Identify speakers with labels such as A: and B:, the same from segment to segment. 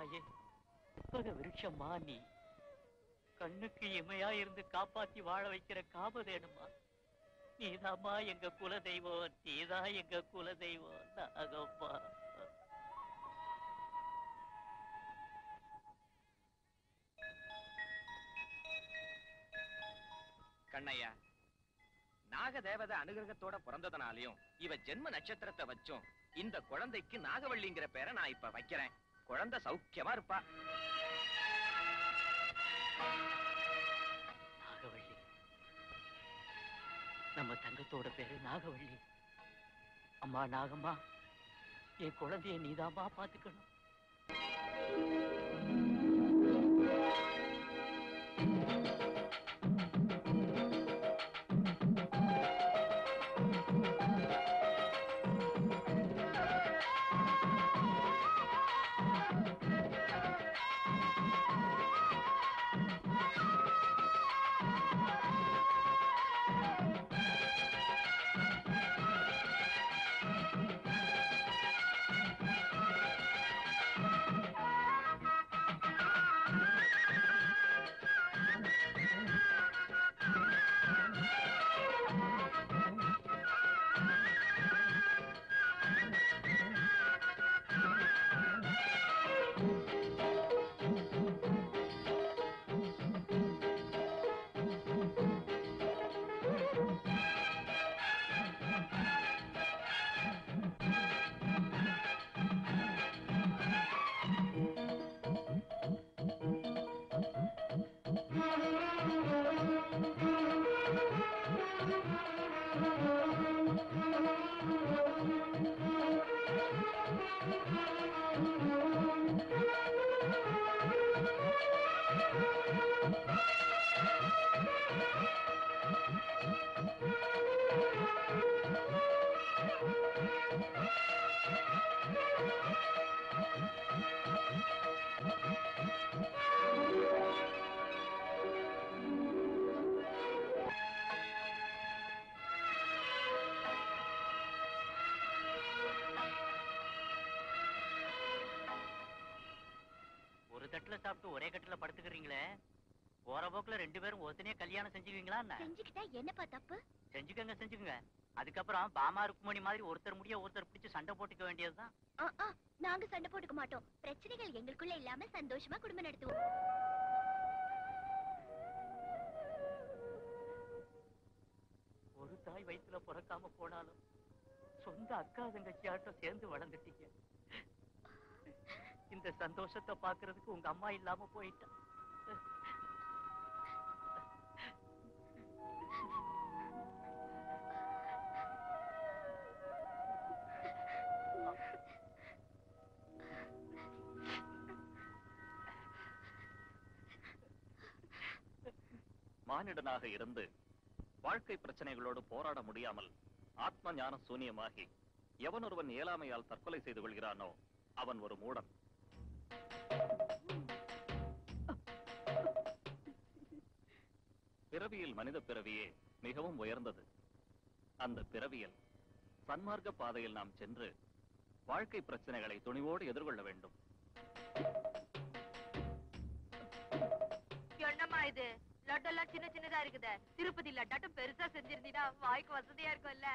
A: தாயே, விருட்சம்மா நீ கண்ணுக்கு இமையா இருந்து காப்பாத்தி வாழ வைக்கிற காமதேனுமா நீதாம்மா எங்க குல தெய்வம், நீதான் எங்க குல தெய்வம். நாகம்மா
B: கண்ணையா, நாக தேவதை அனுகிரகத்தோட பிறந்ததுனாலையும் இவ ஜென்ம நட்சத்திரத்தை வச்சும் இந்த குழந்தைக்கு நாகவள்ளிங்கிற பேரை நான் இப்ப வைக்கிறேன். குழந்தை சௌக்கியமா இருப்பா.
A: நாகவள்ளி, நம்ம தங்கத்தோட பேரு நாகவள்ளி. அம்மா நாகம்மா, என் குழந்தைய நீதாம்மா பாத்துக்கணும். சாப்பிட்டு ஒரே கட்டில படுத்துக்கிறீங்களே, போற போக்குல ரெண்டு பேரும் ஒத்தனையே கல்யாணம் செஞ்சுக்குவீங்களா?
C: செஞ்சுக்கிட்டா என்னப்பா தப்பு?
A: செஞ்சுக்கங்க செஞ்சுக்கங்க. அதுக்கப்புறம் பாமா ருக்குமணி மாதிரி ஒருத்தர் முடிய ஒருத்தர் பிடிச்சு சண்டை போட்டுக்க வேண்டியதுதான்.
C: நாங்க சண்டை போட்டுக்க மாட்டோம். பிரச்சனைகள் எங்களுக்குள்ள இல்லாம சந்தோஷமா குடும்பம் நடத்துவோம்.
A: ஒரு தாய் வயிற்றுல பிறக்காம போனாலும் சொந்த அக்கா தங்கச்சியாட்டம் சேர்ந்து வளர்ந்துட்டீங்க. இந்த சந்தோஷத்தை பாக்குறதுக்கு உங்க அம்மா இல்லாம போயிட்டா.
D: மானிடனாக இருந்து வாழ்க்கை பிரச்சனைகளோடு போராட முடியாமல் ஆத்ம ஞான சூன்யமாகி எவன் ஒருவன் இயலாமையால் தற்கொலை செய்து கொள்கிறானோ அவன் ஒரு மூடன். பிறவியில் மனித பிறவியே மிகவும் உயர்ந்தது. அந்த பிறவியில் சன்மார்க்க பாதையில் நாம் சென்று வாழ்க்கை பிரச்சனைகளை துணிவோடு எதிர்கொள்ள வேண்டும்.
E: என்னம்மா இது? லட்டெல்லாம் சின்ன சின்னதா இருக்குதே. திருப்பதி லட்டாட்டம் பெருசா செஞ்சிருந்தீங்கன்னா வாய்க்கு வசதியா இருக்கும்ல.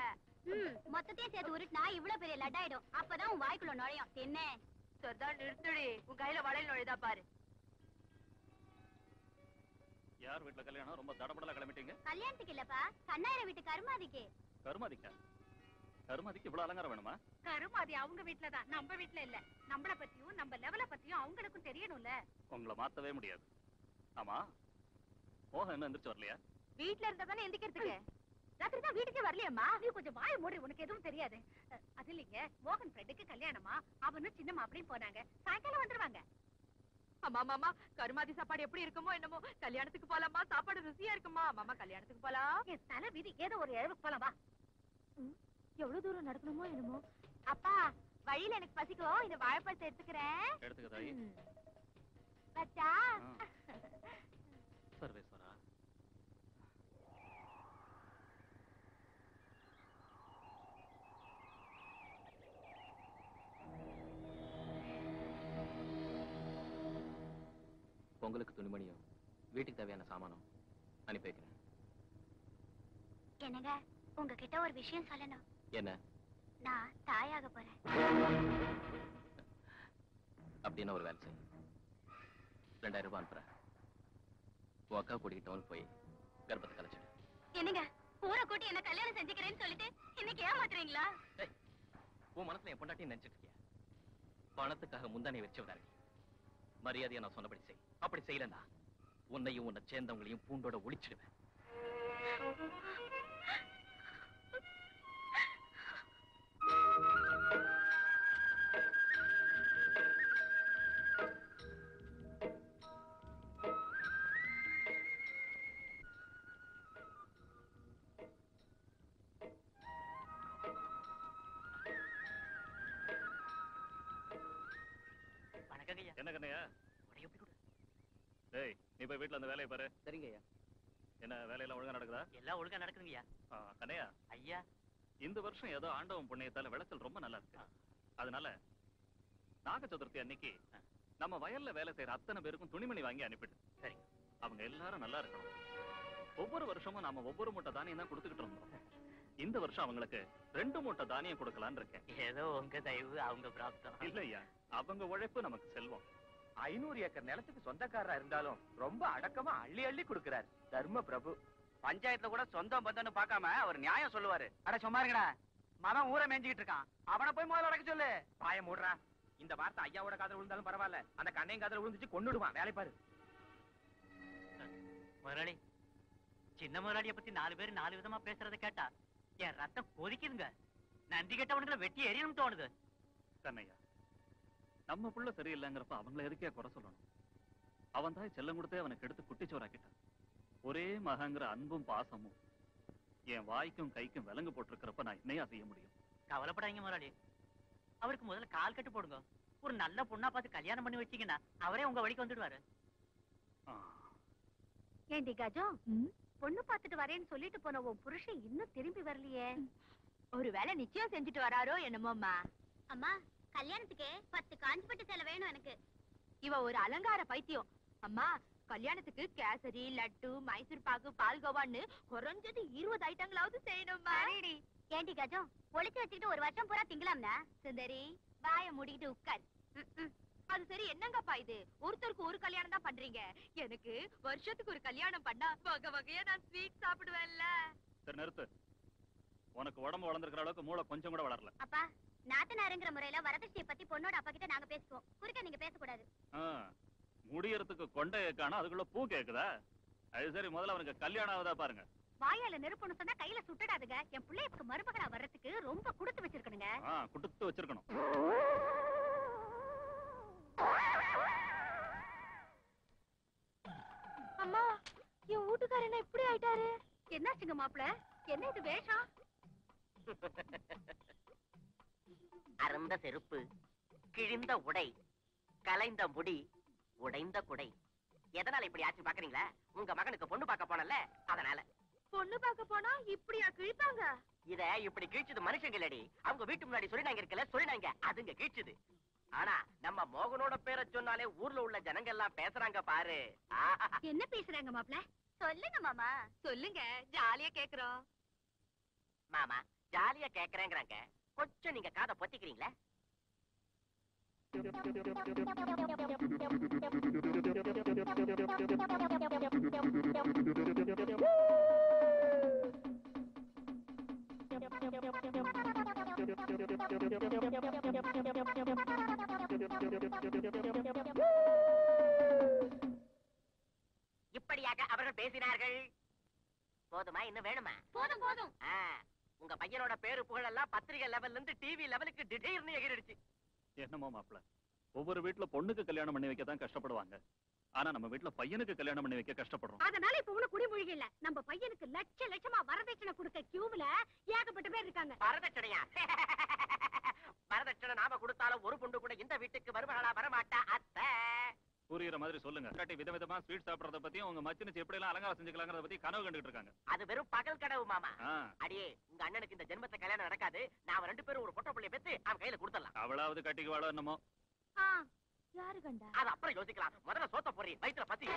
C: மொத்தத்தையும் சேர்த்து உருட்டுனா இவ்வளவு பெரிய லட்டாயிடும். அப்பதான் உன் வாய்க்குள்ள நுழையும். என்ன
E: சொதான் நிறுத்துடி. உன் கையில வளையல் நுழைதா பாரு.
D: யார் வீட்டுல கல்யாணம்? ரொம்ப தடபடலா கிளம்பிட்டீங்க.
C: கல்யாணத்துக்கு இல்லப்பா, கண்ணாயிர வீட்டு கருமாதிக்கு.
D: கருமாதிக்கா? கருமாதிக்கு இவ்வளவு அலங்காரம் வேணுமா?
E: கருமாதி அவங்க வீட்டுலதான், நம்ம வீட்டுல இல்ல. நம்மள பத்தியும் நம்ம லெவல பத்தியும் அவங்களுக்கும் தெரியணும்ல.
D: உங்களை மாத்தவே முடியாது. ஆமா, மோகன் என்ன எந்திரிச்சு வரலையா?
E: வீட்டுல இருந்தா தானே எந்திக்கிறதுக்கு. ராத்திரி தான் வீட்டுக்கே வரலையம்மா. நீ கொஞ்சம் வாய மூடி, உனக்கு எதுவும் தெரியாது. அது இல்லைங்க, மோகன் ஃப்ரெண்டுக்கு கல்யாணமா, அவனும் சின்ன மாப்பிளையும் போனாங்க. சாயங்காலம் வந்துருவாங்க. அம்மா மாமா, கருமாதி சாப்பாடு எப்படி இருக்குமோ என்னமோ. கல்யாணத்துக்கு போலாமா? சாப்பாடு ருசியா இருக்குமா? மாமா கல்யாணத்துக்கு போலாம். என் தலை விதி, ஏதோ ஒரு இடத்துக்கு போலாம் வா. எவ்வளவு தூரம் நடக்கணுமோ என்னமோ. அப்பா, வழியில எனக்கு பசிக்கும், இந்த வாழைப்பழத்தை எடுத்துக்கிறேன்.
D: எடுத்துக்க தாயி.
E: பச்சா
D: சர்வேஸ்வரா,
B: பொங்கலுக்கு துணிமணியும் வீட்டுக்கு தேவையான சாமானம் அனுப்பி வைக்கிறேன்.
C: என்னங்க உங்ககிட்ட ஒரு விஷயம் சொல்லணும்.
B: என்ன?
C: நான் தாயாக போறேன்.
B: அப்படின்னு ஒரு வேலை செய்யும். 2000 ரூபாய் அனுப்புறேன். உன் அக்கா கூட்டிகிட்டு டவுன் போய் கர்ப்பத்தை கலைச்சிடு.
C: என்னங்க ஊரை கூட்டி என்ன கல்யாணம் செஞ்சுக்கிறேன்னு சொல்லிட்டு இன்னைக்கு ஏமாத்துறீங்களா?
B: உன் மனசுல என் பொண்டாட்டி நினைச்சிட்டு இருக்கியா? பணத்துக்காக முந்தானை வச்சு விடாரு. மரியாதையா நான் சொன்னபடி செய். அப்படி செய்யலன்னா உன்னையும் உன்னை சேர்ந்தவங்களையும் பூண்டோட ஒளிச்சிடுவேன்.
A: வணக்கங்க ஐயா.
D: என்ன கண்ணையா?
A: உடைய எப்படி கொடு.
D: டேய், நீ போய் வீட்டுல அந்த வேலையை பாரு.
B: சரிங்க ஐயா.
D: என்ன வேலையெல்லாம் ஒழுங்கா நடக்குதா?
A: எல்லாம் ஒழுங்கா நடக்குதுங்க ஐயா.
D: கண்ணையா,
A: ஐயா
D: இந்த வருஷம் ஏதோ ஆண்டவன் புண்ணியத்தால விளைச்சல் ரொம்ப நல்லா இருக்கு. அதனால நாக சதுர்த்தி அன்னைக்கு நம்ம வயல்ல வேலை செய்யற அத்தனை பேருக்கும் துணிமணி வாங்கி அனுப்பிடு.
A: சரி.
D: அவங்க எல்லாரும் நல்லா இருக்கணும். ஒவ்வொரு வருஷமும் நாம ஒவ்வொரு மூட்டை தானியம் தான் கொடுத்துக்கிட்டு இருந்தோம். இந்த வருஷம் அவங்களுக்கு 2 மூட்டை தானியம் கொடுக்கலான்னு இருக்கேன்.
A: ஏதோ உங்க தயவு அவங்க பிராப்தம்.
D: இல்லையா, அவங்க உழைப்பு நமக்கு செல்வம்.
B: 500 ஏக்கர் நிலத்துக்கு சொந்தக்காரரா இருந்தாலும் ரொம்ப அடக்கமா அள்ளி அள்ளி கொடுக்கிறார் தர்ம பிரபு.
F: பஞ்சாயத்துல கூட சொந்தம் பந்தம்னு பார்க்காம அவர் நியாயம் சொல்லுவாரு. அட சும்மா இருங்கடா, மகன் ஊரை மேய்ஞ்சிக்கிட்டு இருக்கான், அவனை போய் முதல்ல அடக்க சொல்லு.
B: பாய மூடுறா. இந்த வார்த்தை ஐயாவோட காதல விழுந்தாலும் பரவாயில்ல, அந்த கண்ணையும் காதல விழுந்துச்சு கொன்னுடுவான். வேலை பாரு.
A: முதலாளி, சின்ன முதலாளிய பத்தி 4 பேர் 4 விதமா பேசுறதை கேட்டா என் ரத்தம் கொதிக்குதுங்க. நன்றி கெட்டவனுங்களை வெட்டி எரியணும் தோணுது.
D: கண்ணையா, நம்ம புள்ள சரியில்லைங்கிறப்ப அவங்கள எதுக்கே குறை சொல்லணும்? அவன் தான் செல்லம் கொடுத்தே அவனுக்கு எடுத்து குட்டிச்சோறாக்கிட்டான். ஒரே மகங்கிற அன்பும் பாசமும் என் வாய்க்கும் கைக்கும் விலங்கு போட்டிருக்கிறப்ப நான் என்னையா செய்ய முடியும்?
A: கவலைப்படாதீங்க முதலாளி. அவருக்கு முதல்ல கால் கட்டு போடுங்க. ஒரு நல்ல பொண்ணா பார்த்து கல்யாணம் பண்ணி வச்சீங்கன்னா அவரே உங்க வழிக்கு வந்துடுவாரு.
E: ஏண்டி கஜம், பொண்ணு பார்த்துட்டு வரேன்னு சொல்லிட்டு போன உன் புருஷன் இன்னும் திரும்பி வரலையே? ஒருவேளை நிச்சயம் செஞ்சுட்டு வராரோ என்னமோம்மா.
C: அம்மா கல்யாணத்துக்கு 10 காஞ்சிபட்டு சேலை வேணும் எனக்கு.
E: இவ ஒரு அலங்கார பைத்தியம். அம்மா கல்யாணத்துக்கு கேசரி, லட்டு, மைசூர் பாக்கு, பால்கோவான்னு குறைஞ்சது 20 ஐட்டங்களாவது செய்யணும்மா.
C: ஏண்டி கஜம், ஒளிச்சு வச்சுக்கிட்டு ஒரு வருஷம் பூரா திங்கலாம்னா?
E: சுந்தரி வாய மூடிக்கிட்டு உட்கார். அது சரி, என்னங்கப்பா இது? ஒருத்தருக்கு ஒரு கல்யாணம் தான் பண்றீங்க. எனக்கு வருஷத்துக்கு ஒரு கல்யாணம் பண்ணா வகை வகையா நான் ஸ்வீட் சாப்பிடுவேன்ல.
D: சரி நிறுத்து. உனக்கு உடம்பு வளர்ந்துருக்கிற அளவுக்கு மூளை கொஞ்சம் கூட வளரல.
C: அப்பா, நாத்தனாருங்கிற முறையில வரதட்சணையை பத்தி பொண்ணோட அப்பா கிட்ட நாங்க பேசுவோம். குறுக்க நீங்க பேசக்கூடாது.
D: முடியறதுக்கு கொண்டைய காணா, அதுக்குள்ள பூ கேக்குதா? அது சரி, முதல்ல அவனுக்கு கல்யாணம் ஆகுதா பாருங்க.
E: வாயால நெருப்புன்னு சொன்னா கையில சுட்டுடாதுங்க. என் பிள்ளைக்கு மருமகளா வர்றதுக்கு ரொம்ப கொடுத்து வச்சிருக்கணுங்க.
D: குடுத்து வச்சிருக்கணும்.
E: அம்மா, என் வீட்டுக்காரன் இப்படி ஆயிட்டாரு. என்னாச்சுங்க மாப்பிள்ள? என்ன இது வேஷம்?
G: அருந்த செருப்பு, கிழிந்த உடை, கலைந்த முடி, உடைந்த குடை. எதனால இப்படி ஆச்சு பாக்குறீங்களா? உங்க மகனுக்கு பொண்ணு பார்க்க போனல, அதனால.
E: பொண்ணு பார்க்க போனா இப்படியா கிழிப்பாங்க?
G: இத இப்படி கிழிச்சது மனுஷங்க இல்லடி, அவங்க வீட்டு முன்னாடி சொல்லினாங்க இருக்கல, சொல்லினாங்க, அதுங்க கிழிச்சது. ஆனா நம்ம மோகனோட பேரை சொன்னாலே ஊர்ல உள்ள ஜனங்க எல்லாம் பேசுறாங்க பாரு.
E: என்ன பேசுறாங்க மாப்பிள்ள?
C: சொல்லுங்க மாமா.
E: சொல்லுங்க, ஜாலியா கேக்குறோம்.
G: மாமா ஜாலியா கேக்குறேங்கிறாங்க, கொஞ்சம் நீங்க காதை பொத்திக்கிறீங்களா? இப்படியாக அவர்கள் பேசினார்கள். போதுமா, இன்னும் வேணுமா?
C: போதும் போதும்.
G: உங்க பையனோட பேரு புகழ் எல்லாம் பத்திரிகை லெவல்ல இருந்து டிவி லெவலுக்கு திடீர்னு எகிரிடுச்சு.
D: என்னமோ மாப்பிள்ள, ஒவ்வொரு வீட்டுல பொண்ணுக்கு கல்யாணம் பண்ணி வைக்கத்தான் கஷ்டப்படுவாங்க. ஆனா நம்ம வீட்டுல பையனுக்கு கல்யாணம் பண்ணி வைக்க கஷ்டப்படுறோம்.
E: அதனால இப்ப உனக்கு குடிமொழி இல்ல. நம்ம பையனுக்கு லட்ச லட்சமா வரதட்சணை கொடுக்க கியூல ஏகப்பட்ட பேர் இருக்காங்க.
G: வரதட்சணையா? வரதட்சணை நாம கொடுத்தாலும் ஒரு பொண்ணு கூட இந்த வீட்டுக்கு வருவாளா? வரமாட்டா அத்தை.
D: புரியுற மாதிரி சொல்லுங்க. காட்டி விதவிதமா ஸ்வீட் சாப்பிடறத பத்தியும் உங்க மச்சினுச்சு எப்படி எல்லாம் அலங்காரம் செஞ்சுக்கலாங்கிறத பத்தி கனவு கண்டுட்டு இருக்காங்க.
G: அது வெறும் பகல் கனவு மாமா. அடியே, உங்க அண்ணனுக்கு இந்த ஜென்மத்துல கல்யாணம் நடக்காது. நாம 2 பேரும் ஒரு பொட்ட புள்ளைய பெத்து அவன் கையில கொடுத்துடலாம்.
D: அவளாவது கட்டிக்குவாளோ என்னமோ.
E: யாரு கண்டா?
G: அது அப்புறம் யோசிக்கலாம். முதல்ல சோத்த போறீ, வயிற்றுல பத்தி.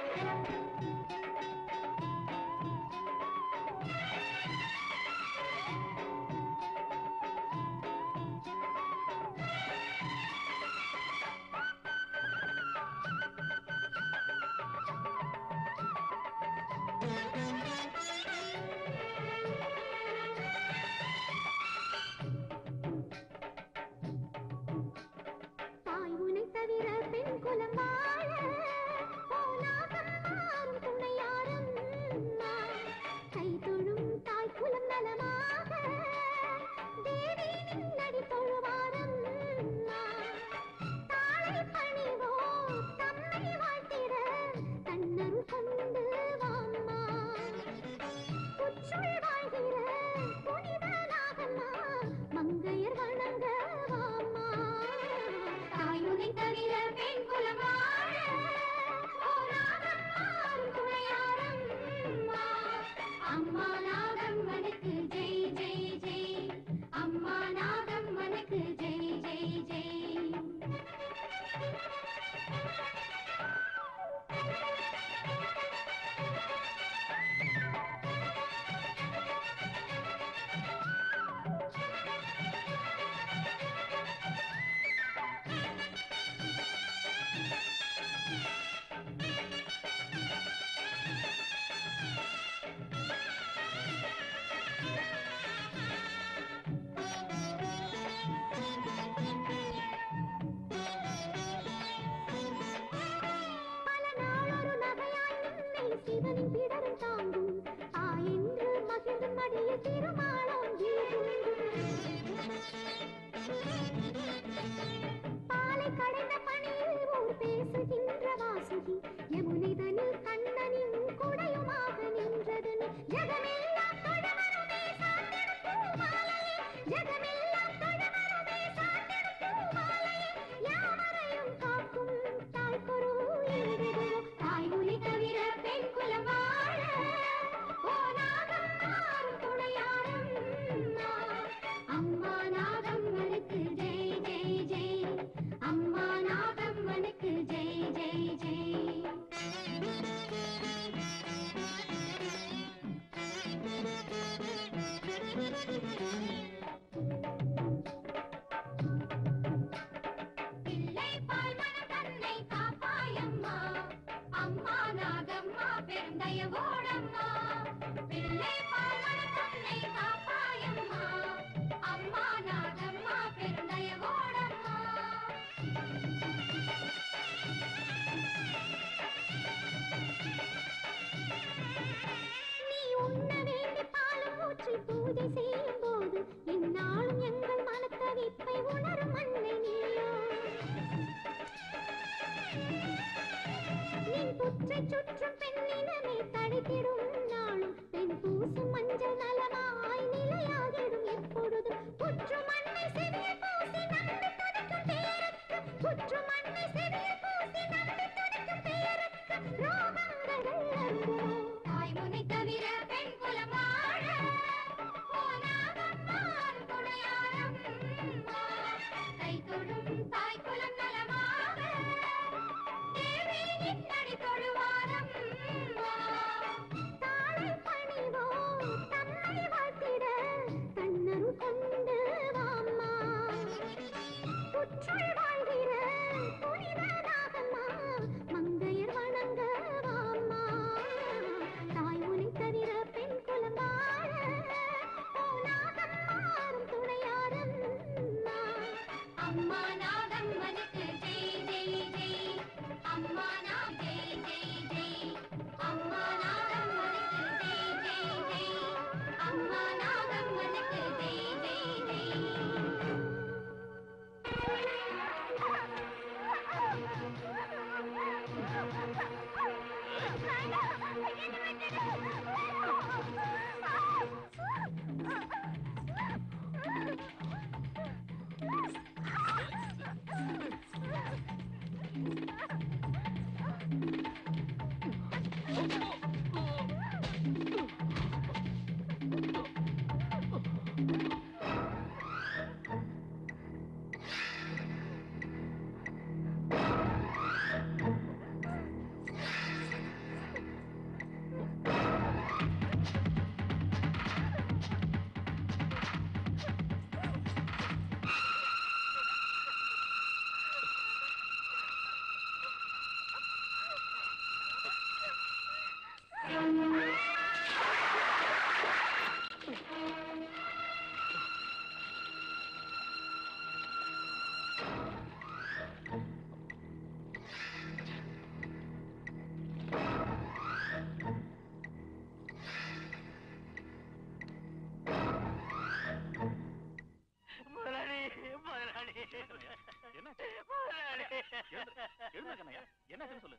D: எழுந்து கண்ணையா, என்னாச்சுன்னு சொல்லு.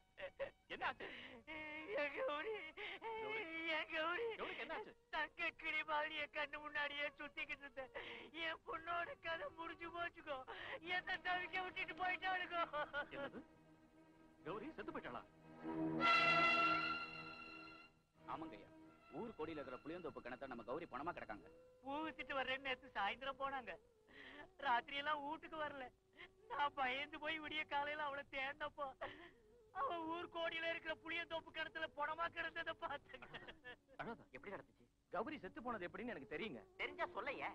D: என்ன ஆச்சு?
A: என் கௌரி, என் கௌரி,
D: கௌரிக்கு என்னாச்சு?
A: தங்க கிளி மாதிரி என் கண்ணு முன்னாடியே சுத்திக்கிட்டு இருந்தேன். என் பொண்ணோட கதை முடிஞ்சு போச்சுக்கோ. என்ன தவிக்க விட்டுட்டு போயிட்டாளுக்கோ.
D: என்னது? கௌரி செத்து போயிட்டாளா?
F: ஆமாங்க ஐயா, ஊர் கோடியில இருக்கிற புளியந்தோப்பு கிணத்த நம்ம கௌரி பணமா கிடக்காங்க.
A: பூ வித்துட்டு வர்றேன்னு நேத்து சாயந்தரம் போனாங்க. ராத்திரி எல்லாம் வீட்டுக்கு வரல. நான் பயந்து போய் விடிய காலையில அவளை தேடினப்போ அவ ஊர் கோடியில இருக்கிற புளியந்தோப்பு கிணத்துல பணமா கிடந்ததை பார்த்தேங்க.
D: அழாத.
G: எப்படி நடந்துச்சு?
B: கௌரி செத்து போனது எப்படின்னு எனக்கு தெரியுங்க.
G: தெரிஞ்சா சொல்லையே.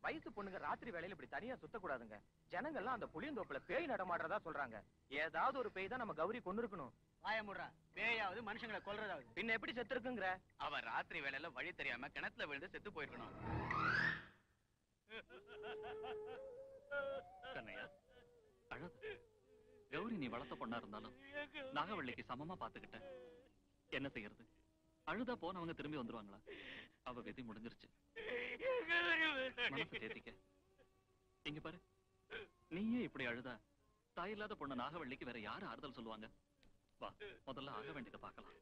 B: வயசு பொண்ணுங்க ராத்திரி வேளையில இப்படி தனியா சுத்தக்கூடாதுங்க. ஜனங்கள்லாம் அந்த புளியந்தோப்புல பேய் நடமாடுறதா சொல்றாங்க. ஏதாவது ஒரு பேய் தான் நம்ம கௌரி கொண்டு இருக்கணும்.
F: வாயமுடுறா, பேயாவது மனுஷங்களை கொல்றதாவது.
B: பின்ன எப்படி செத்து இருக்குங்கிற?
F: அவ ராத்திரி வேளையில வழி தெரியாம கிணத்துல விழுந்து செத்து போயிருக்கணும்.
D: கண்ணையா, அழாத. கௌரி நீ வளர்த்த பொண்ணா இருந்தாலும் நாகவள்ளிக்கு சமமா பாத்துக்கிட்ட. என்ன செய்யறது? அழுதா போனவங்க திரும்பி வந்துருவாங்களா? அவ விதி முடிஞ்சிருச்சு. மனசு தேத்திக்க. இங்க பாரு, நீயே இப்படி அழுதா தாய் இல்லாத பொண்ணு நாகவள்ளிக்கு வேற யாரு ஆறுதல் சொல்லுவாங்க? வா, முதல்ல ஆக வேண்டியதை பார்க்கலாம்.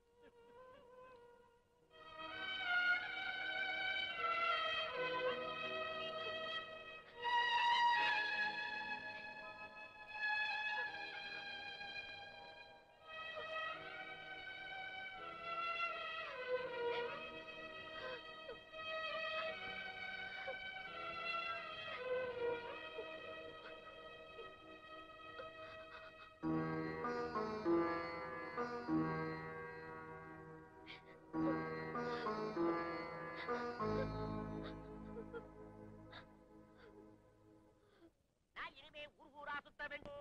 G: நான் இனிமே ஊர் ஊரா சுத்த வேண்டும்.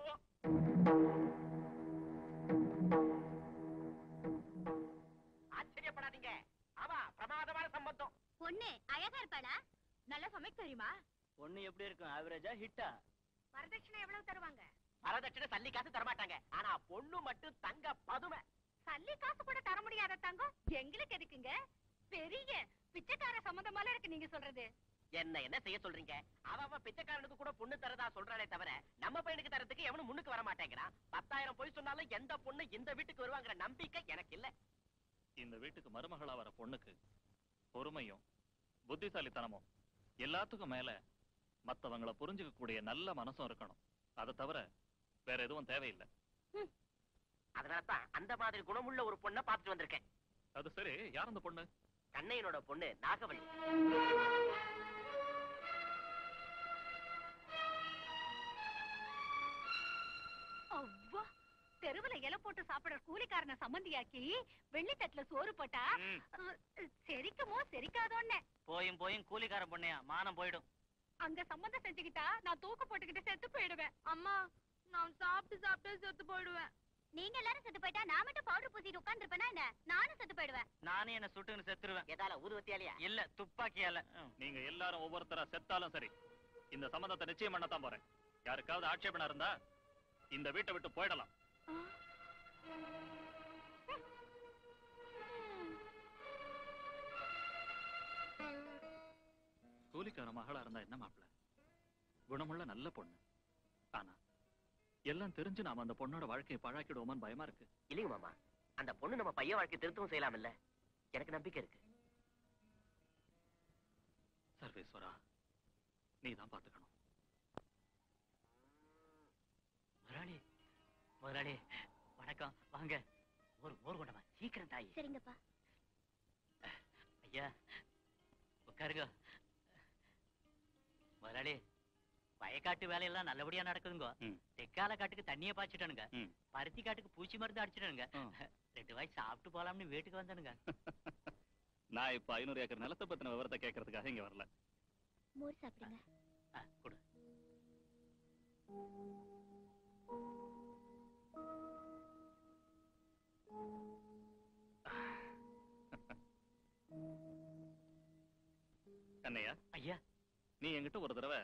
G: ஆச்சரியப்படாதீங்க, அவ பிரமாதமான சம்பந்தம்.
C: பொண்ணு அழகா இருப்பாளா?
E: நல்லா சமைக்க தெரியுமா?
A: பொண்ணு எப்படி இருக்கும்? ஆவரேஜா ஹிட்டா?
E: வரதட்சணை எவ்வளவு தருவாங்க?
G: வரதட்சணை சல்லி காசு தரமாட்டாங்க. ஆனா பொண்ணு மட்டும் தங்க பதுமை.
E: சல்லி காசு கூட தர முடியாத தங்கம் எங்களுக்கு எதுக்குங்க? பெரிய பிச்சைக்கார சம்பந்தமால இருக்கு நீங்க சொல்றது.
G: என்ன செய்ய சொல்றீங்க? அவ பிச்சைக்காரனுக்கு கூட பொண்ணு தரதா சொல்றானே தவிர நம்ம பையனுக்கு தரதுக்கு எவனும் முன்னுக்கு வர மாட்டேங்கிறான். 10,000 பொய் சொன்னாலும் எந்த பொண்ணு இந்த வீட்டுக்கு வருவாங்கிற நம்பிக்கை எனக்கு இல்ல.
D: இந்த வீட்டுக்கு மருமகளா வர பொண்ணுக்கு பொறுமையும் புத்திசாலித்தனமும் எல்லாத்துக்கும் மேல மத்தவங்களை புரிஞ்சுக்க கூடிய நல்ல மனசும் இருக்கணும். அதை தவிர வேற எதுவும் தேவையில்லை.
G: அதனாலதான் அந்த மாதிரி குணமுள்ள ஒரு பொண்ணை பார்த்துட்டு வந்திருக்கேன்.
D: அது சரி, யார் அந்த பொண்ணு?
G: கண்ணையனோட பொண்ணு நாகவள்ளி.
E: அவ்வா, தெருவுல இலை போட்டு சாப்பிடுற கூலிக்காரனை சம்மந்தியாக்கி வெள்ளித்தட்டுல சோறு போட்டா செரிக்குமோ செரிக்காதோன்னு.
A: போயும் போயும் கூலிக்கார பொண்ணையா, மானம் போயிடும்.
E: அங்க சம்மந்தம் செஞ்சுக்கிட்டா நான் தூக்கு போட்டுக்கிட்டு செத்து போயிடுவேன். அம்மா, நான் சாப்பிட்டு செத்து போயிடுவேன்.
C: நீங்க எல்லாரும் செத்து போயிட்டா நான் மட்டும் பவுடர் பூசிட்டு உட்கார்ந்துருப்பேனா என்ன? நானும் செத்து போயிடுவேன்.
A: நானே என்ன சுட்டுன்னு செத்துருவேன்.
G: எதால ஊதுவத்தியாலியா?
A: இல்ல, துப்பாக்கியால.
D: நீங்க எல்லாரும் ஒவ்வொருத்தரா செத்தாலும் சரி, இந்த சம்பந்தத்தை நிச்சயம் பண்ணத்தான் போறேன். யாருக்காவது ஆட்சேபணம் இருந்தா இந்த வீட்டை விட்டு போயிடலாம். கூலிக்கார மகளா இருந்தா என்ன மாப்பிள்ள? குணமுள்ள நல்ல பொண்ணு. ஆனா எல்லாம் தெரிஞ்சு நாம அந்த பொண்ணோட வாழ்க்கையை பழாக்கிடுவோமான்னு பயமா இருக்கு.
G: இல்லைங்க மாமா, அந்த பொண்ணு நம்ம பையன் வாழ்க்கை திருத்தவும் செய்யலாம் இல்ல? எனக்கு நம்பிக்கை இருக்கு.
D: சர்வேஸ்வரா, நீதான் பாத்துக்கணும்.
A: முதலாளி, முதலாளி வணக்கம். வாங்க, ஒரு மோர் கொண்டமா சீக்கிரம் தாயி.
C: சரிங்கப்பா.
A: ஐயா உட்காருங்க. முதலாளி, வயக்காட்டு வேலையெல்லாம் நல்லபடியா நடக்குதுங்க. தெக்கால காட்டுக்கு தண்ணிய பாய்ச்சிட்டானுங்க. பருத்தி காட்டுக்கு பூச்சி மருந்து அடிச்சிட்டானுங்க. 2 வாய் சாப்பிட்டு போலாம்னு வீட்டுக்கு வந்தானுங்க.
D: நான் இப்ப 500 ஏக்கர் நிலத்தை பத்தின விவரத்தை கேட்கறதுக்காக இங்க வரல.
C: மோர் சாப்பிடுங்க.
A: கொடு.
D: கண்ணையா,
A: ஐயா,
D: நீ என்கிட்ட ஒரு தடவை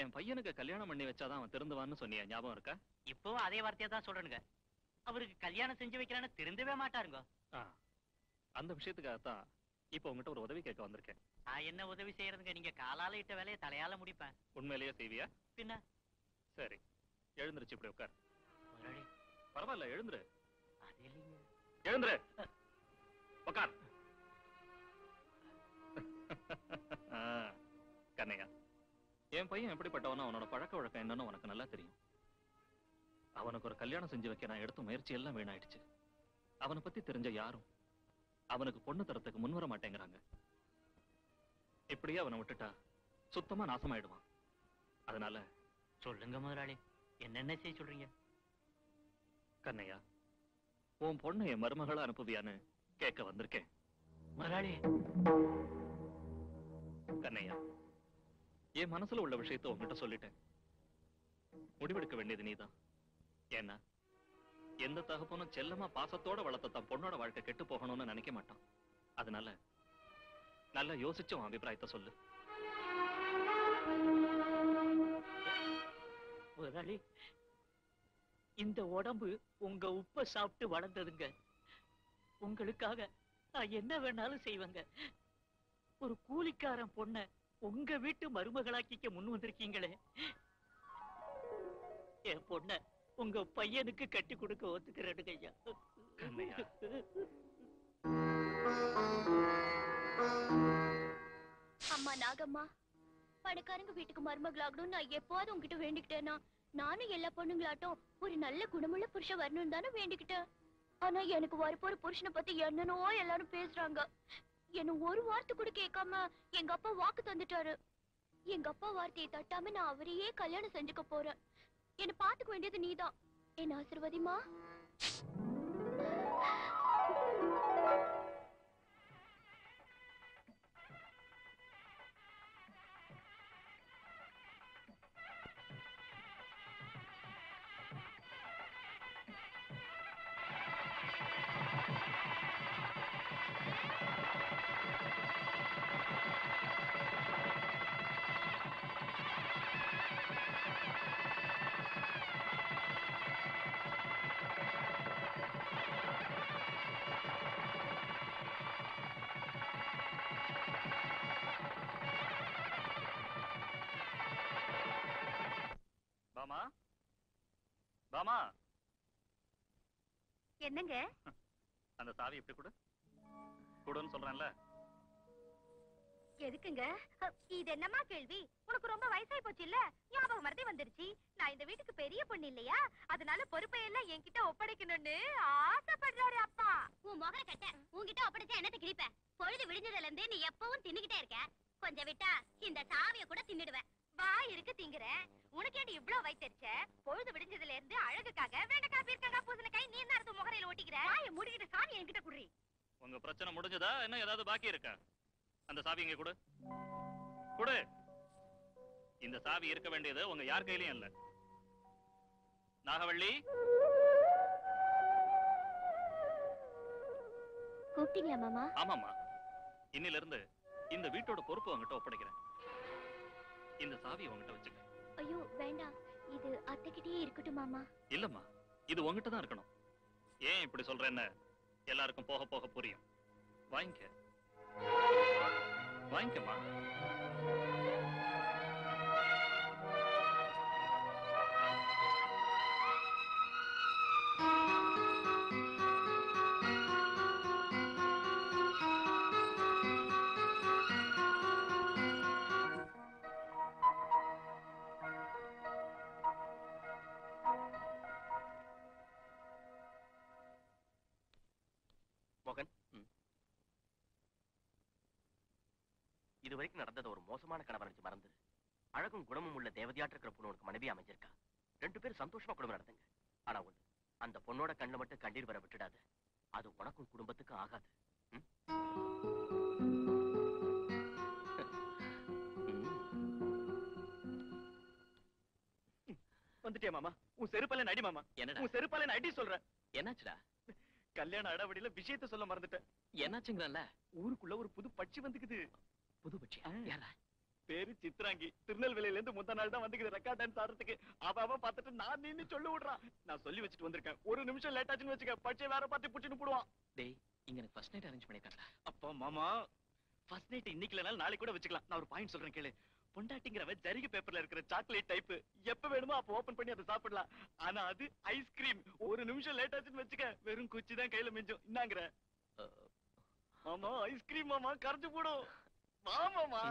D: என் பையனுக்கு கல்யாணம் பண்ணி வச்சாதான் அவன் திருந்துவான்னு சொன்னியா, ஞாபகம் இருக்கா?
A: இப்பவும் அதே வார்த்தையா தான் சொல்றேனுங்க. அவருக்கு கல்யாணம் செஞ்சு வைக்கிறான்னு திருந்தவே மாட்டாருங்க.
D: அந்த விஷயத்துக்காகத்தான் இப்ப உங்ககிட்ட ஒரு உதவி கேட்க வந்திருக்கேன்.
A: நான் என்ன உதவி செய்யறதுங்க? நீங்க காலால இட்ட வேலையை தலையால முடிப்பேன்.
D: உண்மையிலேயே செய்வியா?
A: பின்ன
D: சரி, எழுந்திருச்சு இப்படி உட்கார்.
A: முதலாளி
D: பரவாயில்ல, எழுந்துரு.
A: அது இல்லைங்க.
D: எழுந்துரு, உட்கார். கண்ணையா, என் பையன் எப்படிப்பட்டவனோ அவனோட பழக்க வழக்கம் என்னன்னு உனக்கு நல்லா தெரியும். அவனுக்கு ஒரு கல்யாணம் செஞ்சு வைக்க நான் எடுத்த முயற்சி எல்லாம் வீணாயிடுச்சு. அவனை பத்தி தெரிஞ்ச யாரும் அவனுக்கு பொண்ணு தரத்துக்கு முன்வர மாட்டேங்கிறாங்க. இப்படியே அவனை விட்டுட்டா சுத்தமா நாசமாயிடுவான். அதனால
A: சொல்லுங்க முதலாளி, என்னென்ன செய்ய சொல்றீங்க?
D: கண்ணையா, உன் பொண்ணு என் மருமகளா அனுப்புவியான்னு கேட்க வந்திருக்கேன்.
A: முதலாளி,
D: கண்ணையா, என் மனசுல உள்ள விஷயத்தை உன்கிட்ட சொல்லிட்டேன். முடிவெடுக்க வேண்டியது நீதான். ஏன்னா எந்த தகப்பனும் செல்லமா பாசத்தோட வளர்த்த தன் பொண்ணோட வாழ்க்கை கெட்டு போகணும்னு நினைக்க மாட்டான். அதனால நல்லா யோசிச்சு உன் அபிப்பிராயத்தை சொல்லு.
A: முதலாளி, இந்த உடம்பு உங்க உப்ப சாப்பிட்டு வளர்ந்ததுங்க. உங்களுக்காக நான் என்ன வேணாலும் செய்வேங்க. ஒரு கூலிக்காரன் பொண்ண உங்க வீட்டு மருமகளாக்கிக்க முன் வந்திருக்கீங்களே, என் பொண்ண உங்க பையனுக்கு கட்டி கொடுக்க ஒத்துக்கிறேனுங்க ஐயா.
D: கண்ணையா,
C: அம்மா நாகம்மா, பணக்காரங்க வீட்டுக்கு மருமகளாகணும் நான் எப்போது உங்ககிட்ட வேண்டிக்கிட்டேனா? நானும் எல்லா பொண்ணுங்களாட்டும் ஒரு நல்ல குணமுள்ள புருஷன் வரணும் தானே வேண்டிக்கிட்டேன். ஆனா எனக்கு வரப்போற புருஷனை பத்தி என்னன்னோ எல்லாரும் பேசுறாங்க. என்ன ஒரு வார்த்தை கூட கேட்காம எங்க அப்பா வாக்கு தந்துட்டாரு. எங்க அப்பா வார்த்தையை தட்டாம நான் அவரையே கல்யாணம் செஞ்சுக்க போறேன். என்ன பாத்துக்க வேண்டியது நீதான். என்ன ஆசீர்வதிமா.
D: பாமா, பாமா,
E: என்னங்க?
D: அந்த சாவி எப்படி கொடு, கொடுன்னு சொல்றேன்ல.
E: எதுக்குங்க? இது என்னமா கேள்வி? உனக்கு ரொம்ப வயசாயி போச்சு இல்ல? ஞாபகம் மறதி வந்துருச்சு. நான் இந்த வீட்டுக்கு பெரிய பொண்ணு இல்லையா? அதனால பொறுப்பை எல்லாம் என்கிட்ட ஒப்படைக்கணும்னு ஆசைப்படுறாரு அப்பா.
C: உன் முகர கட்ட உன்கிட்ட ஒப்படைச்சா என்னத்த கிழிப்ப? பொழுது விடிஞ்சதுல இருந்து நீ எப்பவும் தின்னுகிட்டே இருக்க. கொஞ்சம் விட்டா இந்த சாவிய கூட தின்னுடுவேன்.
E: வாய் இருக்கு திங்குறேன். உனக்கு ஏன் இவ்வளவு வயித்தெரிச்ச? பொழுது விடிஞ்சதுல இருந்து அழகுக்காக வெண்டைக்காய் பீர்க்கங்காய் பூசணிக்காய் நீ என்ன அறுத்து முகரையில ஒட்டிக்கிற? வாயை மூடிக்கிட்டு சாவி என்கிட்ட குடுறி.
D: உங்க பிரச்சனை முடிஞ்சதா? என்ன ஏதாவது பாக்கி இருக்கா? அந்த சாவி இங்க கொடு, கொடு. இந்த சாவி இருக்க வேண்டியது உங்க யார் கையிலயும் இல்ல. நாகவள்ளி,
C: கூப்பிட்டீங்களா மாமா?
D: ஆமாமா, இன்னில இருந்து இந்த வீட்டோட பொறுப்பு உங்ககிட்ட ஒப்படைக்கிறேன். இந்த சாவி உங்ககிட்ட வச்சுக்க.
C: ஐயோ வேண்டாம், இது அத்தைக்கிட்டயே இருக்கட்டும் மாமா.
D: இல்லம்மா, இது உங்ககிட்ட தான் இருக்கணும். ஏன் இப்படி சொல்றேன்னு எல்லாருக்கும் போக போக புரியும். வாங்கிக்க, வாங்கிக்கம்மா.
G: மோகன், இதுவரைக்கும் நடந்தது ஒரு மோசமான கனவு நினைச்சு மறந்து அழகும் குணமும் உள்ள தேவதையாற்ற இருக்கிற பொண்ணு உனக்கு மனைவி அமைஞ்சிருக்கா. 2 பேரும் சந்தோஷமா குடும்பம் நடத்துங்க. ஆனா ஒண்ணு, அந்த பொண்ணோட கண்ணுல மட்டும் கண்ணீர் வர விட்டுடாத. அது உனக்கும் குடும்பத்துக்கும் ஆகாது.
F: வந்துட்டியா மாமா? உன் செருப்பால நடி மாமா.
B: என்னடா
F: உன் செருப்பால நான் அடி சொல்றேன்.
B: என்னாச்சுடா?
F: கல்யாண அடவடியில விஷயத்த சொல்ல மறந்துட்டேன்.
B: என்னாச்சுங்கறல்ல?
F: ஊருக்குள்ள ஒரு புது பட்சி வந்துக்குது.
B: புது பட்சி? யாரா?
F: பேரு சித்ராங்கி. திருநெல்வேலியில இருந்து முந்தா நாள் தான் வந்துக்குது ரெக்கார்ட் டான்ஸ் ஆடுறதுக்கு. அவ பார்த்துட்டு நான் நின்னு சொல்லி விடுறான். நான் சொல்லி வச்சுட்டு வந்திருக்கேன். ஒரு நிமிஷம் லேட் ஆச்சுன்னு வச்சுக்க, பட்சியை வேற பார்த்து புடிச்சுன்னு போடுவான்.
B: டேய், இங்க எனக்கு ஃபர்ஸ்ட் நைட் அரேஞ்ச் பண்ணிருக்காங்க.
F: அப்பா மாமா, ஃபர்ஸ்ட் நைட் இன்னைக்கு இல்லனால நாளைக்கு கூட வச்சுக்கலாம். நான் ஒரு பாயிண்ட் சொல்றேன் கேளு. பொண்டாட்டிங்கிறவ ஜரிகை பேப்பர்ல இருக்கிற சாக்லேட் டைப். எப்ப வேணுமோ அப்ப ஓபன் பண்ணி அதை சாப்பிடலாம். ஆனா அது ஐஸ்கிரீம். ஒரு நிமிஷம் லேட் ஆச்சுன்னு வச்சுக்க, வெறும் குச்சி தான் கையில மிஞ்சும். என்னங்கற? மாமா ஐஸ்கிரீம் மாமா, கரைஞ்சு போடும். வா மாமா.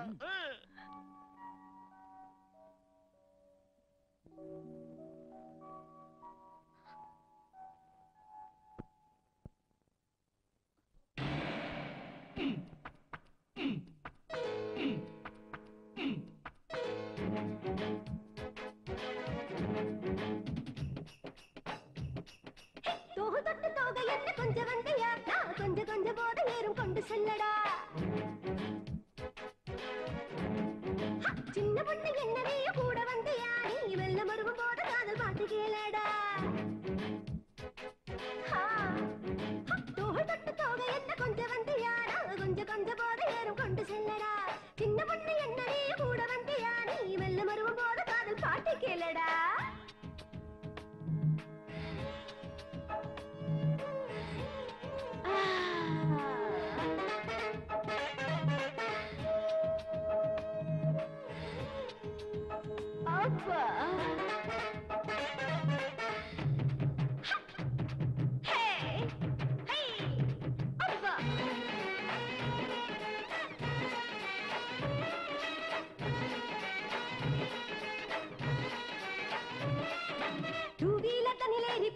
H: கொஞ்சம் வந்தியா, கொஞ்சம் கொஞ்சம் போத ஏறும் கொண்டு செல்லடா. சின்ன பொண்ணு என்னவே கூட வந்தியா, நீ வெள்ள மருவும் போத காதல் பாட்டு கேளடா. தோள் தொட்டு தோக என்ன கொஞ்சம் வந்தியா, கொஞ்சம் கொஞ்சம் போத ஏறும் கொண்டு செல்லடா. சின்ன பொண்ணு என்னவே கூட வந்தியா, நீ வெள்ள மருவும் போத காதல் பாட்டு கேளடா.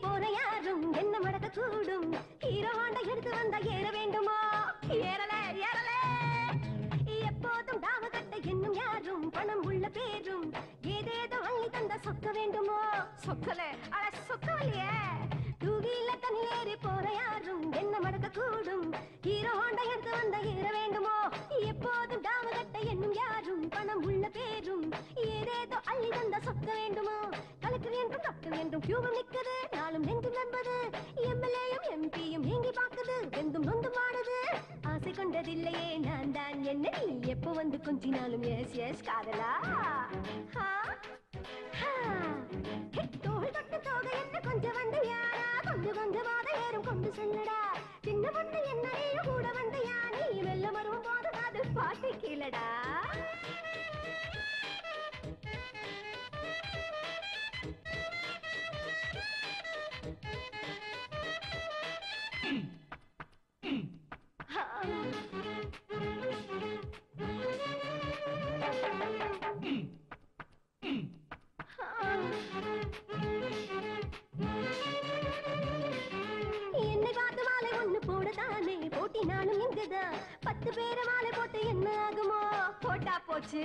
H: போற யாரும் என்ன மடக்க கூடும். ஹீரோ ஹாண்டா எடுத்து வந்தா ஏற வேண்டுமா? ஏறல ஏறல. எப்போதும் டாவ கட்ட என்னும் யாரும் பணம் உள்ள பேரும் ஏதேதோ அள்ளி தந்தா சொக்க வேண்டுமோ? சொக்கல அட சொக்கலையே. டூவீல தனியேறி போற யாரும் என்ன மடக்க கூடும். ஹீரோ ஹாண்டா எடுத்து வந்தா ஏற வேண்டுமோ? எப்போதும் டாவ கட்ட என்னும் யாரும் பணம் உள்ள பேரும் ஏதேதோ அள்ளி தந்தா சொக்க வேண்டுமோ? கலெக்டர் என்றும் டாக்டர் என்றும் கியூபம் நிற்குது, நாளும் நெஞ்சும் நண்பது. எம்எல்ஏயும் எம்பியும் ஏங்கி பார்க்குது, வெந்தும் நொந்தும் ஆடுது. ஆசை கொண்டதில்லையே நான் தான் என்ன, நீ எப்போ வந்து கொஞ்சினாலும் எஸ் எஸ் காதலா. தோள் தொட்டு தோக என்ன கொஞ்சம் வந்து யாரா, கொஞ்சம் கொஞ்சம் போத ஏறும் கொண்டு செல்லடா. சின்ன பொண்ணு என்னையும் கூட வந்து யா, நீ வெள்ள மருவும் போது அது பாட்டு கீழடா. என்னை பார்த்து மாலை ஒண்ணு போடதானே, போட்டினாலும் இங்குதான் 10 பேரை மாலை போட்டு என்ன ஆகுமோ? போட்டா போச்சு.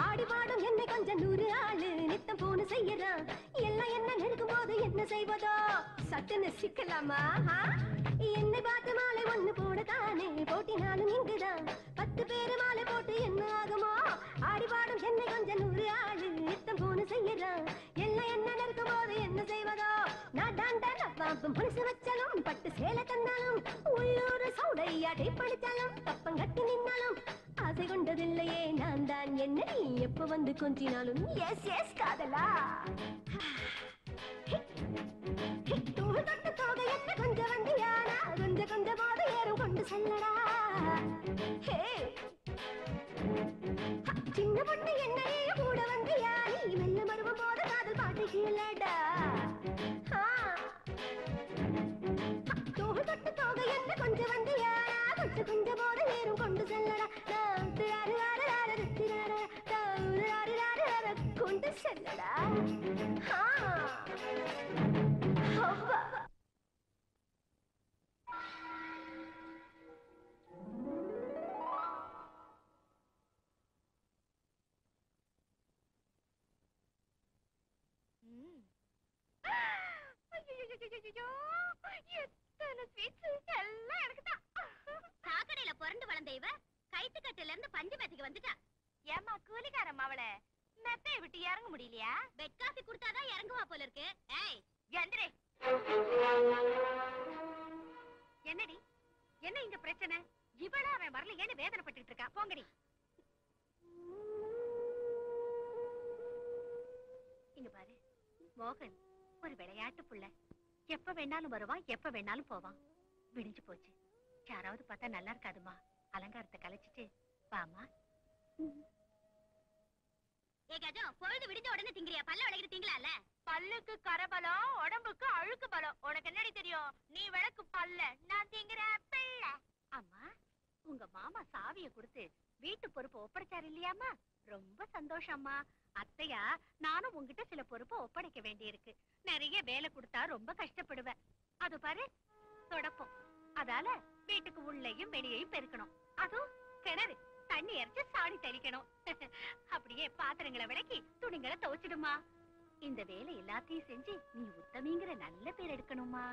H: ஆடி பாடும் என்னை கொஞ்சம் 100 ஆளு நித்தம் போன செய்யறான். எல்லாம் என்ன நெருக்கும் போது என்ன செய்வதோ? சட்டுன்னு சிக்கலாமா? என்னை பார்த்து மாலை ஒண்ணு போடதானே, போட்டினாலும் இங்குதான் 10 பேரை மாலை போட்டு என்ன ஆகுமோ? ஆடி பாடும் என்னை கொஞ்சம் 100 ஆளு நித்தம் போன செய்யறான். எல்லாம் என்ன நெருக்கும் போது என்ன செய்வதோ? நான் டாண்டா பாம்பும் மனசு வச்சாலும் பட்டு சேலை தந்தாலும் உள்ளூர் சௌடையாட்டை படித்தாலும் தப்பம் கட்டி நின்னாலும் ஆசை கொண்டதில்லையே நான் தான் என்ன, நீ எப்ப வந்து கொஞ்சினாலும் எஸ் எஸ் காதலா. தோள் தொட்டு தோக என்ன கொஞ்சம் வந்து யாரா, கொஞ்சம் கொஞ்சம் போத ஏறும் கொண்டு செல்லடா. சின்ன பொண்ணு என்னையே கூட வந்து யா, நீ மெல்ல மருவும் போத காதல் பாட்டு கீழடா. தோள் தொட்டு தோக என்ன கொஞ்சம் வந்து யாரா, கொஞ்சம் கொஞ்சம் போத ஏறும் கொண்டு செல்லடா. கொண்டு செல்லடா. எத்தனை ஸ்வீட்ஸ் எல்லாம் எனக்கு தான்.
C: சாக்கடையில பிறந்து வளர்ந்த இவ கைத்து கட்டில இருந்து பஞ்சு மேத்துக்கு வந்துட்டா.
H: ஏமா கூலிக்காரம்மா, அவளை மெத்தைய விட்டு இறங்க முடியலையா?
C: பெட் காஃபி குடுத்தாதான் இறங்குவா போல இருக்கு. ஏய்
H: எந்திரே. என்னடி என்ன இங்க பிரச்சனை? இவளா அவன் வரலையேன்னு வேதனைப்பட்டு இருக்கா. போங்கடி. இங்க பாரு மோகன் ஒரு விளையாட்டு புள்ள. எப்ப வேணாலும் வருவான், எப்ப வேணாலும் போவான். விடிஞ்சு போச்சு. யாராவது பார்த்தா நல்லா இருக்காதுமா. அலங்காரத்தை கலைச்சிட்டு வாமா.
C: ஏ கஜம் பொழுது விடிஞ்ச உடனே திங்கிறியா? பல்ல விளக்கிட்டு திங்கலாம்ல.
E: பல்லுக்கு கரபலம், உடம்புக்கு அழுக்கு பலம். உனக்கு என்னடி தெரியும்? நீ விளக்கு பல்ல, நான் திங்கிற பிள்ளை. அம்மா, உங்க மாமா சாவிய கொடுத்து வீட்டு பொறுப்பை ஒப்படைச்சாரு இல்லையாமா? ரொம்ப சந்தோஷம்மா. அத்தையா, நானும் உங்ககிட்ட சில பொறுப்பை ஒப்படைக்க வேண்டியிருக்கு. நிறைய வேலை கொடுத்தா ரொம்ப கஷ்டப்படுவேன். அது பாரு, தொடப்பம். அதால வீட்டுக்கு உள்ளேயும் வெளியையும் பெருக்கணும். அதுவும் கிணறு தண்ணி இறைச்சு சாணி தெளிக்கணும். அப்படியே பாத்திரங்களை விளக்கி துணிங்களை துவைச்சிடுமா. இந்த வேலை எல்லாத்தையும் செஞ்சு நீ உத்தமிங்கிற நல்ல பேர் எடுக்கணுமா.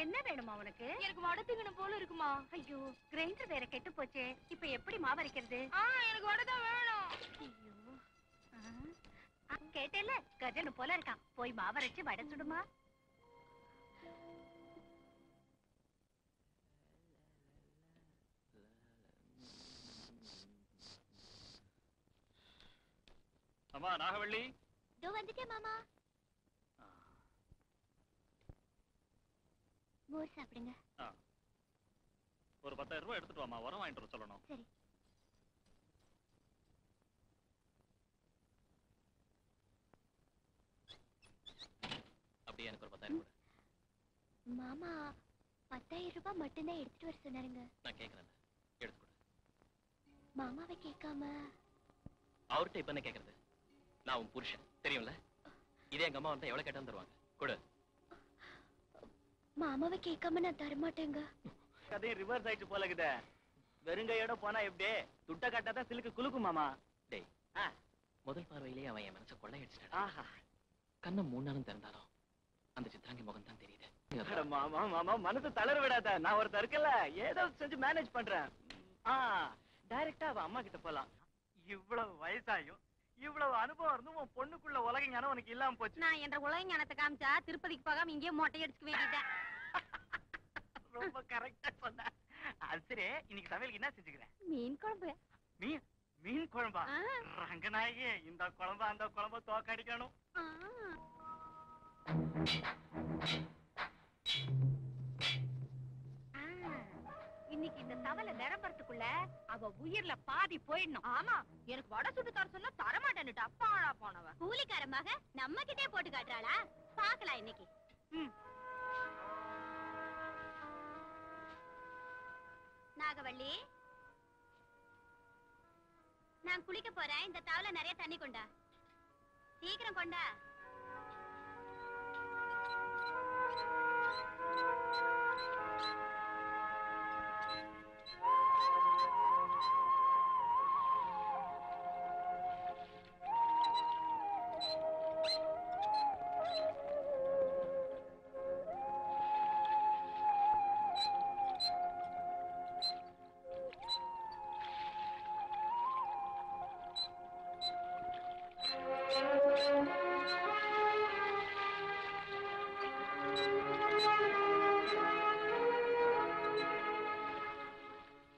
E: என்ன வேணுமா உனக்கு? எனக்கு வடை திங்கணும் போல இருக்குமா. ஐயோ, கிரைண்டர் வேற கெட்டு போச்சே. இப்ப எப்படி மாவு அரைக்கிறது? எனக்கு வடை தான் வேணும். ஐயோ, கேட்டேல, கஜனு போல இருக்கான். போய் மாவு அரைச்சு வடை சுடுமா.
D: அம்மா நாகவள்ளி.
C: இதோ வந்துட்டேன் மாமா. மோர் சாப்பிடுங்க.
D: ஒரு 10,000 ரூபாய் எடுத்துட்டு வாமா, உரம் வாங்கிட்டு வர சொல்லணும்.
C: சரி.
G: அப்படியே எனக்கு ஒரு 10,000 கொடு.
C: மாமா 10,000 ரூபாய் மட்டும்தான் எடுத்துட்டு வர சொன்னாருங்க.
G: நான் கேட்கறேன், எடுத்து கொடு.
C: மாமாவை கேட்காம
G: அவர்கிட்ட இப்ப என்ன கேட்கறது? நான் உன் புருஷன் தெரியும்ல. இதே எங்க அம்மா வந்து எவ்வளவு கேட்டாலும் தருவாங்க. கொடு.
C: மாமாவை கேட்காம நான் தரமாட்டேங்க.
F: கதையும் ரிவர்ஸ் ஆயிட்டு போல இருக்குதே. வெறுங்கையோட போனா எப்படி? துட்ட காட்டாதான் சிலுக்கு குலுக்கும் மாமா.
G: டேய், முதல் பார்வையிலேயே அவன் என் மனசை கொள்ளையடிச்சிட்டான்.
F: ஆஹா,
G: கண்ணை 3 நாளும் திறந்தாலும் அந்த சித்ராங்கி முகம் தான் தெரியுது.
F: மாமா மாமா மனசு தளர விடாத. நான் ஒருத்தர் இருக்கல, ஏதோ செஞ்சு மேனேஜ் பண்றேன். டைரக்டா அவ அம்மா கிட்ட போலாம். இவ்வளவு வயசாயும் இவ்வளவு அனுபவம் இருந்தும் உன் பொண்ணுக்குள்ள உலக ஞானம் உனக்கு இல்லாம போச்சு.
E: நான் என்ற உலக ஞானத்தை காமிச்சா திருப்பதிக்கு போகாம இங்கேயே மொட்டை அடிச்சுக்க வேண்டியதான்.
F: ரொம்ப கரெக்டா சொன்ன. அது சரி, இன்னைக்கு சமையலுக்கு என்ன செஞ்சுக்கிறேன்?
E: மீன் குழம்பு.
F: மீன் குழம்பா? ரங்கநாயகி, இந்த குழம்பு அந்த குழம்பு தோக்கடிக்கணும்.
E: இன்னைக்கு இந்த தவளை நிரம்பறதுக்குள்ள அவ உயிர்ல பாதி போயிடணும். ஆமா, எனக்கு வடை சுட்டு தர சொன்னா தரமாட்டேன்னுட்டா பாழா போனவ.
C: கூலிக்காரமாக நம்ம கிட்டே போட்டு காட்டுறாளா? பாக்கலாம் இன்னைக்கு. நாகவள்ளி, நான் குளிக்க போறேன். இந்த தவளை நிறைய தண்ணி கொண்டா. சீக்கிரம் கொண்டா.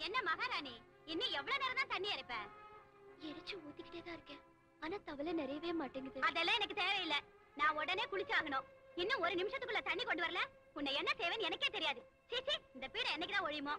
C: என்ன மகாராணி, இன்னும் எவ்வளவு நேரம் தான் தண்ணி அரைப்ப? எரிச்சு ஊத்திக்கிட்டே தான் இருக்கேன். ஆனா தவளை நிறையவே மாட்டேங்குது. அதெல்லாம் எனக்கு தேவையில்லை. நான் உடனே குளிச்சாகணும். இன்னும் ஒரு நிமிஷத்துக்குள்ள தண்ணி கொண்டு வரல, உன்னை என்ன தேவைன்னு எனக்கே தெரியாது. சீச்சி, இந்த பீடை என்னைக்குதான் ஒழியுமோ.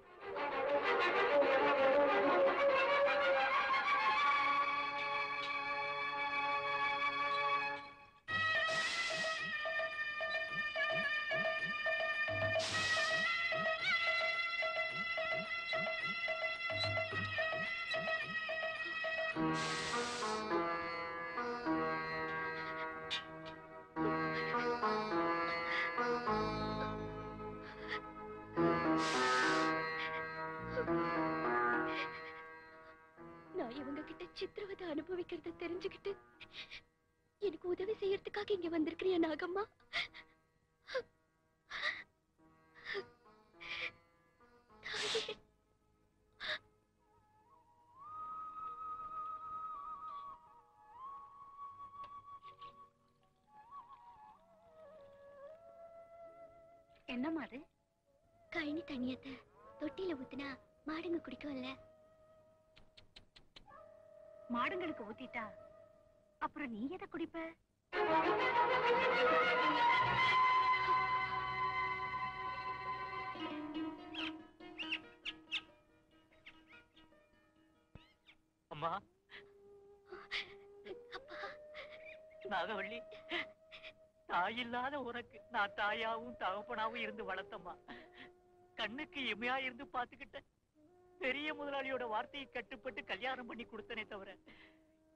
C: அனுபவிக்கிறத தெரிஞ்சுக்கிட்டு எனக்கு உதவி செய்யறதுக்காக இங்க வந்திருக்கிறியா நாகம்மா? தாயே.
E: என்னம்மா அது?
C: கழனி தண்ணியத்தை தொட்டியில ஊத்துனா மாடுங்க குடிக்கும்ல.
E: மாடுங்களுக்கு ஊத்திட்டா அப்புறம் நீ எதை குடிப்ப?
A: அம்மா, நாகவள்ளி, தாயில்லாத உனக்கு நான் தாயாவும் தகப்பனாவும் இருந்து வளர்த்தம்மா. கண்ணுக்கு இமையா இருந்து பாத்துக்கிட்ட பெரிய முதலாளியோட வார்த்தையை கட்டுப்பட்டு கல்யாணம் பண்ணி கொடுத்தனே தவிர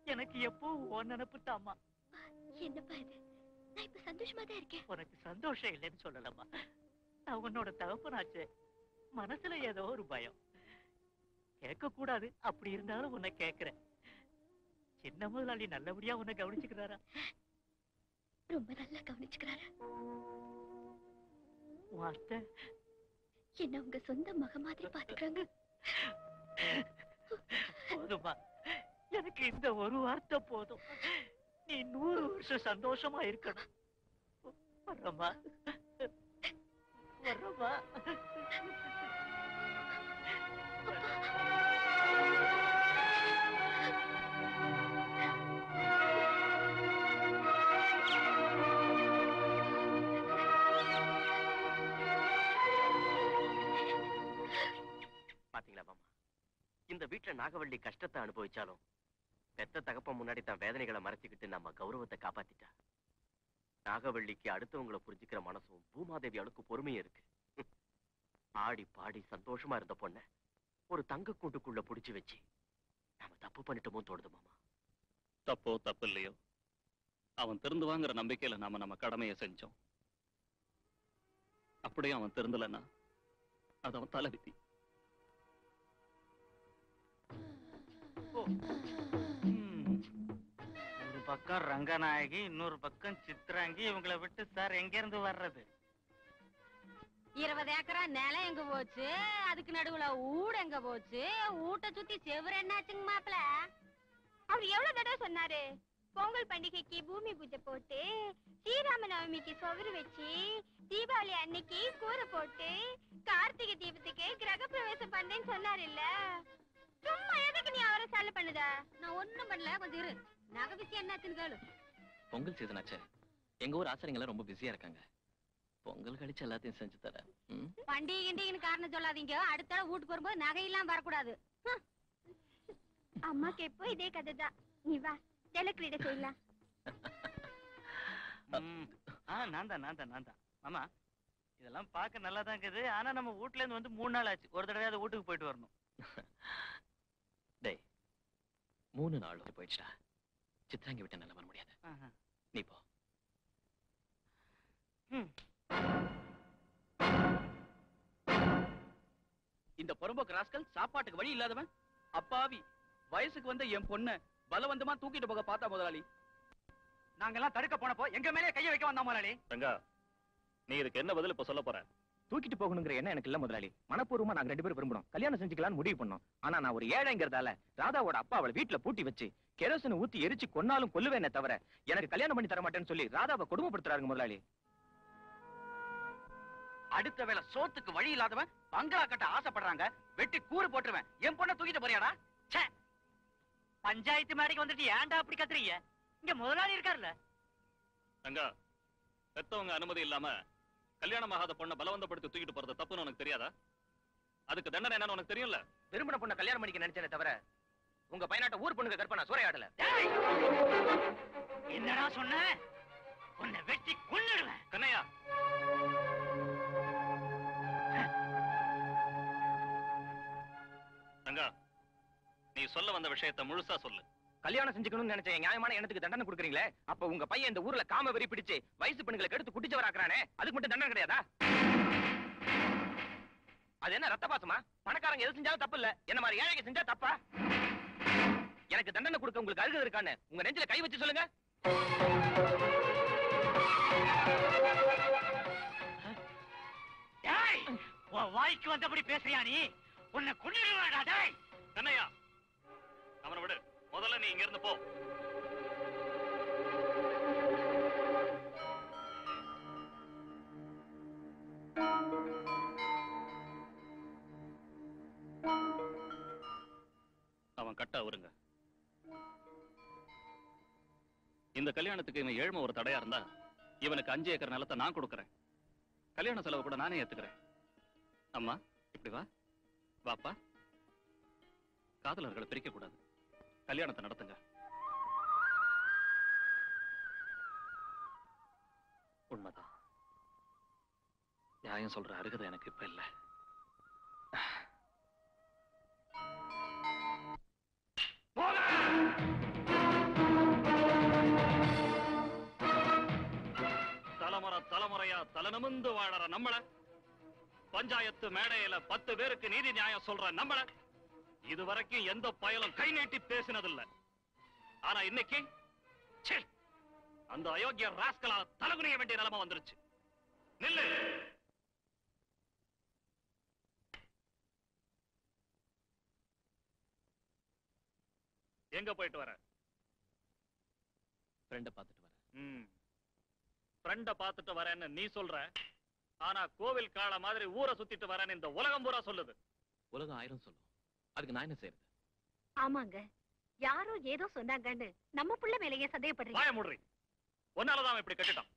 A: எனக்கு எப்போ உன் நினைப்பு தாம்மா.
C: என்னப்பா இது? நான் இப்ப சந்தோஷமா தான் இருக்கேன்.
A: உனக்கு சந்தோஷம் இல்லைன்னு சொல்லலம்மா. நான் உன்னோட தகப்பனாச்சே, மனசுல ஏதோ ஒரு பயம். கேட்க கூடாது, அப்படி இருந்தாலும் உன்னை கேட்கிறேன். சின்ன முதலாளி நல்லபடியா உன்னை கவனிச்சுக்கிறாரா?
C: ரொம்ப நல்லா கவனிச்சுக்கிறாரு.
A: உன் அத்தை
C: என்ன உங்க சொந்த மக மாதிரி பாத்துக்கிறாங்க.
A: போதுமா, எனக்கு இந்த ஒரு வார்த்தை போதும். நீ 100 வருஷம் சந்தோஷமா இருக்கணும். வர்றமா வர்றமா.
G: பாத்தீங்களா மாமா, இந்த வீட்டுல நாகவள்ளி கஷ்டத்தை அனுபவிச்சாலும் பெத்த தகப்ப முன்னாடி தான் வேதனைகளை மறைச்சுக்கிட்டு நம்ம கௌரவத்தை காப்பாத்திட்டா. நாகவள்ளிக்கு அடுத்தவங்களை புரிஞ்சுக்கிற மனசும் பூமாதேவி அளவுக்கு பொறுமையும் இருக்கு. ஆடி பாடி சந்தோஷமா இருந்த பொண்ண ஒரு தங்க கூட்டுக்குள்ள புடிச்சு வச்சு நாம தப்பு பண்ணிட்டோமோ தோணுது மாமா.
D: தப்போ தப்பு இல்லையோ, அவன் திருந்துவாங்கிற நம்பிக்கையில நாம நம்ம கடமையை செஞ்சோம். அப்படியே அவன் திருந்தலன்னா அது அவன் தலைவிதி.
F: ஒரு பக்கம் ரங்கநாயகி, இன்னொரு பக்கம் சித்ராங்கி. இவங்களை விட்டு சார் எங்க இருந்து வர்றது?
E: 20 ஏக்கரா நிலம் எங்க போச்சு? அதுக்கு நடுவுல ஊடு எங்க போச்சு? ஊட்ட சுத்தி செவரு என்னாச்சுங்க மாப்பிள?
C: அவர் எவ்வளவு தடவை சொன்னாரு, பொங்கல் பண்டிகைக்கு பூமி பூஜை போட்டு, ஸ்ரீராம நவமிக்கு சுவரு வச்சு, தீபாவளி அன்னைக்கு கூரை போட்டு, கார்த்திகை தீபத்துக்கு கிரக பிரவேசம் பண்ணேன்னு சொன்னாரு இல்ல? சும்மா எதுக்கு நீ அவரை சால பண்ணுதா?
E: நான் ஒண்ணும் பண்ணல, கொஞ்சம் இரு. நகை விஷயம் என்னாச்சுன்னு கேளு.
G: பொங்கல் சீசன் ஆச்சு, எங்க ஊர் ஆசிரியங்க ரொம்ப பிஸியா இருக்காங்க. பொங்கல் கழிச்சு எல்லாத்தையும் செஞ்சு தரேன்.
E: பண்டிகை கிண்டிகைன்னு காரணம் சொல்லாதீங்க. அடுத்த தடவை வீட்டுக்கு வரும்போது நகையெல்லாம் வரக்கூடாது.
C: அம்மாக்கு எப்போ இதே கதை தான். நீ வா, ஜலக்கிரீடை செய்யலாம்.
F: நான் தான் மாமா, இதெல்லாம் பார்க்க நல்லா தான் இருக்குது. ஆனா நம்ம வீட்ல இருந்து வந்து 3 நாள் ஆச்சு. ஒரு தடவை அது வீட்டுக்கு போயிட்டு வரணும்.
G: டேய், 3 நாள் போயிடுச்சா? சித்ராங்கி விட்டு நல்லா வர முடியாது. நீ போ.
I: இந்த பொறும்போக்கு ராஸ்கல் சாப்பாட்டுக்கு வழி இல்லாதவன் அப்பாவி. வயசுக்கு வந்த என் பொண்ண பலவந்தமா தூக்கிட்டு போக பார்த்தா முதலாளி.
F: நாங்கெல்லாம் தடுக்க போனப்போ எங்க மேலே கைய வைக்க வந்தா முதலாளி.
D: ரங்கா, நீ இதுக்கு என்ன பதில் இப்ப சொல்ல போற?
B: தூக்கிட்டு போகணுங்கிற எண்ணம் எனக்கு இல்ல முதலாளி. மனப்பூர்வமா நாங்க 2 பேரும் விரும்பணும், கல்யாணம் செஞ்சுக்கலாம்னு முடிவு பண்ணோம். ஆனா நான் ஒரு ஏழைங்கிறதால ராதாவோட அப்பா அவளை வீட்டுல பூட்டி வச்சு கெரோசின் ஊத்தி எரிச்சு கொன்னாலும் கொல்லுவேனே தவிர எனக்கு கல்யாணம் பண்ணி தர மாட்டேன்னு சொல்லி ராதாவை கொடுமைப்படுத்துறாருங்க முதலாளி.
I: அடுத்த வேளை சோத்துக்கு வழி இல்லாதவன் பங்களா கட்ட ஆசைப்படுறாங்க. வெட்டி கூறு போட்டுருவேன். என் பொண்ணை தூக்கிட்டு போறியாடா?
A: பஞ்சாயத்து மேடைக்கு வந்துட்டு ஏன்டா அப்படி கத்துறீங்க? இங்க முதலாளி இருக்காருல்ல.
D: ரங்கா, பெத்தவங்க அனுமதி இல்லாம கல்யாணம் ஆகாத பொண்ணை பலவந்தப்படுத்தி தூக்கிட்டு போறது தப்புன்னு உனக்கு தெரியாதா? அதுக்கு தண்டனை என்னன்னு உனக்கு தெரியும்ல?
B: விரும்பின பொண்ணை கல்யாணம் பண்ணிக்க நினைச்சேனே தவிர உங்க பையனாட்ட ஊர் பொண்ணுங்க கற்பனை சூறையாடல.
A: என்னடா சொன்ன? உன்னை வெட்டி கொன்னுடுவேன்.
D: கண்ணையா, ரங்கா, நீ சொல்ல வந்த விஷயத்தை முழுசா சொல்லு.
B: கல்யாணம் செஞ்சுக்கணும்னு நினைச்ச நியாயமான எண்ணத்துக்கு தண்டனை கொடுக்குறீங்களே, அப்ப உங்க பையன் இந்த ஊர்ல காம வெறி பிடிச்சு வயசு பெண்களை கெடுத்து குட்டிச்சவராக்குறானே, அதுக்கு மட்டும் தண்டனை கிடையாதா? அது என்ன ரத்த பாசமா? பணக்காரங்க எது செஞ்சாலும் தப்பு இல்ல, என்ன மாதிரி ஏழைக்கு செஞ்சா தப்பா? எனக்கு தண்டனை கொடுக்க உங்களுக்கு அருகதை இருக்கான்னு உங்க நெஞ்சில கை வச்சு சொல்லுங்க.
A: வாய்க்கு வந்தபடி பேசுறியா நீ? உன்னை கொன்னுடுவாடா டேய்.
D: கண்ணையா, அவனை விடு. முதல்ல நீ இங்க இருந்து போ. அவன் கட்ட அவருங்க. இந்த கல்யாணத்துக்கு இவன் ஏழ்மை ஒரு தடையா இருந்தா இவனுக்கு 5 ஏக்கர் நிலத்தை நான் கொடுக்கறேன். கல்யாண செலவு கூட நானே ஏத்துக்கிறேன். அம்மா இப்படி வா. வாப்பா, காதலர்களை பிரிக்க கூடாது. கல்யாணத்தை நடத்துங்க. உண்மைதான். நியாயம் சொல்ற அருகதை எனக்கு இப்ப இல்ல. தலைமுறையா தலைநிமிர்ந்து வாழற நம்மள, பஞ்சாயத்து மேடையில 10 பேருக்கு நீதி நியாயம் சொல்ற நம்மள இதுவரைக்கும் எந்த பயலும் கை நீட்டி பேசினதில்லை. ஆனா இன்னைக்கு அந்த அயோக்கிய ராஸ்கலால தலகுனிய வேண்டிய நிலைமை வந்துருச்சு. நில்லு. எங்க போயிட்டு வர?
B: ஃப்ரெண்ட பாத்துட்டு வரேன்.
D: ஃப்ரெண்ட பாத்துட்டு வரேன்னு நீ சொல்ற, ஆனா கோவில் காளை மாதிரி ஊரை சுத்திட்டு வரேன்னு இந்த உலகம் பூரா சொல்லுது.
B: உலகம் 1000 சொல்லும், அதுக்கு நான் என்ன செய்யறது?
E: ஆமாங்க, யாரோ ஏதோ சொன்னாங்கன்னு நம்ம புள்ள மேலேயே சந்தேகப்படுறீங்க.
D: வாய மூடுறி. ஒன்னாலதான் அவன் இப்படி கட்டிட்டான்.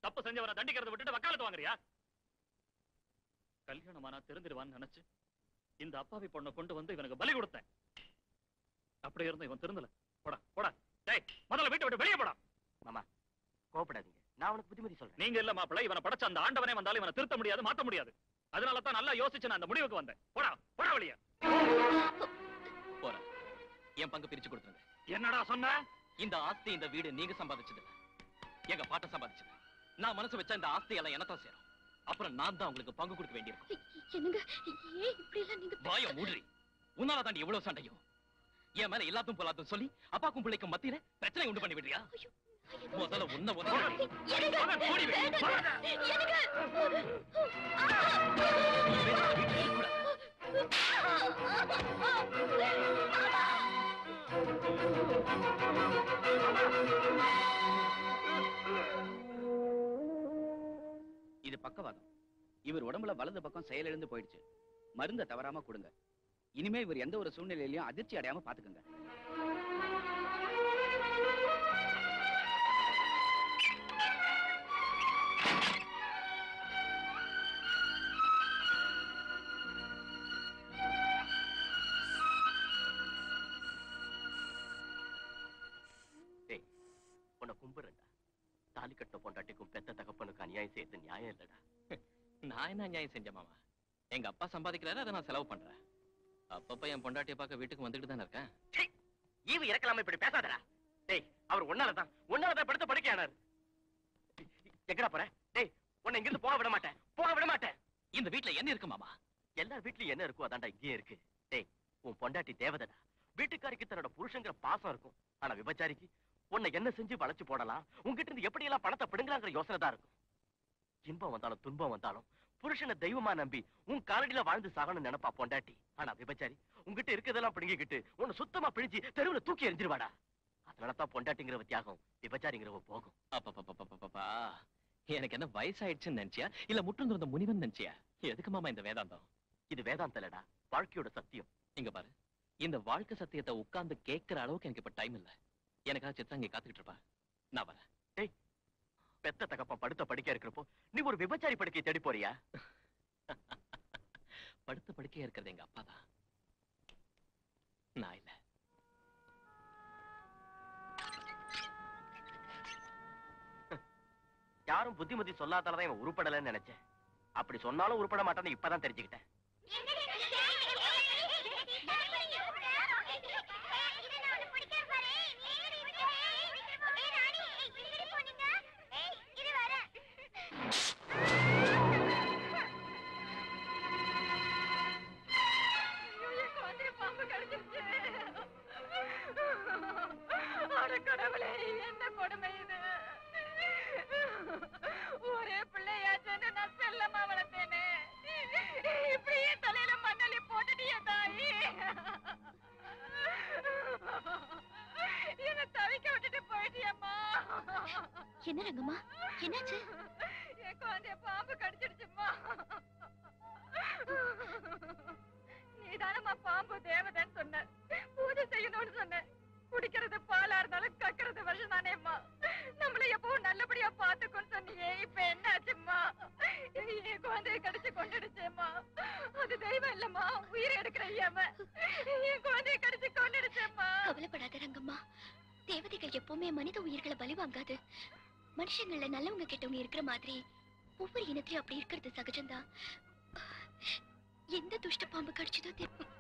D: தப்பு செஞ்சவனை தண்டிக்கிறத விட்டுட்டு வக்காலத்து வாங்குறியா? கல்யாணமானா தெரிஞ்சிருவான்னு நினைச்சு இந்த அப்பாவி பொண்ணை கொண்டு வந்து இவனுக்கு பலி கொடுத்தேன். அப்படி இருந்து இவன் திருந்தல. போடா போடா. டேய், முதல்ல வீட்டை விட்டு வெளியே போடா.
G: மாமா கோபப்படாதீங்க, நான் அவனுக்கு புத்திமதி சொல்றேன்.
D: நீங்க இல்ல மாப்பிள்ளை, இவனை படைச்ச அந்த ஆண்டவனே வந்தாலும் இவனை திருத்த முடியாது, மாத்த முடியாது. அதனால தான் நல்லா யோசிச்சு நான் அந்த முடிவுக்கு வந்தேன். போடா போடா வெளியே.
B: போற என் பங்கு பிரிச்சு கொடுத்துருங்க.
D: என்னடா சொன்ன?
B: இந்த ஆஸ்தி, இந்த வீடு நீங்க சம்பாதிச்சது, எங்க பாட்ட சம்பாதிச்சது. நான் மனசு வச்சா இந்த ஆஸ்தி எல்லாம் எனத்தான் சேரும். அப்புறம் நான் தான் உங்களுக்கு பங்கு கொடுக்க வேண்டியிருக்கும்.
C: என்னங்க ஏன் இப்படி எல்லாம் நீங்க
B: வாய மூடுறி. உன்னால தாண்டி எவ்வளவு சண்டையும் என் மேல எல்லாத்தும் போலாத்தும் சொல்லி அப்பாக்கும் பிள்ளைக்கும் மத்தியில பிரச்சனை உண்டு பண்ணி விடுறியா? முதல்ல உன்ன
I: இது பக்கவாதம். இவர் உடம்புல வலது பக்கம் செயலிழந்து போயிடுச்சு. மருந்த தவறாம கொடுங்க. இனிமே இவர் எந்த ஒரு சூழ்நிலையிலையும் அதிர்ச்சி அடையாம பாத்துக்கங்க.
G: உன்னை கும்பிடுறா. தாலி கட்ட பொண்டாட்டிக்கும் பெத்த தகப்பனுக்கு அநியாயம் செய்யறது நியாயம் இல்லடா.
B: நான் என்ன நியாயம் செஞ்சேன் மாமா? எங்க அப்பா சம்பாதிக்கிறாரு, அதை நான் செலவு பண்றேன். அப்பப்ப என் பொண்டாட்டியை பார்க்க வீட்டுக்கு வந்துட்டு தானே இருக்கேன்.
G: ஈவு இறக்கலாம இப்படி பேசாதடா. டேய், அவர் உன்னாலதான் படுத்த படுக்கையானார். எங்கடா போற? டேய், உன்னை இங்கிருந்து போக விட மாட்டேன், போக விட மாட்டேன்.
B: இந்த வீட்டுல என்ன இருக்கு மாமா?
G: எல்லா வீட்லயும் என்ன இருக்கோ அதான்டா இங்கேயும் இருக்கு. டேய், உன் பொண்டாட்டி தேவதடா. வீட்டுக்காரிக்கு தன்னோட புருஷங்கிற பாசம் இருக்கும். ஆனா விபச்சாரிக்கு உன்னை என்ன செஞ்சு வளைச்சு போடலாம், உங்ககிட்ட இருந்து எப்படி எல்லாம் பணத்தை பிடுங்கலாங்கிற யோசனை தான் இருக்கும். இன்பம் வந்தாலும் துன்பம் வந்தாலும் புருஷனை தெய்வமா நம்பி உன் காலடியில வாழ்ந்து சாகணும்னு நினைப்பா பொண்டாட்டி. ஆனா விபச்சாரி உங்ககிட்ட இருக்கிறதெல்லாம் பிடுங்கிக்கிட்டு உன்னை சுத்தமா பிழிஞ்சு தெருவுல தூக்கி எறிஞ்சிருவாடா. அதனாலதான் பொண்டாட்டிங்கிற தியாகம், விபச்சாரிங்கிறவ போகும்.
B: அப்பா, எனக்கு என்ன வயசாயிடுச்சுன்னு நினைச்சியா, இல்ல முற்றும் துறந்த முனிவன் நினைச்சியா? எதுக்கு மாமா இந்த வேதாந்தம்?
G: இது வேதாந்தலடா, வாழ்க்கையோட சத்தியம்.
B: இங்க பாரு, இந்த வாழ்க்கை சத்தியத்தை உட்கார்ந்து கேட்கிற அளவுக்கு எனக்கு இப்ப டைம் இல்ல. எனக்காக சித்ராங்கி காத்துக்கிட்டு இருப்பா. நான் வரேன்.
G: டேய், பெத்த தகப்பன் படுத்த படுக்கையா இருக்கிறப்போ நீ ஒரு விபச்சாரி படுக்கையை தேடி போறியா?
B: படுத்த படுக்கையா இருக்கிறது எங்க அப்பா தான், நான் இல்ல.
G: யாரும் புத்திமதி சொல்லாதாலதான் இவன் உருப்படலன்னு நினைச்சேன். அப்படி சொன்னாலும் உருப்பட மாட்டான்னு இப்பதான் தெரிஞ்சுக்கிட்டேன்.
E: என்ன கொடுமை இது? ஒரே பிள்ளையாச்சுன்னு நான் செல்லமா வளர்த்தேனே, இப்படியே தலையில மண்ணலி போட்டுட்டியே தாயி. என்ன தவிக்க விட்டுட்டு போயிட்டியம்மா.
C: என்ன ரங்கம்மா, என்னாச்சு?
E: என் குழந்தைய பாம்பு கடிச்சிடுச்சும்மா. நீதானம்மா பாம்பு தேவதைன்னு சொன்ன, பூஜை செய்யணும்னு சொன்ன. குடிக்கிறது பாலா இருந்தாலும் கக்கிறது வருஷம் தானேம்மா. நம்மள எப்பவும் நல்லபடியா பாத்துக்கோன்னு சொன்னியே, இப்ப என்ன ஆச்சும்மா? என் குழந்தைய கடிச்சு கொண்டுடுச்சேம்மா. அது தெய்வம் இல்லம்மா, உயிரை எடுக்கிற ஐயாம என் குழந்தைய கடிச்சு கொண்டுடுச்சேம்மா.
C: கவலைப்படாத ரங்கம்மா, தேவதைகள் எப்பவுமே மனித உயிர்களை பலி வாங்காது. மனுஷங்கள நல்லவங்க கெட்டவங்க இருக்கிற மாதிரி ஒவ்வொரு இனத்திலும் அப்படி இருக்கிறது சகஜம்தான். எந்த துஷ்ட பாம்பு கடிச்சதோ தெரியும்.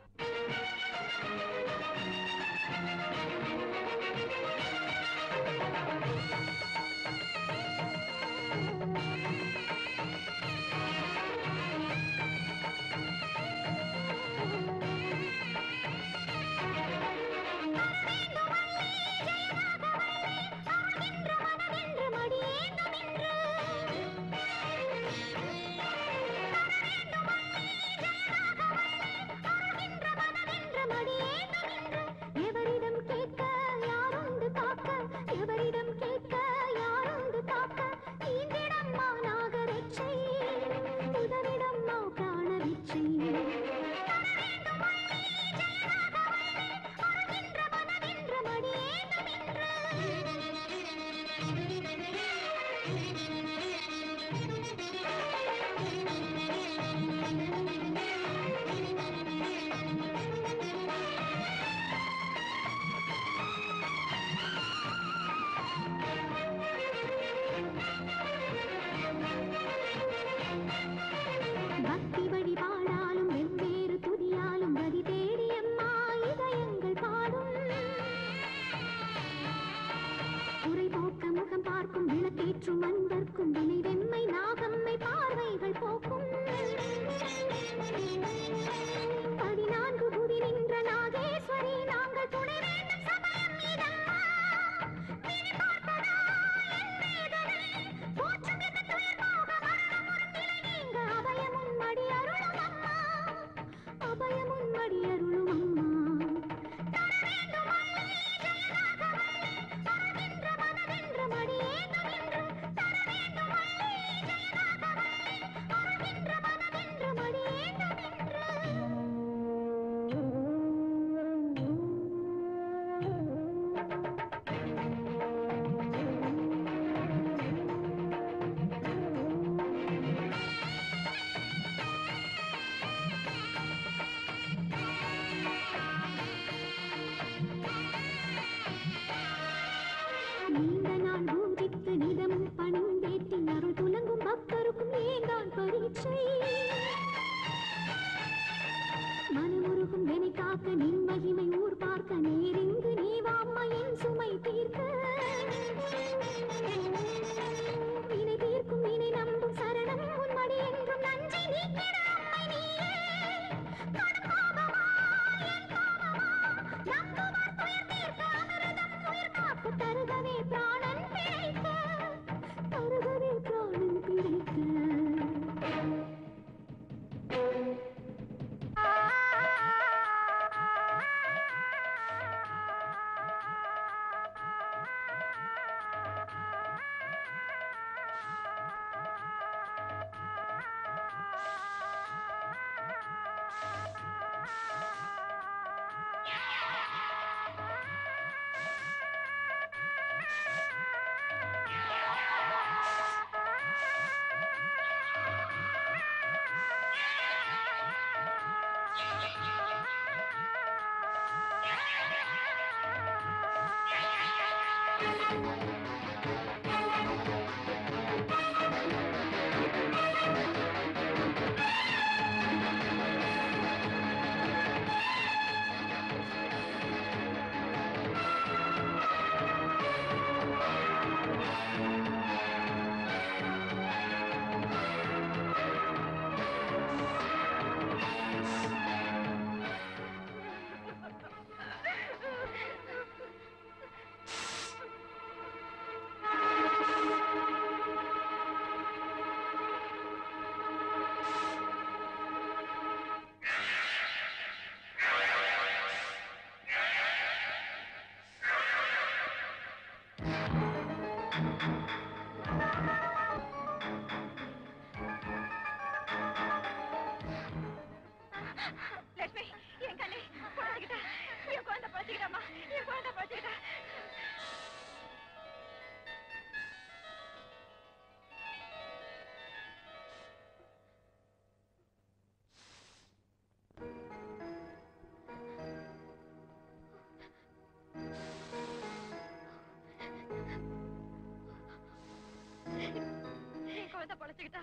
E: குழந்தை பொழைச்சுக்கிட்டா,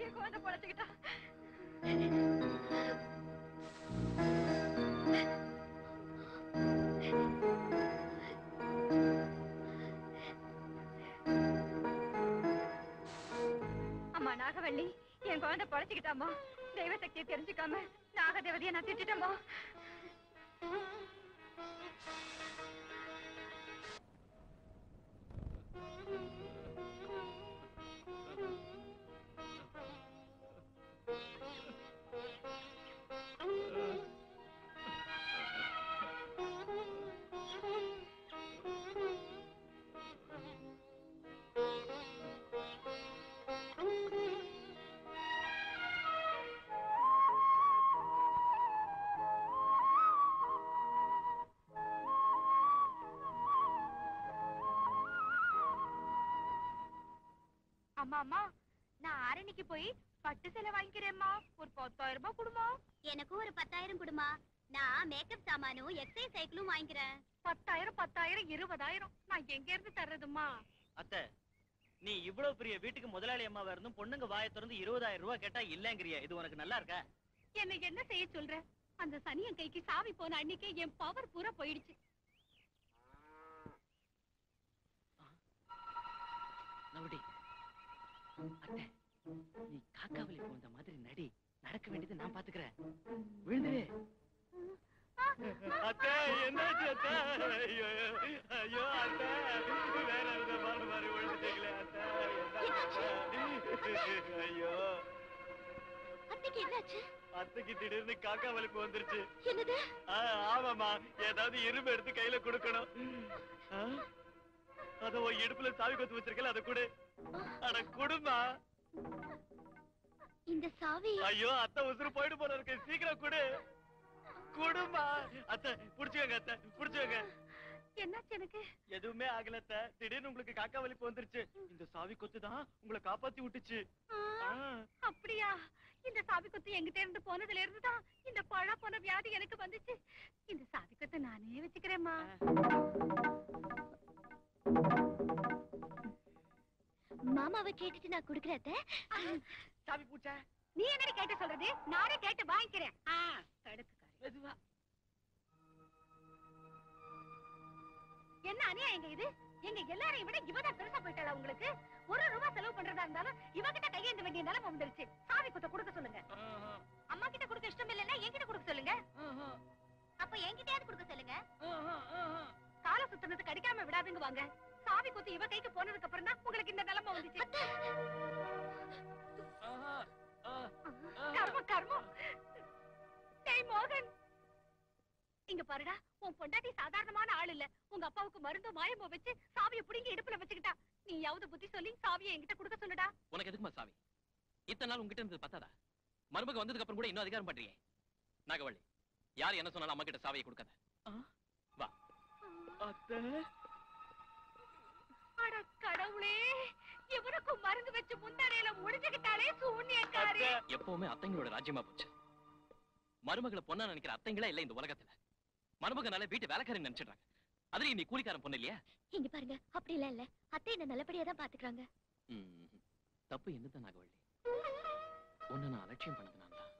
E: என் குழந்தை பொழைச்சுக்கிட்டா. அம்மா நாகவள்ளி, என் குழந்தை பொழைச்சுக்கிட்டாமா. தெய்வ சக்தியை தெரிஞ்சுக்காம நாகதேவதையை நான் திட்டேம்மா. அம்மா அம்மா, நான் ஆரணிக்கு போய் பட்டு சேலை வாங்கிக்கிறேம்மா. ஒரு 10,000 ரூபாய் கொடுமா.
C: எனக்கும் ஒரு 10,000 கொடுமா. நான் மேக்கப் சாமானும் எக்ஸசைஸ் சைக்கிளும் வாங்கிக்கிறேன்.
E: 10,000 10,000 20,000 நான் எங்க இருந்து தர்றதுமா?
F: அத்தை, நீ இவ்வளவு பெரிய வீட்டுக்கு முதலாளி அம்மாவா இருந்தும் பொண்ணுங்க வாயை திறந்து 20,000 ரூபாய் கேட்டா இல்லங்கிறிய, இது உனக்கு நல்லா இருக்கா?
E: என்ன என்ன செய்ய சொல்ற? அந்த சனியன் கைக்கு சாவி போன அன்னைக்கே என் பவர் பூரா போயிடுச்சு.
A: நவுடி அத்தை, நீ காக்காவலி போன்ற மாதிரி நடி. நடக்க வேண்டியது நான் பாத்துக்கிறேன். விழுந்துரு.
F: அத்தை, என்னாச்சு அத்தை? ஐயோ ஐயோ அத்தை, வேற எந்த மாதிரி விழுந்துட்டீங்களே அத்தை. ஐயோ
C: அத்தைக்கு என்னாச்சு?
F: அத்தைக்கு திடீர்னு காக்கா வலிப்பு வந்துருச்சு.
C: என்னது?
F: ஆமாமா, ஏதாவது இரும்பு எடுத்து கையில கொடுக்கணும். அத உன் இடுப்புல சாவி கொத்து வச்சிருக்கல, அத கொடு. அட கொடுமா.
C: இந்த சாவி.
F: ஐயோ அத்தை, உசுறு போயிட்டு போல இருக்கு, சீக்கிரம் கொடு. கொடுமா. அத்தை புடிச்சுக்கங்க, அத்தை புடிச்சுக்கங்க.
E: என்னாச்சு எனக்கு?
F: எதுவுமே ஆகல அத்தை, திடீர்னு உங்களுக்கு காக்கா வலிப்பு வந்துருச்சு. இந்த சாவி கொத்து தான் உங்களை காப்பாத்தி விட்டுச்சு.
E: அப்படியா? இந்த சாவி கொத்து எங்கிட்ட இருந்து போனதுல இருந்து தான் இந்த பழா போன வியாதி எனக்கு வந்துச்சு. இந்த சாவி கொத்தை நானே வச்சுக்கிறேம்மா.
C: மாமாவை கேட்டுட்டு நான் குடுக்கறேன்.
F: சாவி பூச்சா,
E: நீ என்னடி கேட்டு சொல்றது? நானே கேட்டு வாங்கிக்கிறேன்.
F: மெதுவா.
E: என்ன அநியாயம் இது? எங்க எல்லாரையும் விட இவதான் பெருசா போயிட்டாளா உங்களுக்கு? 1 ரூபாய் செலவு பண்றதா இருந்தாலும் இவகிட்ட கையேந்த வேண்டிய நிலைமை வந்துருச்சு. சாவி குத்த கொடுக்க சொல்லுங்க. அம்மா கிட்ட கொடுக்க இஷ்டம் இல்லைன்னா என்கிட்ட கொடுக்க சொல்லுங்க.
C: அப்ப என்கிட்டயாவது கொடுக்க சொல்லுங்க.
E: கால சுத்தனத்துக்கு அடிக்காம விடாதுங்க வாங்க. சாவி குத்து இவ கைக்கு போனதுக்கு அப்புறம் தான் உங்களுக்கு இந்த நிலைமை வந்துச்சு. கர்மம் கர்மம். டேய் மோகன், இங்க பாருடா, உன் பொண்டாட்டி சாதாரணமான ஆள் இல்ல. உங்க அப்பாவுக்கு மருந்து மாயமோ வச்சு சாவியை புடிங்கி இடுப்புல வச்சுக்கிட்டா. நீயாவது புத்தி சொல்லி சாவியை என்கிட்ட கொடுக்க சொல்லுடா.
G: உனக்கு எதுக்குமா சாவி? இத்தனை நாள் உங்ககிட்ட இருந்தது பத்தாதா? மருமக வந்ததுக்கு அப்புறம் கூட இன்னும் அதிகாரம் பண்றியே. நாகவள்ளி, யார் என்ன சொன்னாலும் அம்மா கிட்ட சாவியை கொடுக்காத. வா.
F: அத்தை,
E: அட கடவுளே, இவனுக்கும் மருந்து வச்சு முந்தானையில முடிச்சுக்கிட்டாலே சூன்யக்காரி.
G: எப்பவுமே அத்தைங்களோட ராஜ்யமா போச்சு. மருமகளை பொண்ணா நினைக்கிற அத்தைங்களே இல்ல இந்த உலகத்துல. மருமகனால வீட்டு வேலைக்காரன் நினைச்சிடுறாங்க. அதுலயும் நீ கூலிக்காரன் பொண்ணு இல்லையா?
C: இங்க பாருங்க, அப்படி எல்லாம் இல்ல. அத்தை என்ன நல்லபடியா தான் பாத்துக்கிறாங்க.
G: தப்பு என்னதான் நாகவள்ளி? உன்னை நான் அலட்சியம் பண்ணதுனால தான்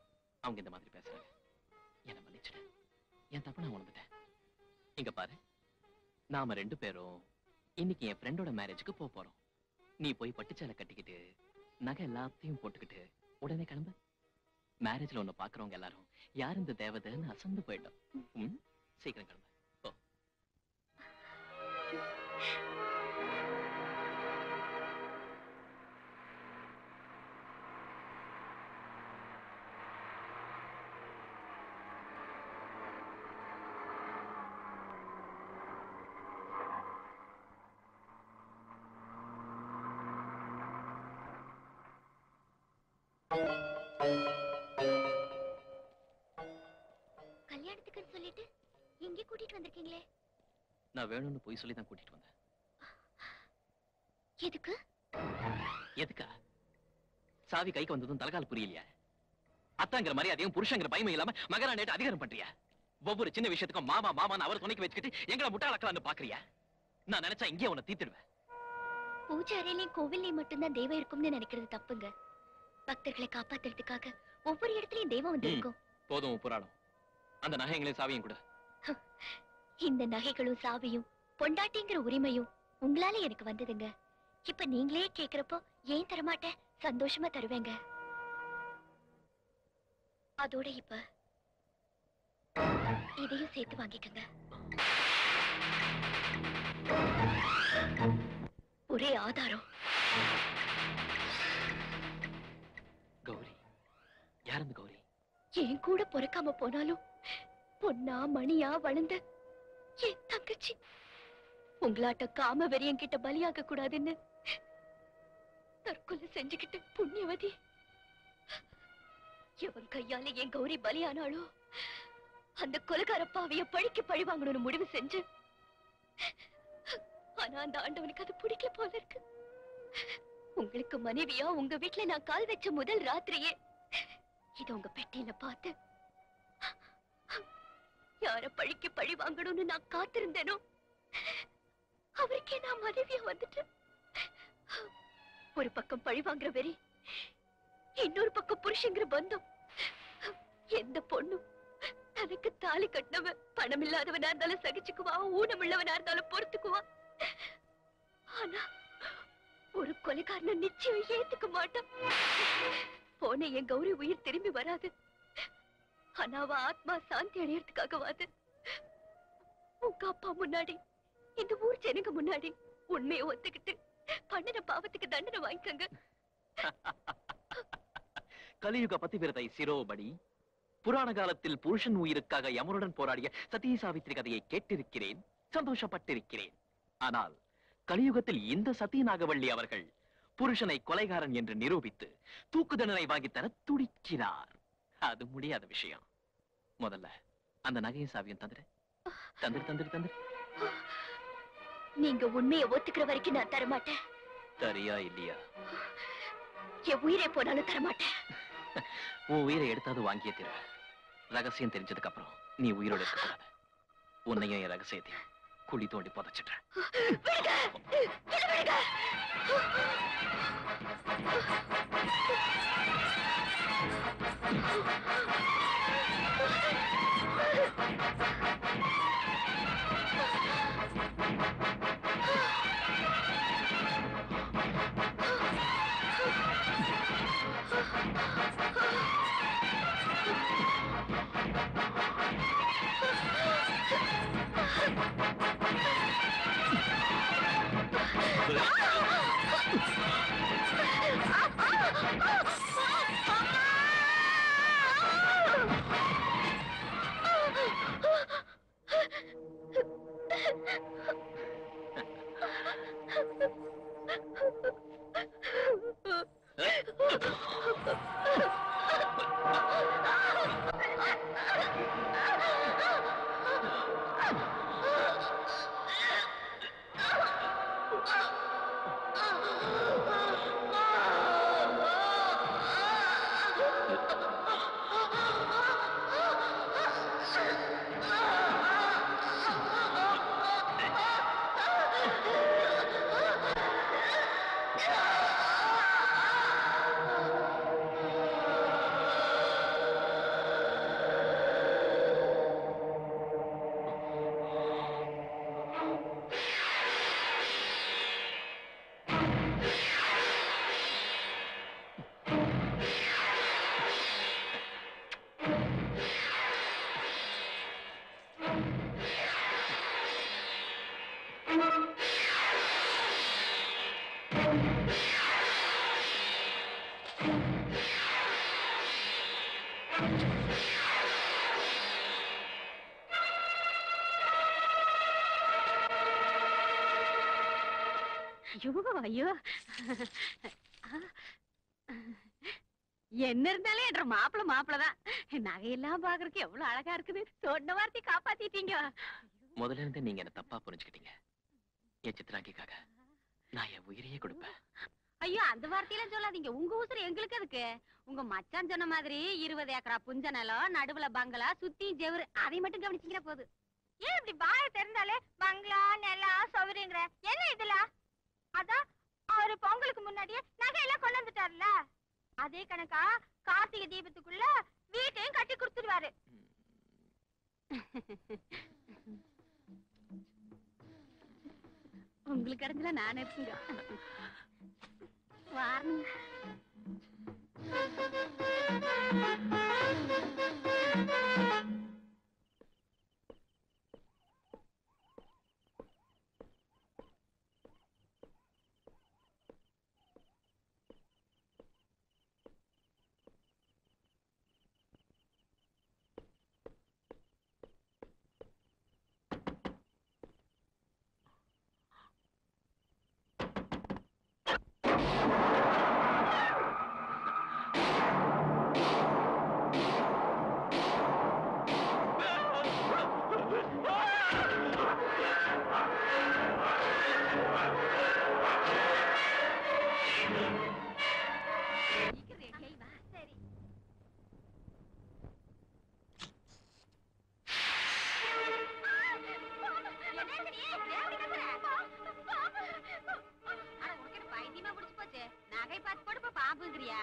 G: அவங்க இந்த மாதிரி பேசுறாங்க. என்ன மன்னிச்சிடு. என் தப்பு நான் உணர்ந்துட்டேன். இங்க பாரு, நாம 2 பேரும் இன்னைக்கு என் ஃப்ரெண்டோட மேரேஜுக்கு போறோம். நீ போய் பட்டுச்சேலை கட்டிக்கிட்டு நகை எல்லாத்தையும் போட்டுக்கிட்டு உடனே கிளம்பு. மேரேஜ்ல ஒண்ணு பாக்குறவங்க எல்லாரும் யார் இந்த தேவதைன்னு அசந்து போயிட்டோம். சீக்கிரம் கிளம்பு. போ.
C: கல்யாணத்துக்குன்னு சொல்லிட்டு எங்க கூட்டிட்டு வந்திருக்கீங்களே?
G: நான் வேணும்னு போய் சொல்லி தான் கூட்டிட்டு வந்தேன்.
C: எதுக்கு?
G: எதுக்கா? சாவி கைக்கு வந்ததும் தலகால் புரியலையா? அத்தாங்கிற மரியாதையும் புருஷங்கிற பயமும் இல்லாம மகராண்டேட்டு அதிகாரம் பண்றியா? ஒவ்வொரு சின்ன விஷயத்துக்கும் மாமா மாமான்னு அவர் துணைக்கு வச்சுக்கிட்டு எங்களை முட்டாளக்கலான்னு பாக்குறியா? நான் நினைச்சா இங்கே உன்னை தீத்துடுவேன்.
C: பூஜை அறையிலையும் கோவில்லையும் மட்டும்தான் தெய்வம் இருக்கும்னு நினைக்கிறது தப்புங்க. பக்தர்களை காப்பாத்துறதுக்காக ஒவ்வொரு இடத்துலயும் தெய்வம் வந்து இருக்கும்.
B: போதும் புராணம். அந்த நகைகளையும் சாவியும் கூட.
C: இந்த நகைகளும் சாவியும் பொண்டாட்டிங்கிற உரிமையும் உங்களால எனக்கு வந்ததுங்க. இப்ப நீங்களே கேக்குறப்போ ஏன் தரமாட்டேன்? சந்தோஷமா தருவேங்க. அதோட இப்ப இதையும் சேர்த்து வாங்கிக்கங்க. ஒரே ஆதாரம்.
B: கௌரி யார் கௌரி?
C: என் கூட பொறுக்காம போனாலும் பொன்னா மணியா வளர்ந்த என் தங்கச்சி. உங்களாட்ட காம வெறியன் கிட்ட பலியாக கூடாதுன்னு தற்கொலை செஞ்சுக்கிட்டு புண்ணியவதி. எவன் கையால என் கௌரி பலியானாலோ அந்த கொலைகார பாவிய பழிக்கு பழி வாங்கணும்னு முடிவு செஞ்சு, ஆனா அந்த ஆண்டவனுக்கு அது பிடிக்கல போல இருக்கு. உங்களுக்கு மனைவியா உங்க வீட்டுல நான் கால் வச்ச முதல் ராத்திரியே இது உங்க பெட்டியில பார்த்து யார பழிக்கு பழி வாங்கணும்னு நான் காத்திருந்தேனோ அவருக்கே நான் மனைவியா வந்துட்டேன். ஒரு பக்கம் பழி வாங்குற வெறி, இன்னொரு பக்கம் புருஷங்கிற பந்தம். எந்த பொண்ணும் தனக்கு தாலி கட்டினவன் பணம் இல்லாதவனா இருந்தாலும் சகிச்சுக்குவா, ஊனம் உள்ளவனா இருந்தாலும் பொறுத்துக்குவா. ஆனா ஒரு கொலைகாரனை நிச்சயம் ஏத்துக்க மாட்டான். போன என் கௌரி உயிர் திரும்பி வராது. ஆனா அவ ஆத்மா சாந்தி அடையறதுக்காகவாது உங்க அப்பா முன்னாடி, இந்த ஊர் ஜனங்க முன்னாடி உண்மையை ஒத்துக்கிட்டு பண்ணின பாவத்துக்கு தண்டனை வாங்கிக்கங்க.
G: கலியுக பதிவிரதை சிரோபடி, புராண காலத்தில் புருஷன் உயிருக்காக யமனுடன் போராடிய சதீ சாவித்திரி கதையை கேட்டிருக்கிறேன், சந்தோஷப்பட்டிருக்கிறேன். ஆனால் கலியுகத்தில் இந்த சதி நாகவள்ளி அவர்கள் புருஷனை கொலைகாரன் என்று நிரூபித்து தூக்கு தண்டனை வாங்கி தர துடிக்கிறார். அது முடியாத விஷயம். முதல்ல அந்த நகையும் சாவியும் தந்துரு. தந்துரு தந்துரு தந்துரு.
C: நீங்க உண்மையை ஒத்துக்கிற வரைக்கும் நான் தரமாட்டேன்.
G: சரியா இல்லையா?
C: என் உயிரே போனாலும் தரமாட்டேன்.
G: உன் உயிரை எடுத்தாவது வாங்கிய தீர. ரகசியம் தெரிஞ்சதுக்கு அப்புறம் நீ உயிரோட இருக்கக்கூடாது. உன்னையும் என் ரகசியத்தையும் குழி தோண்டி புதைச்சிட்டேன்.
E: ஐயோ என்ன இருந்தாலும் என்ற மாப்பிளதான். நகையெல்லாம் பாக்குறதுக்கு எவ்வளவு அழகா இருக்குது. சொன்ன வார்த்தை காப்பாத்திட்டீங்க.
G: முதல்ல இருந்து நீங்க என்ன தப்பா புரிஞ்சுக்கிட்டீங்க. என் சித்ராங்கிக்காக நான் என் உயிரையே கொடுப்பேன்.
E: ஐயோ அந்த வார்த்தையெல்லாம் சொல்லாதீங்க. உங்க உசுறு எங்களுக்கு எதுக்கு? உங்க மச்சான் சொன்ன மாதிரி 20 ஏக்கரா புஞ்ச நிலம், நடுவுல பங்களா, சுத்தி ஜெவரு, அதை மட்டும் கவனிச்சிக்கிற போது. ஏன் இப்படி வாய தெரிந்தாலே பங்களா நிலம் சௌகரியங்கிற என்ன இதுல? அதான் அதே கணக்கா கார்த்திகை தீபத்துக்குள்ள வீட்டையும் கட்டி கொடுத்துருவாரு. உங்களுக்கு கிடைஞ்சல நான் எப்பங்க வாருங்க. நகை பார்த்து போட்டு பாம்புங்கிறியா?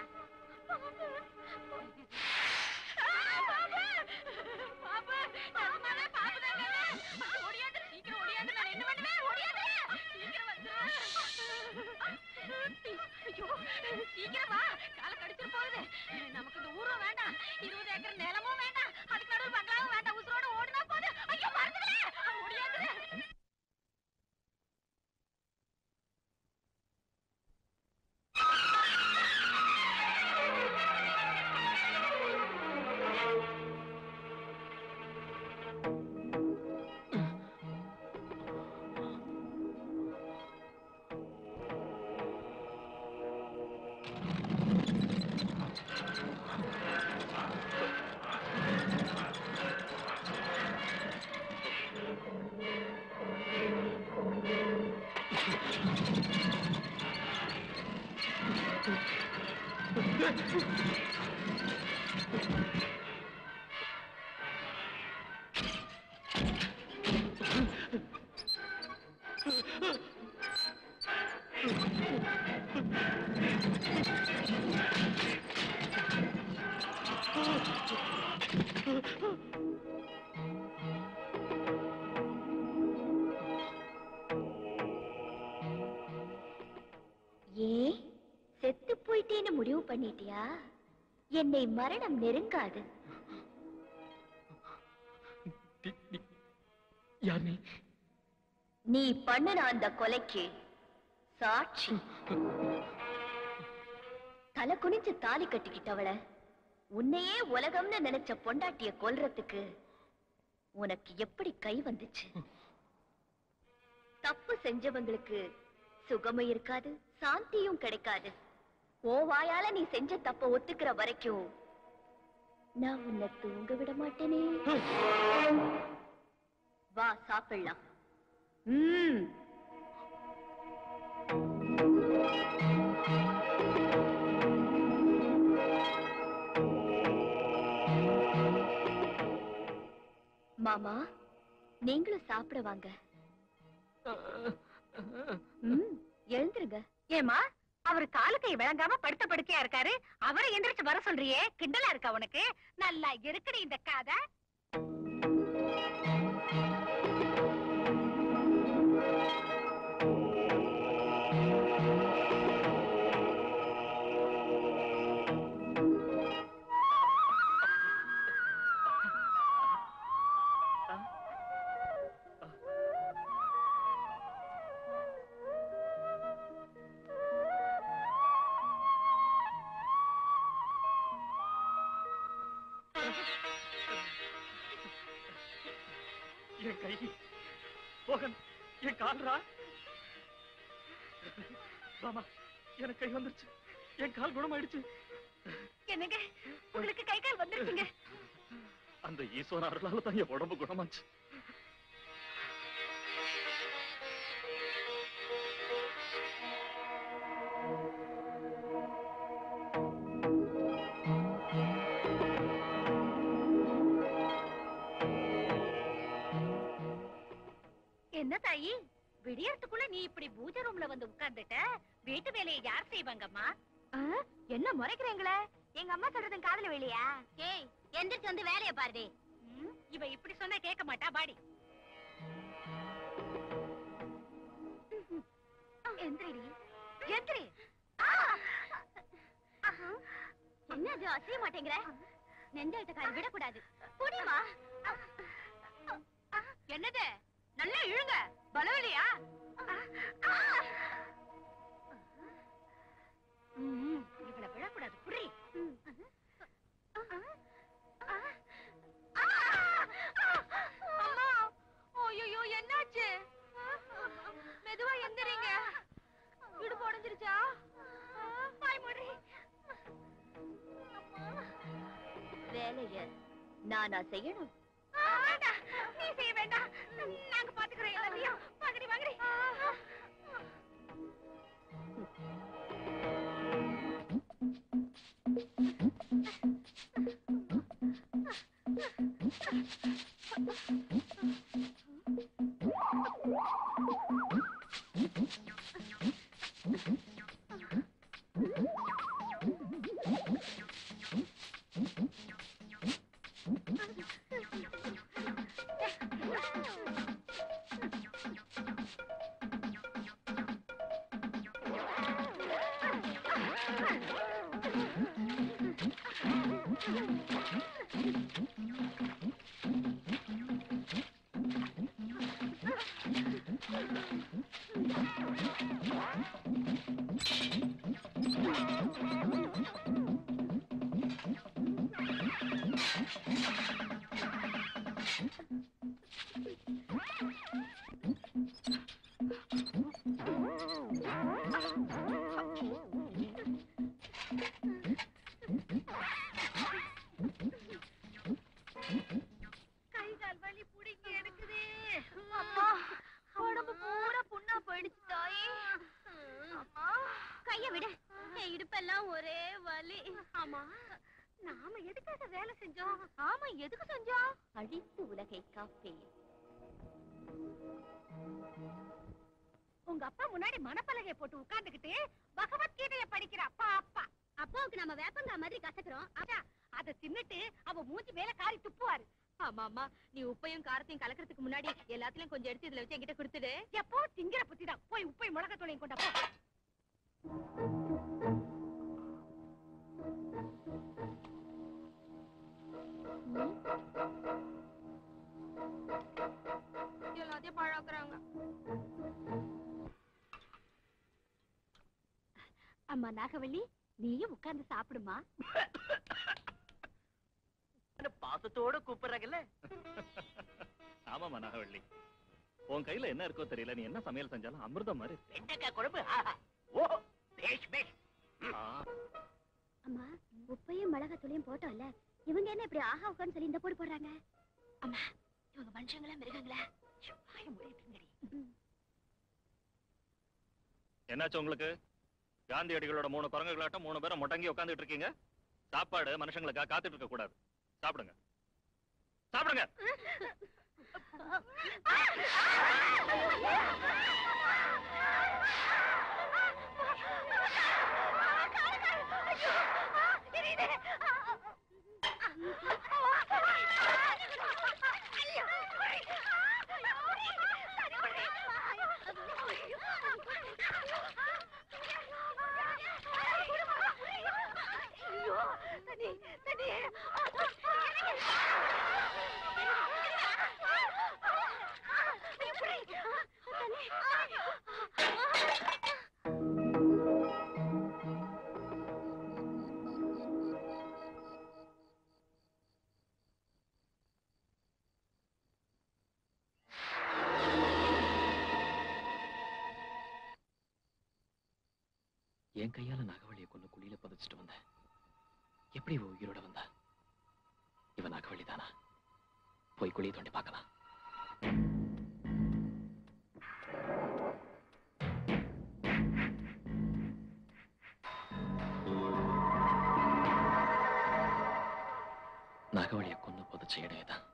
E: நமக்கு இந்த ஊரும் வேண்டாம், 20 ஏக்கர் நிலமும் வேண்டாம், அதுக்கு நடுவில் பங்களாவும் வேண்டாம். உசுரோட ஓடுனா போது. ஐயோ மறந்துடுறேன், முடியாது.
C: ஏன் செத்து போயிட்டேன்னு முடிவு பண்ணிட்டியா? என்னை மரணம் நெருங்காது. நீ பண்ணன அந்த கொலைக்கு சாட்சி. தலை குனிஞ்சு தாலி கட்டிக்கிட்டவள, உன்னையே உலகம்னு நினைச்ச பொண்டாட்டிய கொல்றதுக்கு உனக்கு எப்படி கை வந்துச்சு? தப்பு செஞ்சவங்களுக்கு சுகமும் இருக்காது, சாந்தியும் கிடைக்காது. ஓ வாயால நீ செஞ்ச தப்ப ஒத்துக்கிற வரைக்கும் நான் உன்னை தூங்க விட மாட்டேனே. வா சாப்பிடலாம். மாமா, நீங்களும் சாப்பிட வாங்க. எழுந்துருங்க.
E: ஏமா, அவர் காலு கை விளங்காம படுத்த படுக்கையா இருக்காரு, அவரை எந்திரிச்சு வர சொல்றியே, கிண்டலா இருக்கா உனக்கு? நல்லா இருக்குடி இந்த கதை.
F: என் கை மோகன், என் கால்ரா. மாமா, எனக்கு கை வந்துருச்சு, என் கால் குணமாயிடுச்சு.
E: என்னங்க, உங்களுக்கு கை கால் வந்துருச்சுங்க?
F: அந்த ஈஸ்வர அருளால தான் என் உடம்பு குணமாச்சு.
E: என்ன தாயி, விடியறதுக்குள்ள நீ இப்படி பூஜை ரூம்ல வந்து உட்கார்ந்துட்ட? வீட்டு வேலையை யார் செய்வாங்கம்மா? என்ன முறைக்கிறீங்களே? எங்க அம்மா சொல்றது காதுல விழியா?
C: ஏய் எந்திரிச்சு வந்து வேலைய பாருடி.
E: இவ இப்படி சொன்னா கேட்க மாட்டா. பாடி எந்திரிடி, எந்திரி.
C: என்னது அசைய மாட்டேங்கிற? நெஞ்செழுத்தக்காரி விடக்கூடாது. புடிமா.
E: என்னது? நல்லா இழுங்க. பலவலியா? இவள விடக்கூடாது. புரி. அம்மா, ஐயோ என்னாச்சு? மெதுவா எந்திரிங்க. இடுப்பு உடைஞ்சிருச்சா? பாய் மூடி.
C: வேலைய நானா செய்யணும்?
E: வேண்டாம், நீ செய்ய வேண்டாம். நாங்க பாத்துக்கிறோம் எல்லாத்தையும். வாங்கடி வாங்கடி. கை கால் வலி புடிங்கி எடுக்குது.
C: அம்மா உடம்பு பூரா புண்ணா போயிடுச்சு தாயி. அம்மா கைய விட. என் இடுப்பெல்லாம் ஒரே வலி.
E: ஆமா, நாம எதுக்காக வேலை செஞ்சோம்?
C: ஆமா எதுக்கு செஞ்சோம்? அழித்து உலகை காப்பேன்.
E: உங்க அப்பா முன்னாடி மனப்பலகையை போட்டு உட்கார்ந்துகிட்டு பகவத்கீதையை படிக்கிறா. அப்பா
C: அப்பாவுக்கு நம்ம வேப்பங்கா மாதிரி கசக்குறோம்.
E: அதை தின்னுட்டு அவ மூஞ்சி மேல காரி துப்புவாரு.
C: ஆமா நீ உப்பையும் காரத்தையும் கலக்கிறதுக்கு முன்னாடி எல்லாத்துலயும் கொஞ்சம் எடுத்து இதுல வச்சு என்கிட்ட கொடுத்துடு.
E: எப்போ திங்கிற புத்திதான். போய் உப்பை மிளகாத்தூளையும் கொண்டா போ.
C: எல்லாத்தையும் பாழாக்குறாங்க.
E: அம்மா நாகவள்ளி, நீயும் உட்கார்ந்து சாப்பிடுமா.
G: பாசத்தோட கூப்பிடுறாங்கல்ல.
D: ஆமாமா நாகவள்ளி, உன் கையில என்ன இருக்கோ தெரியல. நீ என்ன சமையல் செஞ்சாலும் அமிர்தம் மாதிரி.
G: வெண்டைக்காய் குழம்பு. ஓ பேஷ் பேஷ்.
C: அம்மா உப்பையும் மிளகாத்தூளையும் போட்டோம்ல, இவங்க என்ன இப்படி ஆஹா உட்கான்னு சொல்லி இந்த போடு போடுறாங்க? அம்மா இவங்க மனுஷங்களா மிருகங்களா?
D: என்னாச்சு உங்களுக்கு? காந்தியடிகளோட 3 குரங்குகளாட்டம் 3 பேரும் முடங்கி உட்காந்துட்டு இருக்கீங்க. சாப்பாடு மனுஷங்களுக்கா காத்துட்டு இருக்க கூடாது. சாப்பிடுங்க சாப்பிடுங்க.
B: என் கையால நாகவள்ளியை கொண்டு குழியில புதைச்சிட்டு வந்தேன். எப்படி இவ உயிரோட வந்தா? இவ நாகவள்ளி தானா? போய் குழியை தோண்டி பார்க்கலாம். நாகவள்ளியை கொண்டு புதைச்ச இடையதான்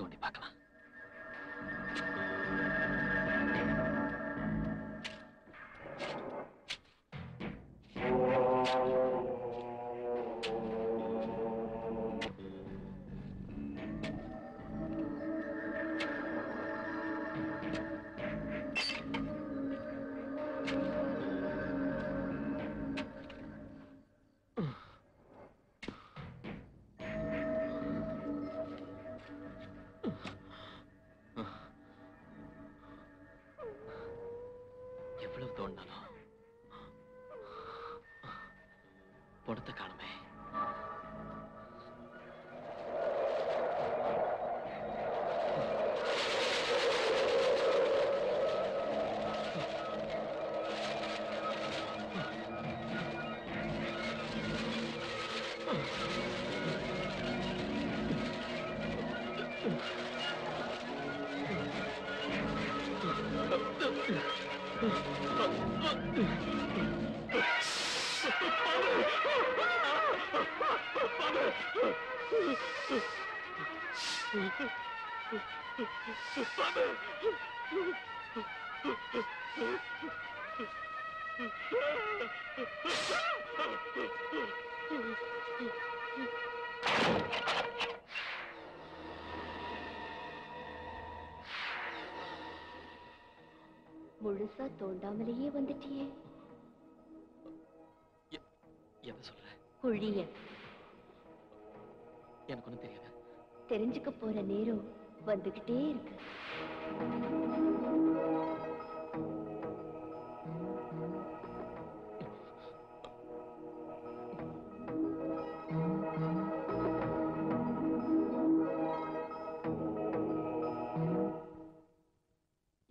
B: தோண்டி பார்க்கலாம்.
G: எவ்வளவு தோண்டாலும் பொடுத்த காணுமே.
C: முழுசா தோண்டாமலேயே வந்துட்டியே.
G: எதை சொல்ற?
C: குழிய
G: எனக்கு ஒண்ணும் தெரியாது.
C: தெரிஞ்சுக்க போற நேரம் வந்துகிட்டே இருக்கு.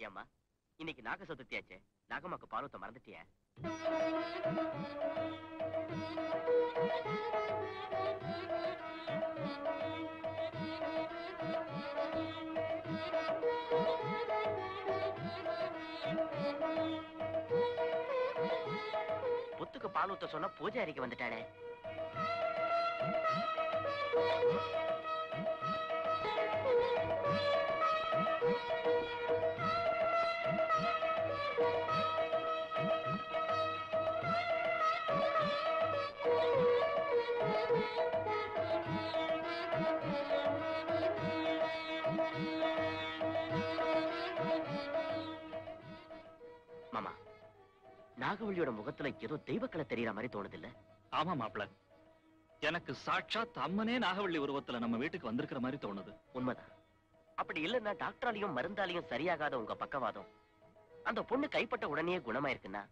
G: ஏம்மா, இன்னைக்கு நாக சதுர்த்தியாச்சே, நாகம்மாக்கு பாலூத்த மறந்துட்டியா? புத்துக்கு பாலூத்த சொன்னா பூஜை அறைக்கு வந்துட்டாளே. மாமா, நாகவள்ளியோட முகத்துல ஏதோ தெய்வக்கலை தெரியற மாதிரி தோணுது இல்ல?
D: ஆமா மாப்பிள, எனக்கு சாட்சாத் அம்மனே நாகவள்ளி உருவத்துல நம்ம வீட்டுக்கு வந்திருக்கிற மாதிரி தோணுது.
G: உண்மைதான். அப்படி இல்லைன்னா டாக்டராலையும் மருந்தாலையும் சரியாகாத உங்க பக்கவாதம் அந்த பொண்ணு கைப்பட்ட உடனே குணமாயிருக்குன்னா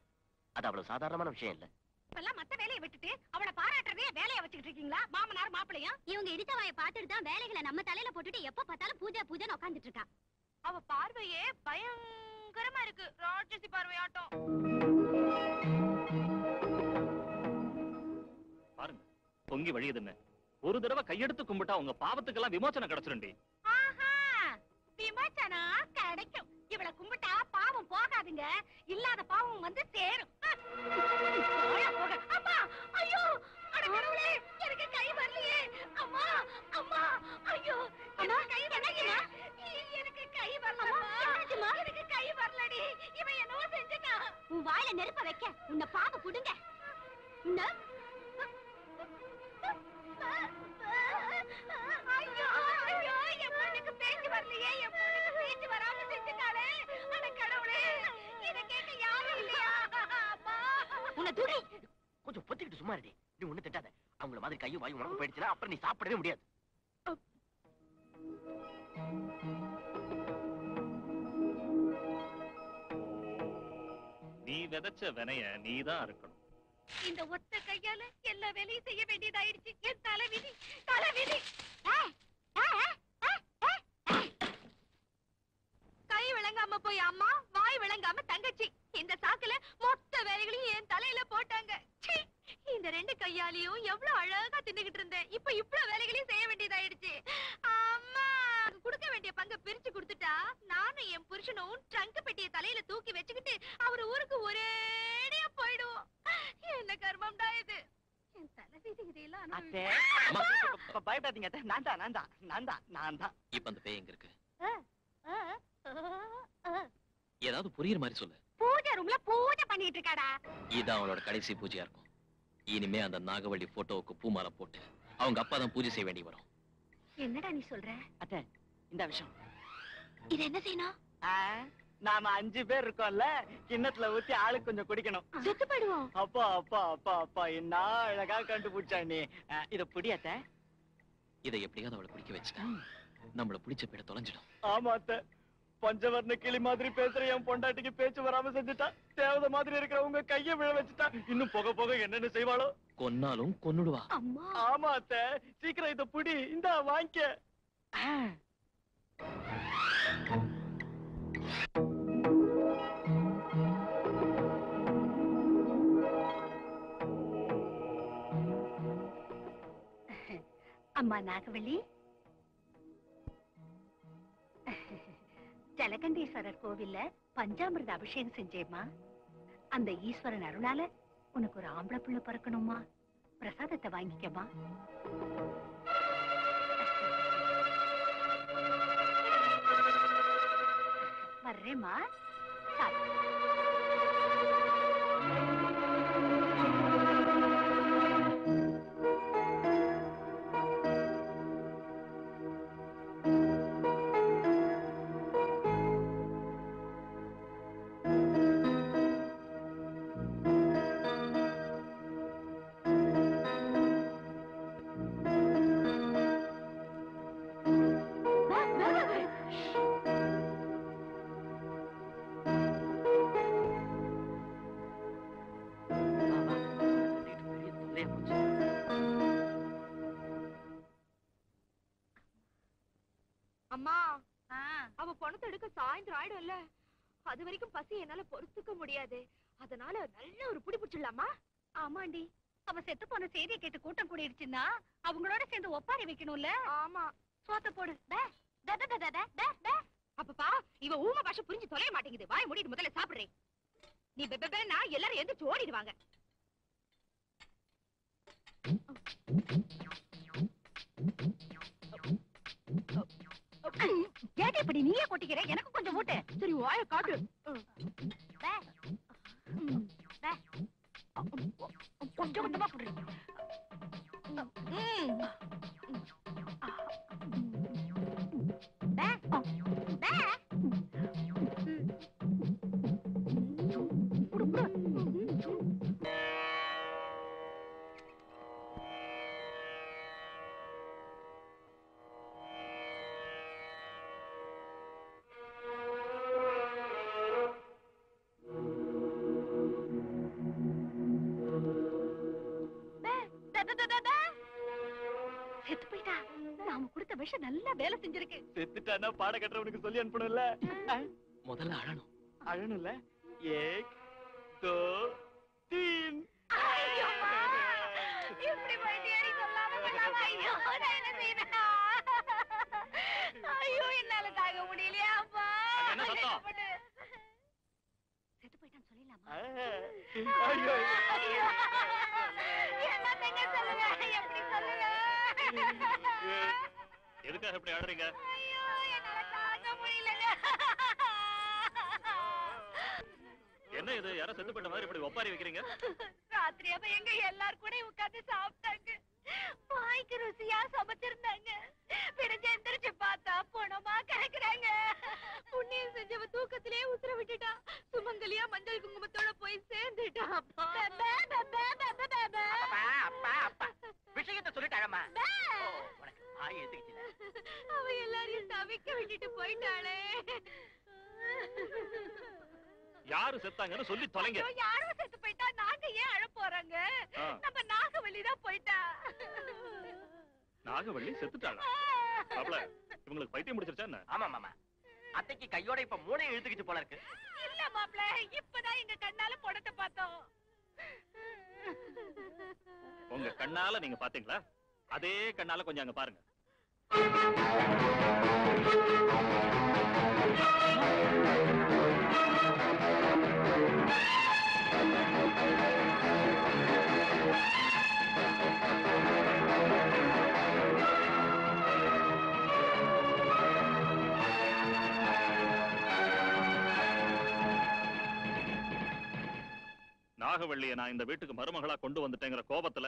G: அது அவ்வளவு சாதாரணமான விஷயம் இல்ல.
E: இப்பெல்லாம் மத்த வேலையை விட்டுட்டு அவளை பாராட்டுறதே வேலையை வச்சுக்கிட்டு இருக்கீங்களா? மாமனார் மாப்பிளையும் இவங்க இடிச்சவாயை பார்த்துட்டு தான் வேலைகளை நம்ம தலையில போட்டுட்டு எப்ப பார்த்தாலும் பூஜை பூஜைன்னு உட்காந்துட்டு இருக்கா. அவ பார்வையே பயங்கரமா இருக்கு, ராட்சசி பார்வையாட்டம்.
D: பாருங்க, பொங்கி வழியுதுன்னு ஒரு தடவை கையெடுத்து கும்பிட்டா உங்க பாவத்துக்கெல்லாம் விமோசனம் கிடைச்சிருண்டி.
E: விமோசனம் கிடைக்கும். இவளை கும்பிட்டா பாவம் போகாதுங்க, இல்லாத பாவம் வந்து சேரும். அம்மா, ஐயோ, அட கடவுளே, எனக்கு கை வரலையே. அம்மா, அம்மா, ஐயோ, எனக்கு கை வரலையே. எனக்கு கை வரலம்மா, எனக்கு கை வரலடி. இவன் என்னவோ செஞ்சுட்டான். உன் வாயில நெருப்ப வைக்க உன்னை பாவ புடுங்க. ஐயோ, ஐயோ, என் பொண்ணுக்கு பேச்சு வரலையே, என் பொண்ணுக்கு பேச்சு வராம செஞ்சுட்டாளே. அட கடவுளே, இதை கேட்க யாரும் இல்லையா? அம்மா,
G: உன்னை தூடி கொஞ்சம் பொத்திக்கிட்டு சும்மா இருடி. நீ ஒண்ணு திட்டாத. அவங்கள மாதிரி கையும் வாயும் உனக்கு போயிடுச்சுன்னா அப்புறம் நீ சாப்பிடவே முடியாது.
D: நீ விதைச்ச வினைய நீதான் இருக்கணும்.
E: இந்த ஒத்த கையால எல்லா வேலையும் செய்ய வேண்டியதாயிடுச்சு. என் தலைவிதி, தலைவிதி. கை விளங்காம போய் அம்மா, வாய் விளங்காம தங்கச்சி. இந்த சாக்குல மொத்த வேலைகளையும் என் தலையில போட்டாங்க. இந்த ரெண்டு கையாலையும் எவ்வளவு அழகா தின்னுகிட்டு இருந்தேன். இப்ப இவ்வளவு வேலைகளையும் செய்ய வேண்டியதாயிடுச்சு. அம்மா, கொடுக்க வேண்டிய பங்க பிரிச்சு கொடுத்துட்டா நானும் என் புருஷனும் ட்ரங்க் பெட்டியை தலையில தூக்கி வச்சுக்கிட்டு அவர் ஊருக்கு ஒரேடியா போயிடுவோம். என்ன கர்மம்டா இது? என் தலைவிதி இதையெல்லாம்
F: பயப்படாதீங்க. நான் தான்.
G: இப்ப அந்த பேய் எங்க இருக்கு? ஏதாவது புரியுற மாதிரி சொல்லு.
E: பூஜை ரூம்ல பூஜை பண்ணிட்டு இருக்காடா.
G: இதான் அவளோட கடைசி பூஜையா இருக்கும். இனிமே அந்த நாகவள்ளி போட்டோவுக்கு பூமாலை போட்டு அவங்க அப்பா தான் பூஜை செய்ய வேண்டி வரும்.
E: என்னடா நீ சொல்ற?
F: அத்தை, இந்த விஷயம்
E: இது என்ன செய்யணும்?
F: நாம 5 பேர் இருக்கோம்ல, கிண்ணத்துல ஊத்தி ஆளுக்கு கொஞ்சம் குடிக்கணும்.
E: செத்து போயிடுவோம்.
F: அப்பா அப்பா அப்பா அப்பா என்ன அழகா கண்டுபிடிச்சா நீ. இத புடியாத்த.
B: இதை எப்படியாவது அவளை குடிக்க வச்சுட்டா நம்மள பிடிச்ச பேட தொலைஞ்சிடும்.
F: ஆமா அத்தை, பஞ்சவர்ண கிளி மாதிரி பேசுற என் பொண்டாட்டிக்கு பேச்சு வராம செஞ்சுட்டா. தேவதை மாதிரி இருக்கிற உங்க கைய விழ வச்சுட்டா. இன்னும் போக போக என்னென்ன செய்வாளோ.
B: கொன்னாலும் கொன்னுடுவா.
C: அம்மா
F: ஆமா அத்தை, சீக்கிரம் இத புடி. இந்தா வாங்கிக்க.
E: அம்மா நாகவள்ளி, ஜலகண்டீஸ்வரர் கோவில்ல பஞ்சாமிர்த அபிஷேகம் செஞ்சேம்மா. அந்த ஈஸ்வரன் அருளால உனக்கு ஒரு ஆம்பளை புள்ள பிறக்கணுமா. பிரசாதத்தை வாங்கிக்கமா. வர்றேம்மா.
C: அம்மா, அவ பணத்தை எடுக்க சாயந்தரம் ஆயிடும்ல. அது வரைக்கும் பசி என்னால பொறுத்துக்க முடியாது. அதனால நல்ல ஒரு புடி பிடிச்சிடலாமா?
E: ஆமாண்டி, அவ செத்து போன செய்தியை கேட்டு கூட்டம் கூடிடுச்சுன்னா அவங்களோட சேர்ந்து ஒப்பாரி வைக்கணும்ல.
C: ஆமா.
E: சோத்த போடு.
C: அப்பப்பா, இவ ஊம பாஷை புரிஞ்சு தொலைய மாட்டேங்குது. வாய் மூடிட்டு முதல்ல சாப்பிடுறேன். நீ பெப்பேன்னா எல்லாரும் எந்திரிச்சு ஓடிடுவாங்க.
E: ஏன் இப்படி நீயே கொட்டிக்கிற? எனக்கு கொஞ்சம் ஊட்டு.
C: சரி, வாய காட்டு.
E: கொஞ்சம் கொஞ்சமா போடு. செத்து போயிட்டா. நாம கொடுத்த விஷம் நல்லா வேலை செஞ்சிருக்கு.
F: செத்துட்டானா பாட கட்டுறவனுக்கு சொல்லி அனுப்பணும்ல.
B: முதல்ல அழணும்.
F: அழணும்ல. 1 2 3.
E: ஐயோம்மா, இப்படி போயிட்டியாடி சொல்லாம கொள்ளாம. ஐயோ, நான் என்ன செய்யணும்? ஐயோ, என்னால தாங்க முடியலையா அப்பா.
D: என்ன சத்தம்?
E: செத்து போயிட்டான்னு சொல்லிடலாமா?
F: ஐயோ
E: ஐயோ, என்னத்தங்க சொல்லுங்க, எப்படி சொல்லுங்க?
D: எதுக்காக இப்படி ஆடுறீங்க?
E: ஐயோ, என்னால தாங்க முடியலங்க.
D: என்ன இது, யாரோ செத்து போயிட்ட மாதிரி இப்படி ஒப்பாரி வைக்கிறீங்க?
E: ராத்திரி அப்ப எங்க எல்லாரும் கூட உட்கார்ந்து சாப்பிட்டாங்க. வாய்க்கு ருசியா சமைச்சிருந்தாங்க. பிடிச்சு எந்திரிச்சு பார்த்தா பணமா கிடக்குறாங்க. புண்ணியம் செஞ்சவ தூக்கத்திலே உசுர விட்டுட்டா. சுமங்கலியா மஞ்சள் குங்குமத்தோட போய் சேர்ந்துட்டா. அப்பா
G: விஷயத்தை சொல்லிட்டாங்கம்மா. உனக்கு வாய் எதுக்குச்சு?
E: அவ எல்லாரையும் தவிக்க விட்டுட்டு போயிட்டாளே.
D: யாரு செத்தாங்கன்னு சொல்லி தொலைங்க.
E: ஐயோ, யாரும் செத்து போயிட்டா நாங்க ஏன் அழ போறாங்க? நம்ம நாகவள்ளி தான் போயிட்டா.
D: நாகவள்ளி செத்துட்டாளா? அப்பல இவங்களுக்கு பைத்தியம் முடிச்சிருச்சா என்ன?
G: ஆமா மாமா, அத்தைக்கு கையோட இப்ப மூளையை இழுத்துக்கிச்சு போல இருக்கு.
E: இல்ல மாப்ள, இப்பதான் எங்க கண்ணால படத்தை பார்த்தோம்.
D: உங்க கண்ணால நீங்க பாத்தீங்களா? அதே கண்ணால கொஞ்சம் அங்க பாருங்க. நாகவள்ளியை நான் இந்த வீட்டுக்கு மருமகளா கொண்டு வந்துட்டேங்கிற கோபத்துல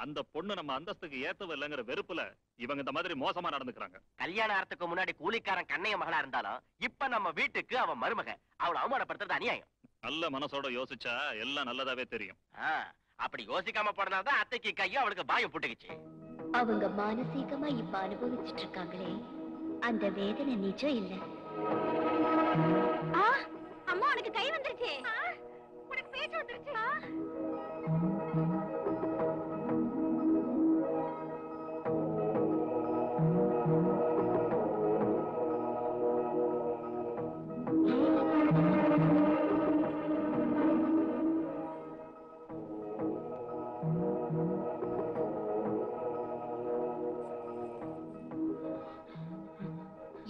D: அந்த பொண்ணு நம்ம அந்தஸ்துக்கு ஏத்தவ இல்லைங்கிற வெறுப்புல இவங்க இந்த மாதிரி மோசமா நடந்துக்கிறாங்க.
G: கல்யாணத்துக்கு முன்னாடி கூலிக்காரன் கண்ணைய மகளா இருந்தாலும் இப்ப நம்ம வீட்டுக்கு அவன் மருமக. அவளை அவமானப்படுத்துறது அநியாயம்.
D: நல்ல மனசோட யோசிச்சா எல்லாம் நல்லதாவே தெரியும்.
G: அப்படி யோசிக்காம போனதால்தான் அத்தைக்கு கையும் அவளுக்கு பாயம் புட்டுக்குச்சு.
C: அவங்க மானசீகமா இப்ப அனுபவிச்சுட்டு இருக்காங்களே, அந்த வேதனை நிஜம் இல்ல.
E: அம்மா உனக்கு கை வந்துருச்சு, உனக்கு பேச்சு வந்துருச்சு.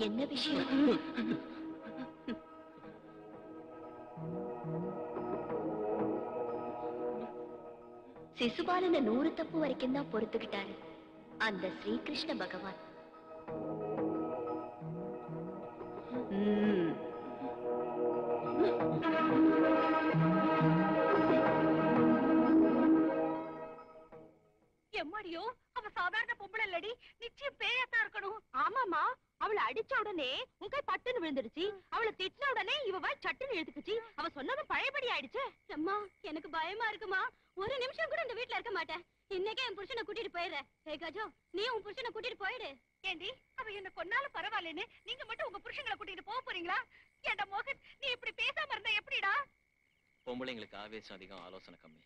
C: என்ன விஷயம்? சிசுபாலன 100 தப்பு வரைக்கும் தான் பொறுத்துக்கிட்டாரு அந்த ஸ்ரீகிருஷ்ண பகவான்.
E: எம்மாடியோ, அவ சாதாரண பொம்பளை இல்லடி, நிச்சயம் பேயத்தான் இருக்கணும். ஆமாமா, அவளை அடிச்ச உடனே உன் கை பட்டுன்னு விழுந்துடுச்சு. அவளை திட்டின உடனே இவ வாய் சட்டுன்னு இழுத்துக்குச்சு. அவ சொன்னதும் பழையபடி ஆயிடுச்சு.
C: அம்மா, எனக்கு பயமா இருக்குமா. ஒரு நிமிஷம் கூட இந்த வீட்டுல இருக்க மாட்டேன். இன்னைக்கே என் புருஷனை கூட்டிட்டு போயிடுறேன். ஏ கஜோ, நீ உன் புருஷனை கூட்டிட்டு போயிடு.
E: ஏண்டி, அவ என்ன கொன்னாலும் பரவாயில்லன்னு நீங்க மட்டும் உங்க புருஷங்களை கூட்டிட்டு போக போறீங்களா? ஏண்டா மோகன், நீ இப்படி பேசாம இருந்தா எப்படிடா?
B: பொம்பளைங்களுக்கு ஆவேசம் அதிகம், ஆலோசனை கம்மி.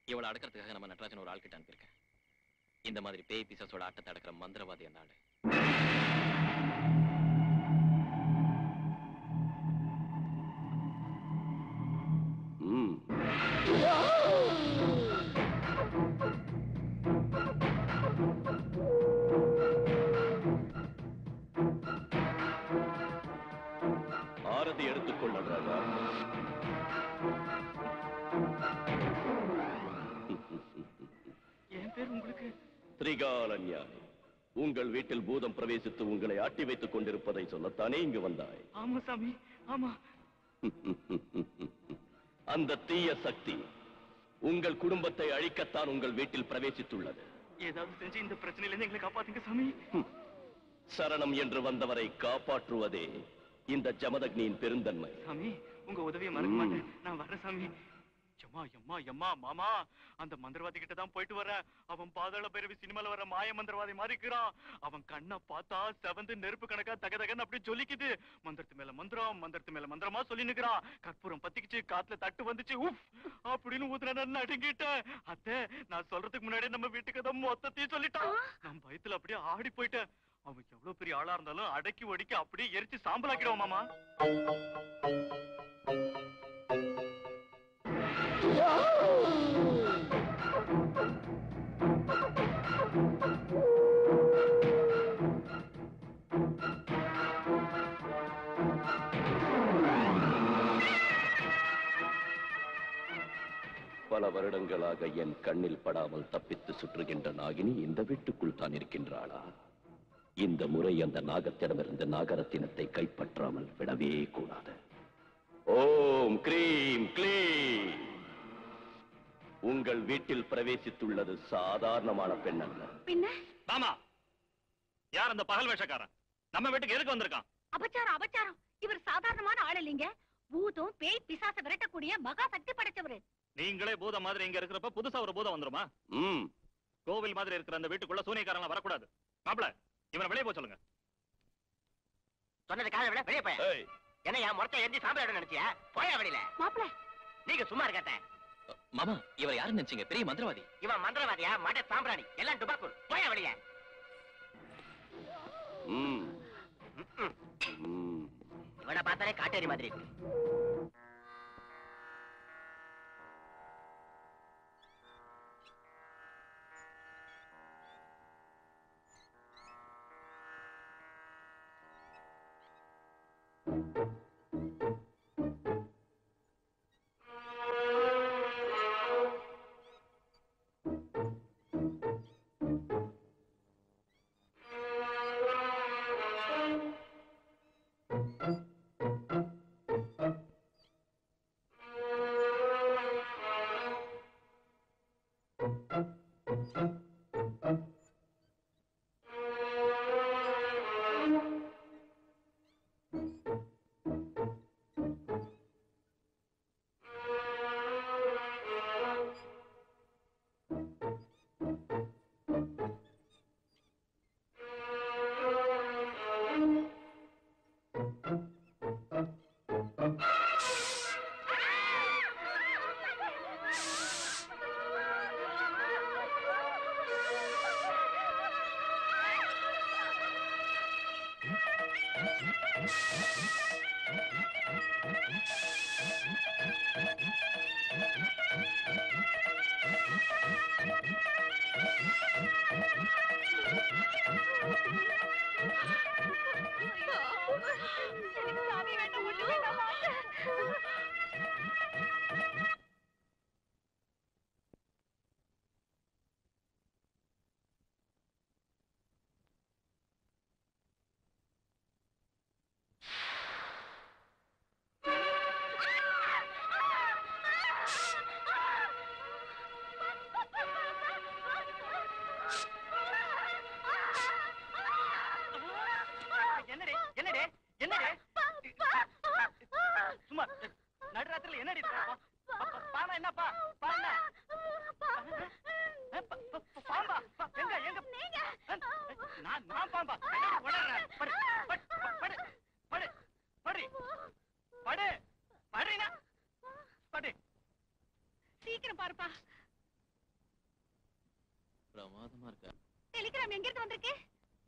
B: இவளை அடக்கிறதுக்காக நம்ம நடராஜன் ஒரு ஆள்கிட்ட அனுப்பியிருக்கேன். இந்த மாதிரி பேய் பிசாசோட ஆட்டத்தை அடக்கிற மந்திரவாதி அந்த ஆளு.
J: ஆரதி எடுத்துக்கொள்ள ராஜா.
F: என் பேர் உங்களுக்கு
J: திரிகாலன்யா. உங்கள் வீட்டில் பூதம் பிரவேசித்து உங்களை ஆட்டி வைத்துக் கொண்டிருப்பதை சொல்லத்தானே இங்கு வந்தாய்?
F: ஆமா சாமி, ஆமா.
J: அந்த தீய சக்தி உங்கள் குடும்பத்தை அழிக்கத்தான் உங்கள் வீட்டில் பிரவேசித்துள்ளது.
F: ஏதாவது செஞ்சு இந்த பிரச்சனையிலிருந்து எங்களை காப்பாத்துங்க சாமி.
J: சரணம் என்று வந்தவரை காப்பாற்றுவதே இந்த ஜமதக்னியின் பெருந்தன்மை.
F: சாமி, உங்க உதவியை மறக்க மாட்டேன். நான் வர்றேன் சாமி. எம்மா எம்மா எம்மா மாமா, அந்த மந்திரவாதி கிட்ட தான் போயிட்டு வர. அவன் பாதாள பைரவி சினிமால வர மாய மந்திரவாதி மாதிரி இருக்கிறான். அவன் கண்ணை பார்த்தா செவந்து நெருப்பு கணக்கா தகதகன்னு அப்படி ஜொலிக்குது. மந்திரத்து மேல மந்திரம், மந்திரத்து மேல மந்திரமா சொல்லி நிக்கிறான். கற்பூரம் பத்திக்குச்சு, காத்துல தட்டு வந்துச்சு, உஃப் அப்படின்னு ஊதுன நடுங்கிட்டேன். அத்தை, நான் சொல்றதுக்கு முன்னாடி நம்ம வீட்டுக்கு தான் மொத்தத்தையும் சொல்லிட்டான். நான் பயத்துல அப்படியே ஆடி போயிட்டேன். அவன் எவ்வளவு பெரிய ஆளா இருந்தாலும் அடக்கி ஒடுக்கி அப்படியே எரிச்சு சாம்பலாக்கிடுவோம் மாமா.
J: பல வருடங்களாக என் கண்ணில் படாமல் தப்பித்து சுற்றுகின்ற நாகினி இந்த வீட்டுக்குள் தான் இருக்கின்றாளா? இந்த முறை அந்த நாகத்திடமிருந்து நாகரத்தினத்தை கைப்பற்றாமல் விடவே கூடாது. ஓம் கிரீம் க்ளீம். உங்கள் வீட்டில் பிரவேசித்துள்ளது சாதாரணமான பெண் அல்ல.
E: பின்ன
D: மாமா, யார் அந்த பகல் வேஷக்காரன்? நம்ம வீட்டுக்கு எதுக்கு வந்திருக்கான்?
E: அபச்சாரம், அபச்சாரம். இவர் சாதாரணமான ஆள் இல்லைங்க. பூதம் பேய் பிசாச விரட்டக்கூடிய மகா சக்தி படைச்சவரு.
D: நீங்களே பூதம் மாதிரி இங்க இருக்கிறப்ப புதுசா ஒரு பூதம் வந்துருமா? கோவில் மாதிரி இருக்கிற அந்த வீட்டுக்குள்ள சூனியக்காரன் வரக்கூடாது. மாப்பிள, இவனை வெளியே போக சொல்லுங்க.
G: சொன்னது காதை விட வெளியே போய் என்ன என் முறத்தை எந்தி சாம்பல் நினைச்சியா? போயா வெளியில.
E: மாப்பிள,
G: நீங்க சும்மா இருக்கட்ட.
B: மாமா, இவர் யாருன்னு நினைச்சீங்க? பெரிய மந்திரவாதி.
G: இவன் மந்திரவாதியா? மட சாம்பிராணி, எல்லாம் டுபாக்கூர். போயா வெளிய. இவனை பார்த்தாலே காட்டேரி மாதிரி இருக்கு.
E: சாமி வேண்டாம், ஒண்ணு வேண்டாம், வாங்க.
F: என்னடே என்னடே என்னடே சும்மா நடுராத்திரில என்னடி பானா என்னப்பா பானா பாம்பா எங்க எங்க நான் பாம்பா படு படு படு படு படு படுனா படு
E: சீக்கிரம் பாருப்பா.
G: பிரமாதமா இருக்கா?
E: டெலிகிராம் எங்க இருந்து வந்திருக்கு?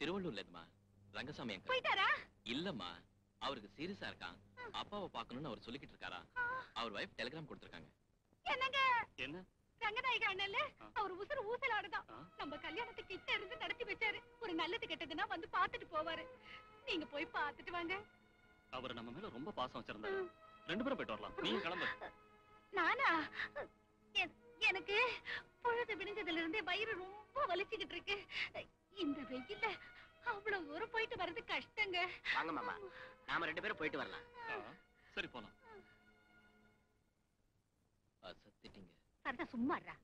G: திருவள்ளூர்ல இருந்துமா. ரங்கசாமி அங்கிள்.
E: போயிட்டாரா?
G: இல்லம்மா, அவருக்கு சீரியஸா இருக்கான். அப்பாவை பார்க்கணும்னு அவர் சொல்லிக்கிட்டு இருக்காரா. அவர் வைஃப் டெலிகிராம் கொடுத்திருக்காங்க.
E: என்னங்க?
D: என்ன?
E: ரங்கநாயக அண்ணன்ல அவர் உசுறு ஊசலாடுதான். நம்ம கல்யாணத்தை கிட்ட இருந்து நடத்தி வச்சாரு. ஒரு நல்லது கெட்டதுன்னா வந்து பாத்துட்டு போவாரு. நீங்க போய் பாத்துட்டு வாங்க.
D: அவர் நம்ம மேல ரொம்ப பாசம் வச்சிருந்தாரு. 2 பேரும் போயிட்டு வரலாம். நீங்க கிளம்பு.
E: நானா? எனக்கு பொழுது விடிஞ்சதுல இருந்தே வயிறு ரொம்ப வலிச்சுக்கிட்டு இருக்கு. இந்த வெயில்ல அவ்வளவு தூரம் போயிட்டு வர்றது கஷ்டங்க.
G: வாங்க மாமா, நாம 2 பேரும் போயிட்டு வரலாம்.
D: சரி போலாம்.
G: சத்திட்டீங்க.
E: சரிதா, சும்மாறா.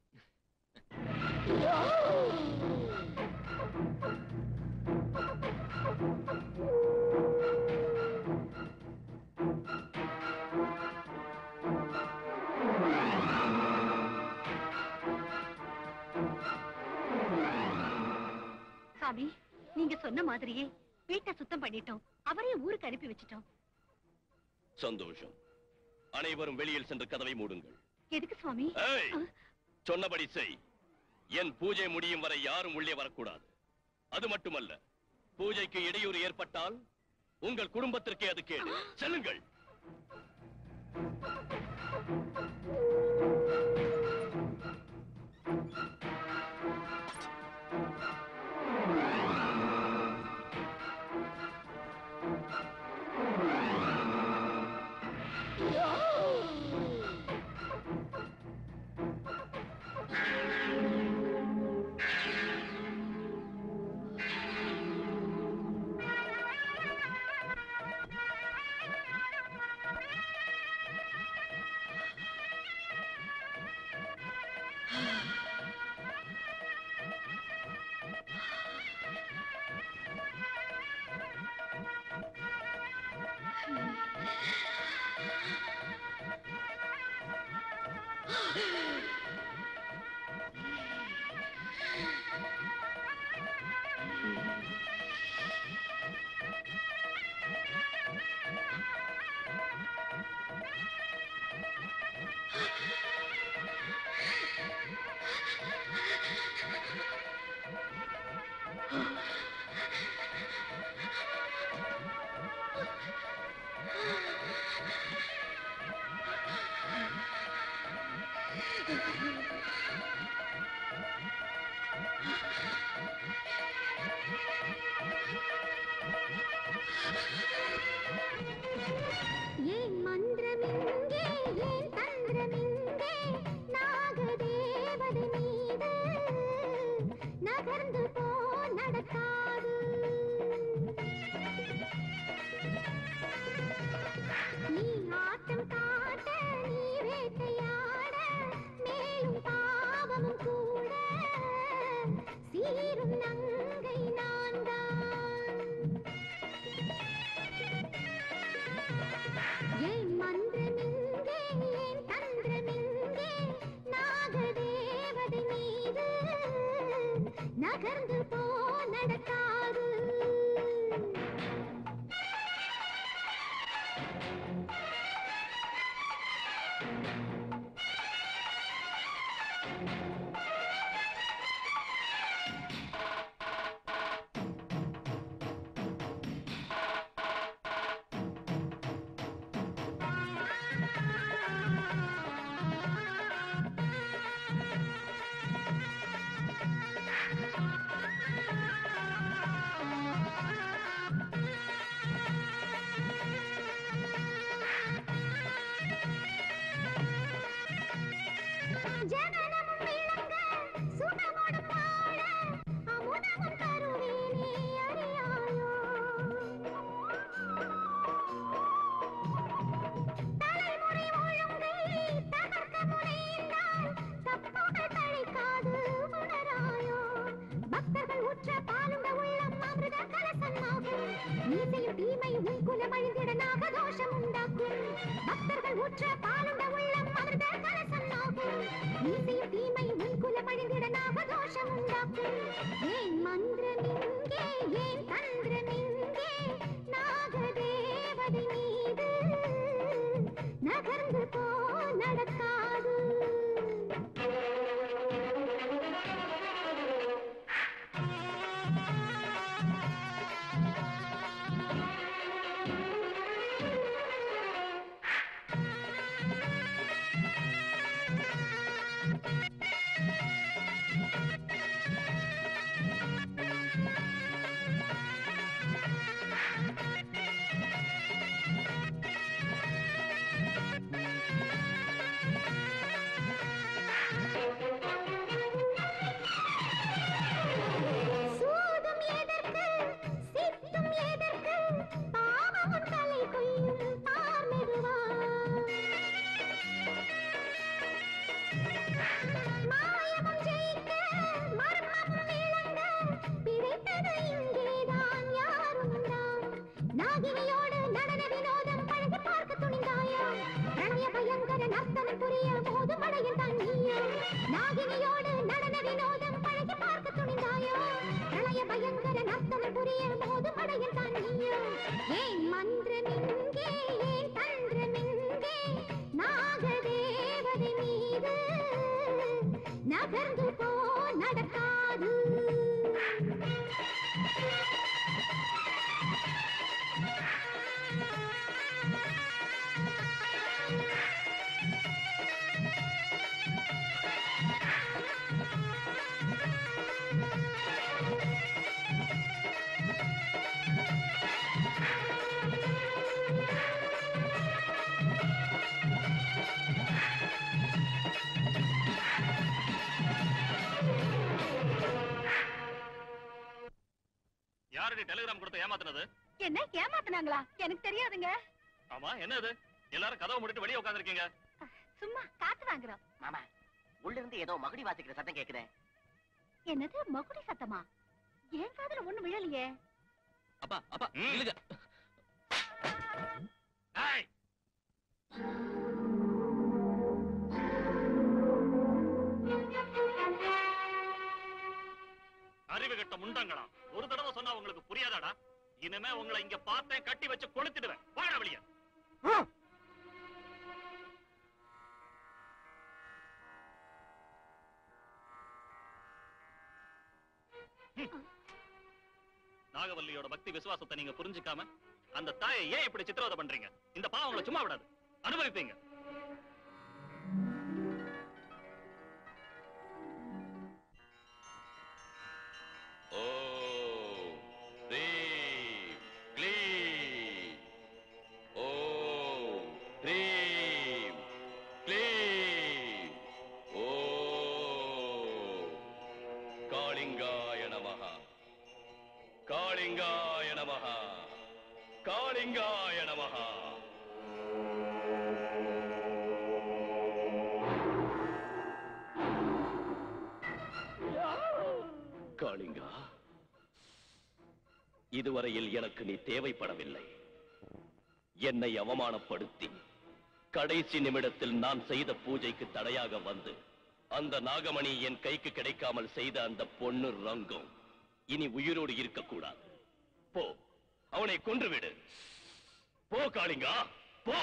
E: சாமி, நீங்க சொன்ன மாதிரியே வீட்டை சுத்தம் பண்ணிட்டோம். அவரையும் ஊருக்கு அனுப்பி வச்சிட்டோம்.
J: சந்தோஷம். அனைவரும் வெளியில் சென்று கதவை மூடுங்கள்.
E: எதுக்கு சுவாமி?
J: சொன்னபடி செய். என் பூஜை முடியும் வரை யாரும் உள்ளே வரக்கூடாது. அது மட்டுமல்ல, பூஜைக்கு இடையூறு ஏற்பட்டால் உங்கள் குடும்பத்திற்கே அது கேடு. செல்லுங்கள்.
H: ஏன் மந்திரமிங்கே, ஏன் தந்திரமிங்கே, நாகதேவதை மீது நகர்ந்து போ நடக்காது. நீ ஆட்டம் காட்ட, நீ வேட்டையாட, மேலும் பாவமும் கூட சீரும் நங்கை நான்தான். ஏன் மந்திரமிங்கே, ஏன் தந்திரமிங்கே, நாகதேவதை மீது நகர்ந்து போ நடக்காது. பாலுற்ற பாலுண்ட உள்ளம் மலர்ந்த கலசம் நாகும் நீ செய்யும் தீமை உன் குலம் அழிந்திட நாகதோஷம் உண்டாக்கும் ஏன் மந்திரம் இங்கே ஏன் தந்திரம் இங்கே நாகதேவதை மீது நகர்ந்து போ நடக்காது நகர்ந்து போ நடக்காது
D: யாரடி டெலிகிராம் கொடுத்து ஏமாத்துனது?
E: என்ன ஏமாத்துனாங்களா? எனக்கு தெரியாதுங்க.
D: ஆமா, என்ன இது? எல்லாரும் கதவை மூடிட்டு வெளியே உட்கார்ந்திருக்கீங்க.
E: சும்மா காத்து வாங்குறோம்.
G: மாமா, உள்ள இருந்து ஏதோ மகுடி வாசிக்கிற சத்தம் கேக்குதே.
E: என்னது மகுடி சத்தமா? ஏன் காதுல ஒண்ணு விழலையே.
B: அப்பா அப்பா இல்லங்க.
D: ஏய், அறிவு கெட்ட முண்டங்களா, ஒரு தடவை சொன்னா உங்களுக்கு புரியாதாடா? இனிமே உங்களை இங்க பார்த்தேன் கட்டி வச்சு கொளுத்திடுவேன். வாடா வெளிய. நாகவல்லியோட பக்தி விசுவாசத்தை நீங்க புரிஞ்சுக்காம அந்த தாயை ஏன் இப்படி சித்திரவதை பண்றீங்க? இந்த பாவம் உங்களை சும்மா விடாது, அனுபவிப்பீங்க.
J: காளிங்காய நமஹ, காளிங்காய நமஹ, காளிங்காய நமஹ. காளிங்கா, இதுவரையில் எனக்கு நீ தேவைப்படவில்லை. என்னை அவமானப்படுத்தி கடைசி நிமிடத்தில் நான் செய்த பூஜைக்கு தடையாக வந்து அந்த நாகமணி என் கைக்கு கிடைக்காமல் செய்த அந்த பொண்ணு ரங்கம் இனி உயிரோடு இருக்கக்கூடாது. போ, அவனை கொன்றுவிடு. போ காளிங்கா, போ.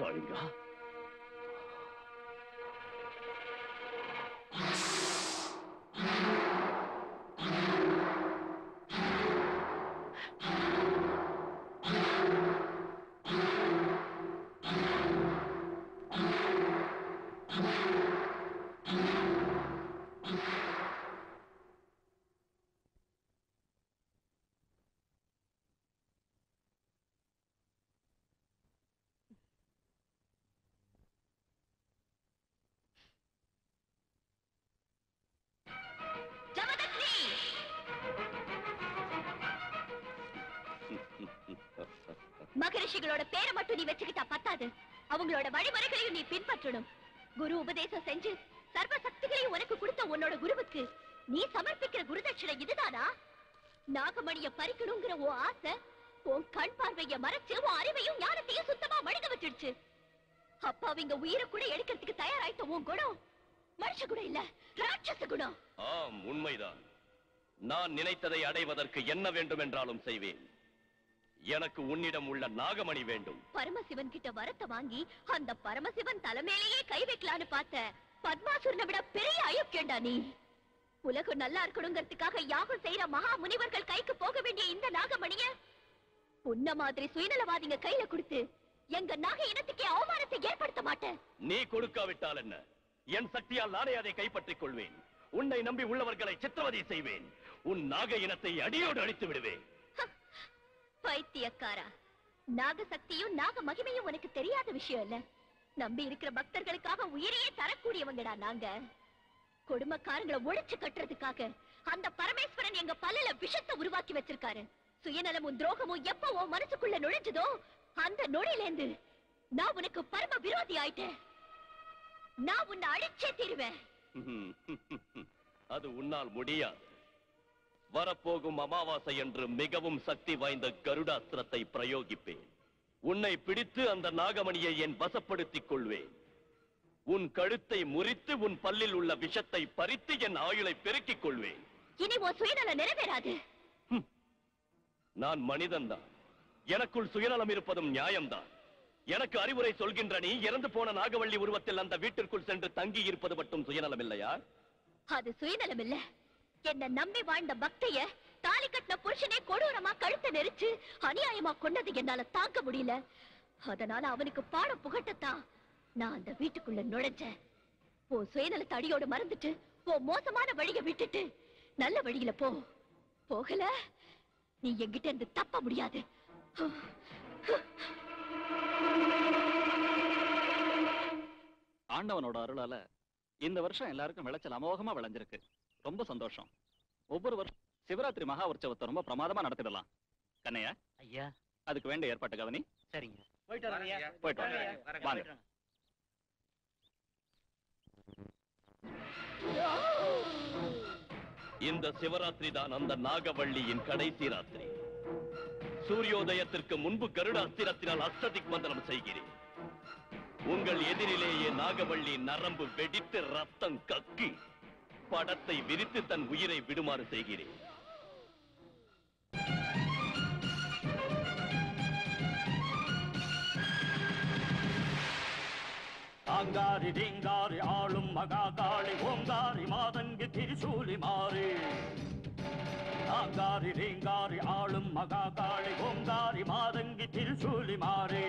J: காளிங்கா,
C: மகரிஷிகளோட பேரை மட்டும் நீ வச்சுக்கிட்டா பத்தாது, அவங்களோட வழிமுறைகளையும் நீ பின்பற்றணும். குரு உபதேசம் செஞ்சு சர்வ சக்திகளையும் உனக்கு கொடுத்த உன்னோட குருவுக்கு நீ சமர்ப்பிக்கிற குருதட்சணை இதுதானா? நாகமணிய பறிக்கணுங்கிற உன் ஆசை உன் கண் பார்வைய மறைச்சு உன் அறிவையும் ஞானத்தையும் சுத்தமா மழுக வச்சிடுச்சு. அப்ப அவங்க உயிரை கூட எடுக்கிறதுக்கு தயாராயிட்ட உன் குணம் மனுஷ குணம் இல்ல, ராட்சச குணம்.
J: ஆம், உண்மைதான். நான் நினைத்ததை அடைவதற்கு என்ன வேண்டும் என்றாலும் செய்வேன். எனக்கு உன்னிடம் உள்ள நாகமணி வேண்டும்.
C: பரமசிவன் கிட்ட வரத்தை வாங்கி அந்த பரமசிவன் தலைமையிலேயே கை வைக்கலான்னு பார்த்த பத்மாசுரனை விட பெரிய அயோக்கியண்டா நீ. உலகம் நல்லா இருக்கணுங்கிறதுக்காக யாகம் செய்யற மகா முனிவர்கள் கைக்கு போக வேண்டிய இந்த நாகமணிய உன்ன மாதிரி சுயநலவாதிங்க கையில கொடுத்து எங்க நாக இனத்துக்கே அவமானத்தை ஏற்படுத்த மாட்டேன்.
J: நீ கொடுக்காவிட்டால் என்ன? என் சக்தியால் நானே அதை கைப்பற்றிக் கொள்வேன். உன்னை நம்பி உள்ளவர்களை சித்திரவதை செய்வேன். உன் நாக இனத்தை அடியோடு அழித்து விடுவேன்.
C: பைத்தியக்காரா, நாக சக்தியும் நாக மகிமையும் உனக்கு தெரியாத விஷயம் இல்ல. நம்பி இருக்கிற பக்தர்களுக்காக உயிரையே தரக்கூடியவங்கடா நாங்க. கொடுமைக்காரங்களை ஒழிச்சு கட்டுறதுக்காக அந்த பரமேஸ்வரன் எங்க பல்லுல விஷத்தை உருவாக்கி வச்சிருக்காரு. சுயநலமும் துரோகமும் எப்போ உன் மனசுக்குள்ள நுழைஞ்சதோ அந்த நொடியிலேந்து நான் உனக்கு பரம விரோதி ஆயிட்டேன். நான் உன்னை அழிச்சே தீருவேன்.
J: அது உன்னால் முடியாது. வரப்போகும் அமாவாசை என்று மிகவும் சக்தி வாய்ந்த கருடாஸ்திரத்தை பிரயோகிப்பேன். உன்னை பிடித்து அந்த நாகமணியை என் வசப்படுத்திக் கொள்வேன். உன் கழுத்தை முறித்து உன் பல்லில் உள்ள விஷத்தை பறித்து என் ஆயுளை பெருக்கிக் கொள்வேன்.
C: இனி உன் சுயநலம் நிறைவேறாது.
J: நான் மனிதன்தான். எனக்குள் சுயநலம் இருப்பதும் நியாயம்தான். எனக்கு அறிவுரை சொல்கின்ற நீ இறந்து போன நாகவள்ளி உருவத்தில் அந்த வீட்டிற்குள் சென்று தங்கி இருப்பது மட்டும் சுயநலம் இல்லையா?
C: அது சுயநலம் இல்ல. என்ன நம்பி வாழ்ந்த பக்தைய தாலி கட்டின புருஷனே கொடூரமா கழுத்தை நெரிச்சு அநியாயமா கொண்டது என்னால தாங்க முடியல. அதனால அவனுக்கு பாடம் புகட்டத்தான் நான் அந்த வீட்டுக்குள்ள நுழைஞ்சேன். ஓ சுயநலத்தை அடியோடு மறந்துட்டு ஓ மோசமான வழியை விட்டுட்டு நல்ல வழியில போ. போகல நீ என்கிட்ட இருந்து தப்ப முடியாது.
D: ஆண்டவனோட அருளால இந்த வருஷம் எல்லாருக்கும் விளைச்சல் அமோகமா விளைஞ்சிருக்கு. ரொம்ப சந்தோஷம். ஒவ்வொரு வருஷம் சிவராத்திரி மகா உற்சவத்தை ரொம்ப பிரமாதமா நடத்திடலாம். கண்ணையா
A: ஐயா,
D: அதுக்கு வேண்டிய ஏற்பாட்டு கவனி.
A: சரிங்க.
D: போயிட்டு வாங்க.
J: இந்த சிவராத்திரி தான் அந்த நாகவள்ளியின் கடைசி ராத்திரி. சூரியோதயத்திற்கு முன்பு கருடாஸ்திரத்தினால் அஷ்டதிக் மந்திரம் செய்கிறேன். உங்கள் எதிரிலேயே நாகவள்ளி நரம்பு வெடித்து ரத்தம் கக்கி படத்தை விரித்து தன் உயிரை விடுமாறு செய்கிறேன்.
F: ஆங்காரி ரீங்காரி ஆளும் மகாகாளி ஓங்காரி மாதங்கி திரிசூலி மாறி. ஆங்காரி ரீங்காரி ஆளும் மகாகாளி ஓங்காரி மாதங்கி திரிசூலி மாறி.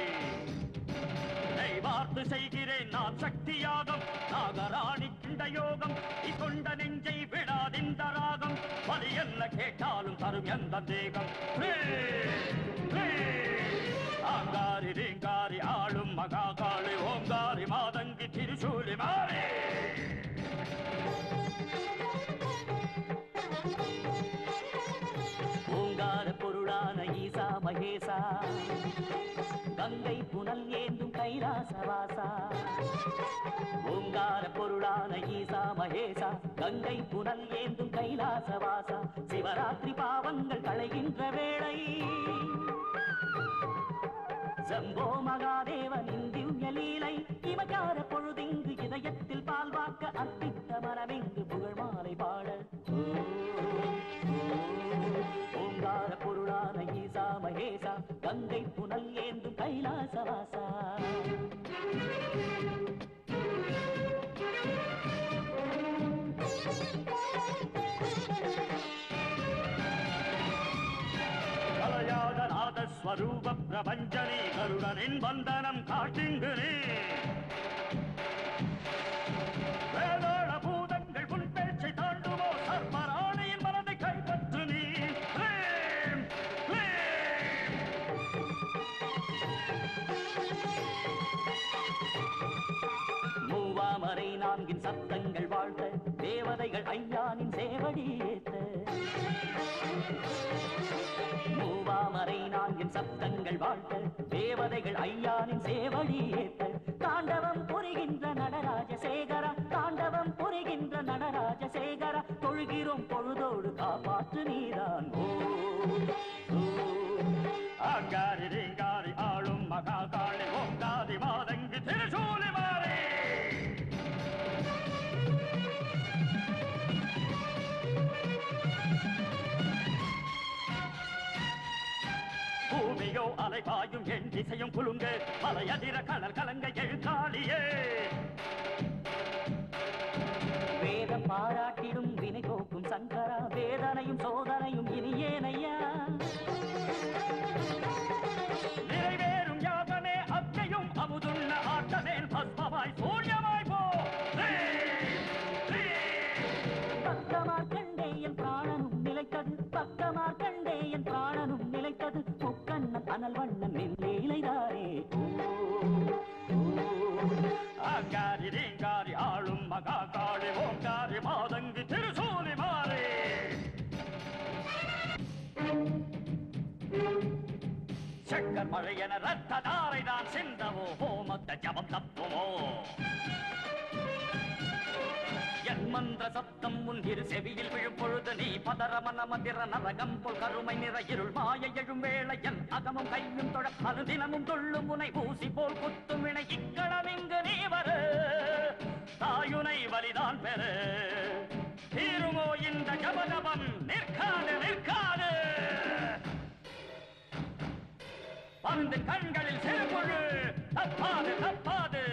F: வார்த்து செய்கிறேன் நான் சக்தி யாகம். நாகராணி கிண்ட யோகம் கொண்ட நெஞ்சை விடாதிந்த ராகம். பலி என்ன கேட்டாலும் தரும் எந்த தேகம். ஆங்காரி ரீங்காரி ஆளும் மகாகாளி ஓங்காரி மாதங்கி திரிசூலி மாறி.
K: ஓங்கார பொருளான ஈசா மகேசா கங்கை புனல் ஏந்தும் கைலாசவாசா. ஓங்கார பொருளான ஈசா மகேசா கங்கை புனல் ஏந்தும் கைலாசவாசா. சிவராத்திரி பாவங்கள் களைகின்ற வேளை சம்போ மகாதேவனின் திவ்ய லீலை. இமகார பொழுதிங்கு இதயத்தில் பால்வாக்க அர்ப்பித்த மனமெங்கு புகழ் மாலை பாட. ஓங்கார பொருளான ஈசா மகேசா கங்கை புனல் ஏந்தும் கைலாச
L: ஸ்வரூப பிரபஞ்சனி கருடனின் வந்தனம் காட்டிங்கு நீ வேதாள பூதங்கள் உன் பேச்சை தாண்டுமோ சர்வராணியின் மனதை கைப்பற்று நீ
K: மூவாமரை நான்கின் சத்தங்கள் வாழ்த்த தேவதைகள் ஐயானின் சேவடி ஏத்த மூவாமரை நான்கின் சப்தங்கள் வாழ்த்த தேவதைகள் ஐயானின் சேவடி ஏத்த தாண்டவம் புரிகின்ற நடராஜசேகரா தாண்டவம் புரிகின்ற நடராஜசேகரா தொழுகிறோம் பொழுதோடு காப்பாற்று நீதான்
L: ஆங்காரி ரீங்காரி ஆளும் மகாகாளி ஓங்காதி மாதங்கி திருசூலி மாறே பூமியோ அலைபாயும் என் திசையும் குலுங்க மலையதிர கடல் கலங்க எழுத்தாளியே
K: வேதம் பாராட்டிடும் வினை போக்கும் சங்கரா வேதனையும் சோதனையும் இனியேனையா
L: நிறைவேறும் யாகமே அத்தையும் அமுதுள்ள ஆட்டமேல் பஸ்மமாய் சூரியமாய் போ
K: பக்கமார் கண்டே என் பிராணனும் நிலைத்தது பக்கமார் கண்டே என் பிராணனும் நிலைத்தது முக்கண்ணன் அனல் வண்ணன் நெல்லேலைதாரே
L: ஆங்காரி ரீங்காரி ஆளும் மகாகாளி ஓங்காரி மாதங்கி திருசூலி மாறே செக்கர் மழையென ரத்த தாரை தான் சிந்தவோ ஹோமத்த ஜபம் தப்புமோ என் மந்திர சப்தம் உன் இரு செவியில் விழும் பொழுது நீ பதற மன மந்திர நரகம் போல் கருமை நிற இருள் மாய எழும் வேளை என் அகமும் கையும் தொட அனுதினமும் தொள்ளும் உனை ஊசி போல் குத்தும் வினை இக்களம் இங்கு நீ வரு தாயுனை வலிதான் பெரு தீருமோ இந்த ஜபதபம் நிற்காது நிற்காது பந்து கண்களில் சிறுபொழு தப்பாது தப்பாது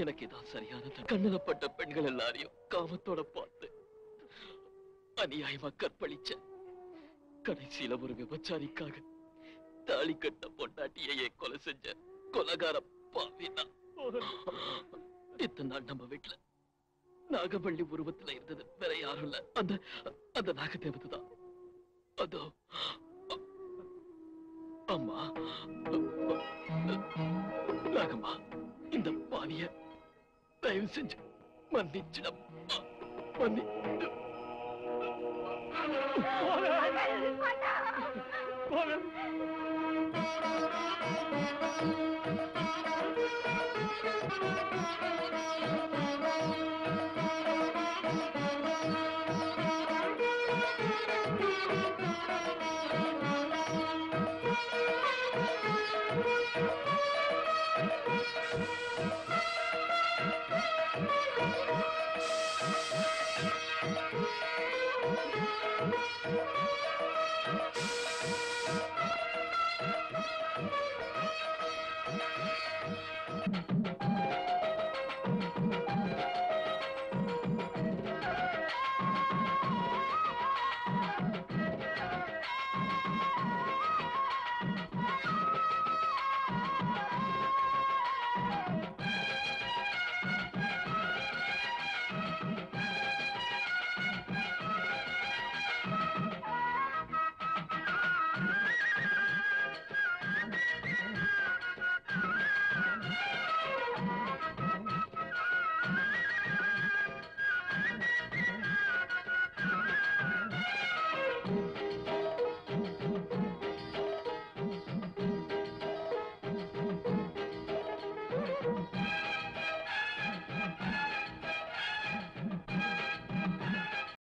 J: எனக்கு இதான் சரியானது. கண்ணனப்பட்ட பெண்கள் எல்லாரையும் காமத்தோட பார்த்து அநியாயமா கற்பழிச்ச கடைசியில ஒரு விபச்சாரிக்காக தாலி கட்ட பொண்டாட்டியே கொலை செஞ்ச கொலகார பாவினா. இத்தனை நாள் நம்ம வீட்டுல நாகவள்ளி உருவத்துல இருந்தது வேற யாரும் இல்ல, அந்த அந்த நாகதேவதை தான். அதோ அம்மா, நாகம்மா, இந்த பாவிய தயவு செஞ்சு மன்னிச்சிடம். மன்னி